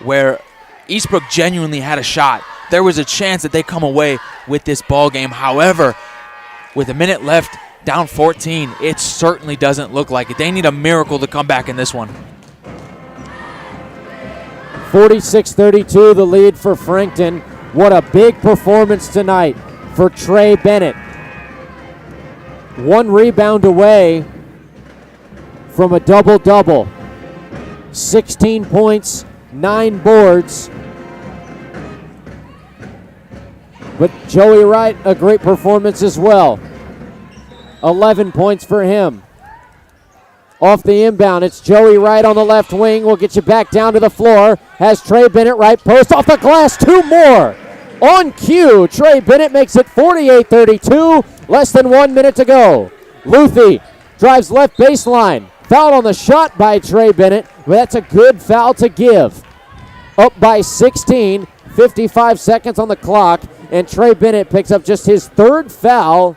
where Eastbrook genuinely had a shot. There was a chance that they come away with this ball game. However, with a minute left, down 14, it certainly doesn't look like it. They need a miracle to come back in this one. 46-32, the lead for Frankton. What a big performance tonight for Trey Bennett. 1 rebound away from a double-double. 16 points, 9 boards. But Joey Wright, a great performance as well. 11 points for him. Off the inbound, it's Joey Wright on the left wing. We'll get you back down to the floor. Has Trey Bennett right post off the glass. 2 more. On cue, Trey Bennett makes it 48-32. Less than 1 minute to go. Luthi drives left baseline. Fouled on the shot by Trey Bennett, but that's a good foul to give. Up by 16, 55 seconds on the clock, and Trey Bennett picks up just his 3rd foul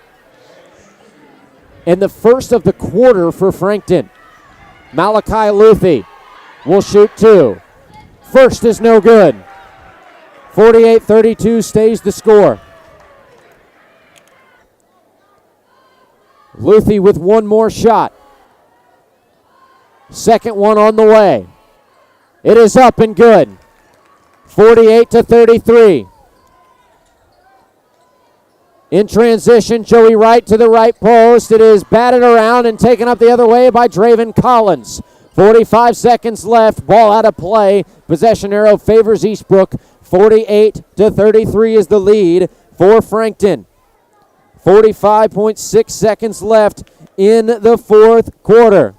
in the first of the quarter for Frankton. Malachi Luthi will shoot 2. First is no good. 48-32 stays the score. Luthi with 1 more shot. Second one on the way. It is up and good. 48-33. In transition, Joey Wright to the right post. It is batted around and taken up the other way by Draven Collins. 45 seconds left. Ball out of play. Possession arrow favors Eastbrook. 48-33 is the lead for Frankton. 45.6 seconds left in the fourth quarter.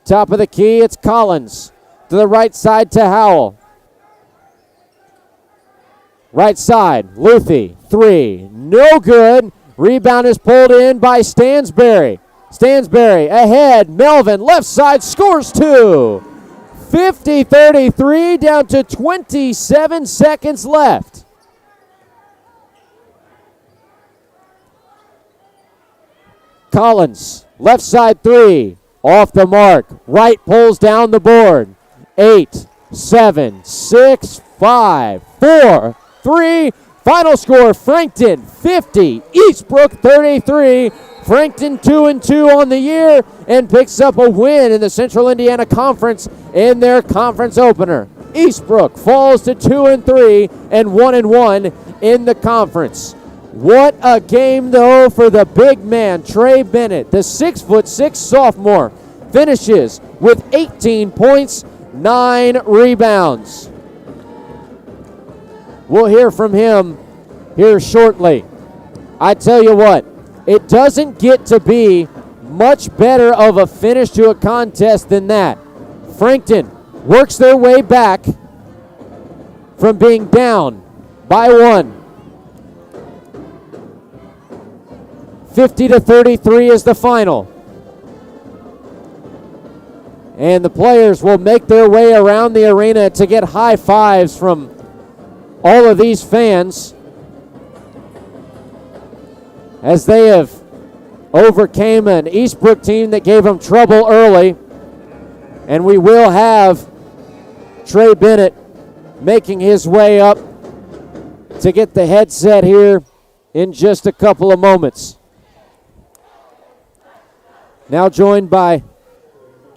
Top of the key, it's Collins. To the right side to Howell. Right side, Luthi, 3, no good. Rebound is pulled in by Stansberry. Stansberry ahead, Melvin, left side, scores 2. 50-33, down to 27 seconds left. Collins, left side 3, off the mark. Wright pulls down the board. 8, 7, 6, 5, 4, 3. Final score, Frankton 50, Eastbrook 33. Frankton 2-2 on the year and picks up a win in the Central Indiana Conference in their conference opener. Eastbrook falls to 2-3 and 1-1 in the conference. What a game, though, for the big man, Trey Bennett. The 6'6" sophomore finishes with 18 points, 9 rebounds. We'll hear from him here shortly. I tell you what, it doesn't get to be much better of a finish to a contest than that. Frankton works their way back from being down by 1. 50-33 is the final. And the players will make their way around the arena to get high fives from all of these fans as they have overcame an Eastbrook team that gave them trouble early. And we will have Trey Bennett making his way up to get the headset here in just a couple of moments. Now joined by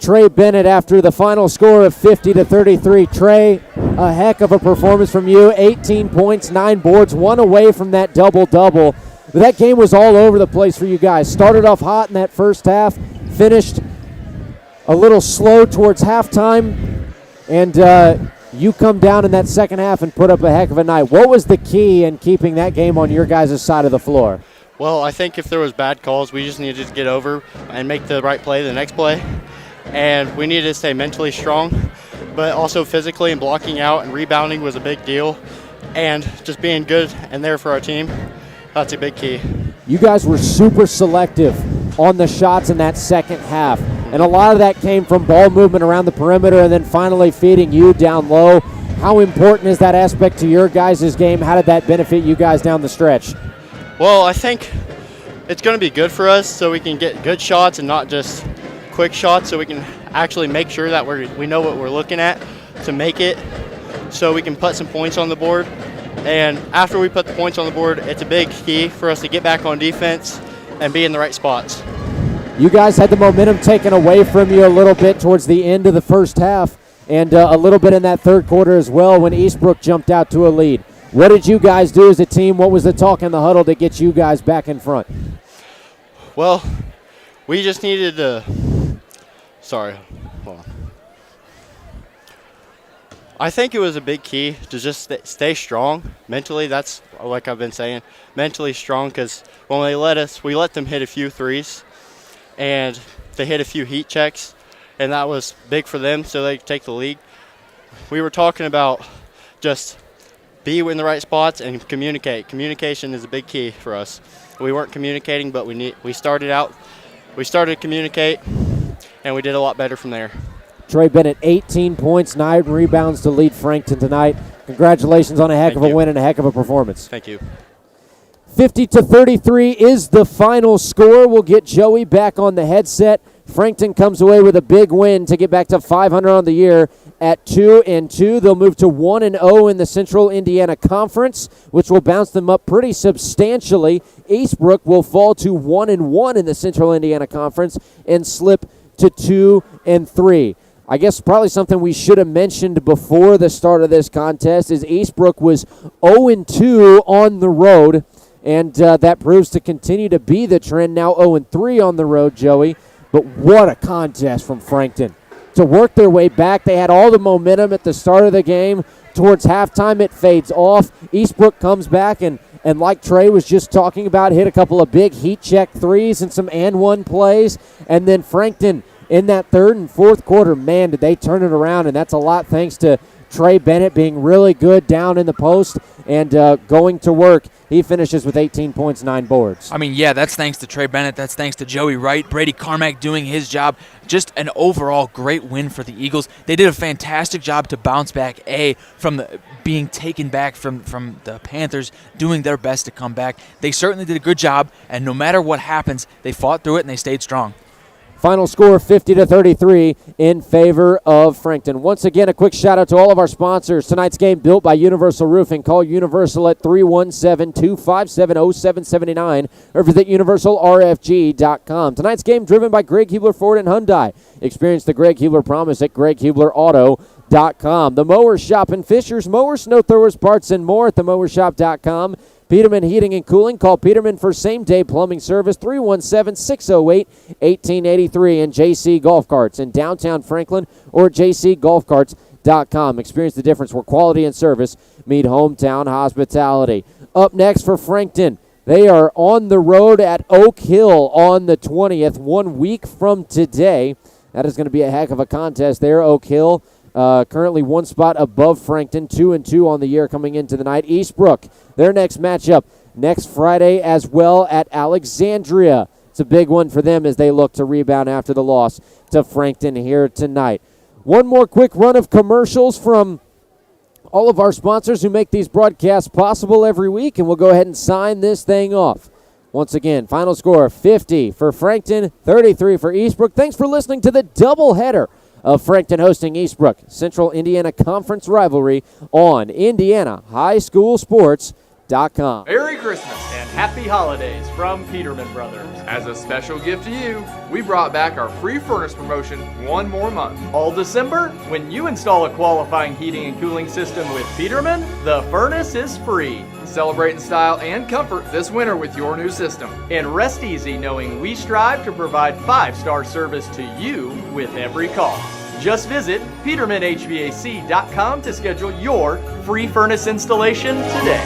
Trey Bennett after the final score of 50-33. Trey, a heck of a performance from you. 18 points, 9 boards, 1 away from that double-double. But that game was all over the place for you guys. Started off hot in that first half, finished a little slow towards halftime, and you come down in that second half and put up a heck of a night. What was the key in keeping that game on your guys' side of the floor? Well, I think if there was bad calls, we just needed to get over and make the right play the next play. And we needed to stay mentally strong, but also physically and blocking out and rebounding was a big deal. And just being good and there for our team, that's a big key. You guys were super selective on the shots in that second half. And a lot of that came from ball movement around the perimeter and then finally feeding you down low. How important is that aspect to your guys' game? How did that benefit you guys down the stretch? Well, I think it's going to be good for us so we can get good shots and not just quick shots, so we can actually make sure that we know what we're looking at to make it, so we can put some points on the board. And after we put the points on the board, it's a big key for us to get back on defense and be in the right spots. You guys had the momentum taken away from you a little bit towards the end of the first half and a little bit in that third quarter as well when Eastbrook jumped out to a lead. What did you guys do as a team? What was the talk in the huddle to get you guys back in front? Well, we just needed to hold on. I think it was a big key to just stay strong mentally. That's like I've been saying, mentally strong, because when we let them hit a few threes, and they hit a few heat checks, and that was big for them, so they could take the lead. We were talking about just be in the right spots and communicate. Communication is a big key for us. We weren't communicating, but we started to communicate, and we did a lot better from there. Trey Bennett, 18 points, 9 rebounds to lead Frankton tonight. Congratulations on a heck of a win and a heck of a performance. Thank you. 50-33 is the final score. We'll get Joey back on the headset. Frankton comes away with a big win to get back to 500 on the year at 2-2. They'll move to 1-0 in the Central Indiana Conference, which will bounce them up pretty substantially. Eastbrook will fall to 1-1 in the Central Indiana Conference and slip to 2-3. I guess probably something we should have mentioned before the start of this contest is Eastbrook was 0-2 on the road, and that proves to continue to be the trend. Now 0-3 on the road, Joey. But what a contest from Frankton. To work their way back, they had all the momentum at the start of the game. Towards halftime, it fades off. Eastbrook comes back and like Trey was just talking about, hit a couple of big heat check threes and some and one plays. And then Frankton in that third and fourth quarter, man, did they turn it around. And that's a lot thanks to Trey Bennett being really good down in the post and going to work. He finishes with 18 points, 9 boards. I mean, yeah, that's thanks to Trey Bennett. That's thanks to Joey Wright, Brady Carmack doing his job. Just an overall great win for the Eagles. They did a fantastic job to bounce back, from being taken back from the Panthers, doing their best to come back. They certainly did a good job, and no matter what happens, they fought through it and they stayed strong. Final score 50-33 in favor of Frankton. Once again, a quick shout out to all of our sponsors. Tonight's game built by Universal Roofing. Call Universal at 317-257-0779 or visit universalrfg.com. Tonight's game driven by Greg Hubler Ford and Hyundai. Experience the Greg Hubler promise at greghublerauto.com. The Mower Shop in Fishers, mowers, snow throwers, parts, and more at themowershop.com. Peterman Heating and Cooling. Call Peterman for same-day plumbing service, 317-608-1883. And JC Golf Carts in downtown Franklin or jcgolfcarts.com. Experience the difference where quality and service meet hometown hospitality. Up next for Frankton, they are on the road at Oak Hill on the 20th, 1 week from today. That is going to be a heck of a contest there, Oak Hill. Currently one spot above Frankton, 2-2 on the year coming into the night. Eastbrook, their next matchup next Friday as well at Alexandria. It's a big one for them as they look to rebound after the loss to Frankton here tonight. One more quick run of commercials from all of our sponsors who make these broadcasts possible every week, and we'll go ahead and sign this thing off. Once again, final score 50 for Frankton, 33 for Eastbrook. Thanks for listening to the doubleheader of Frankton hosting Eastbrook, Central Indiana Conference rivalry on IndianaHighSchoolSports.com. Merry Christmas and Happy Holidays from Peterman Brothers. As a special gift to you, we brought back our free furnace promotion one more month. All December, when you install a qualifying heating and cooling system with Peterman, the furnace is free. Celebrate in style and comfort this winter with your new system. And rest easy knowing we strive to provide 5-star service to you with every call. Just visit PetermanHVAC.com to schedule your free furnace installation today.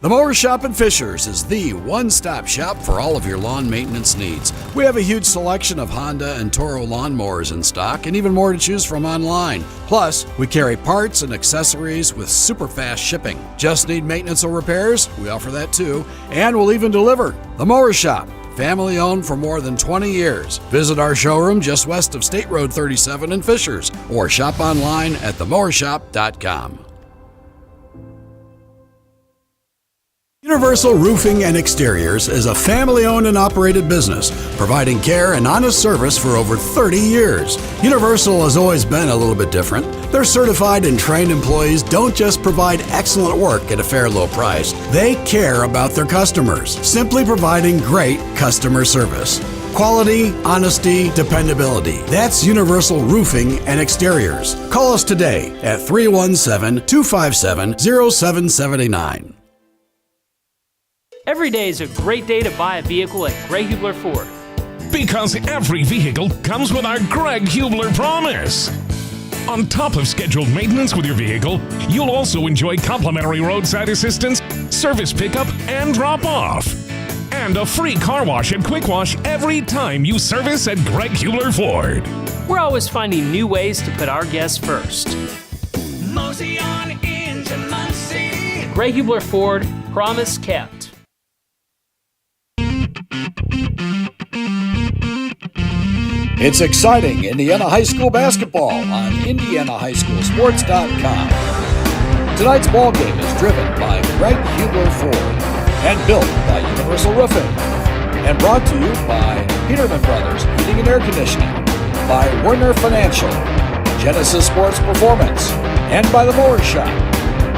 The Mower Shop in Fishers is the one-stop shop for all of your lawn maintenance needs. We have a huge selection of Honda and Toro lawnmowers in stock and even more to choose from online. Plus, we carry parts and accessories with super fast shipping. Just need maintenance or repairs? We offer that too, and we'll even deliver. The Mower Shop, family owned for more than 20 years. Visit our showroom just west of State Road 37 in Fishers or shop online at themowershop.com. Universal Roofing and Exteriors is a family-owned and operated business, providing care and honest service for over 30 years. Universal has always been a little bit different. Their certified and trained employees don't just provide excellent work at a fair low price. They care about their customers, simply providing great customer service. Quality, honesty, dependability. That's Universal Roofing and Exteriors. Call us today at 317-257-0779. Every day is a great day to buy a vehicle at Greg Hubler Ford. Because every vehicle comes with our Greg Hubler promise. On top of scheduled maintenance with your vehicle, you'll also enjoy complimentary roadside assistance, service pickup, and drop-off. And a free car wash and quick wash every time you service at Greg Hubler Ford. We're always finding new ways to put our guests first. Mosey on into Muncie. Greg Hubler Ford, promise kept. It's exciting Indiana High School basketball on IndianaHighSchoolSports.com. Tonight's ball game is driven by Greg Hubler Ford and built by Universal Roofing and brought to you by Peterman Brothers Heating and Air Conditioning, by Werner Financial, Genesis Sports Performance, and by the Mower Shop.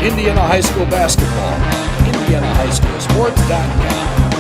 Indiana High School basketball on IndianaHighSchoolSports.com.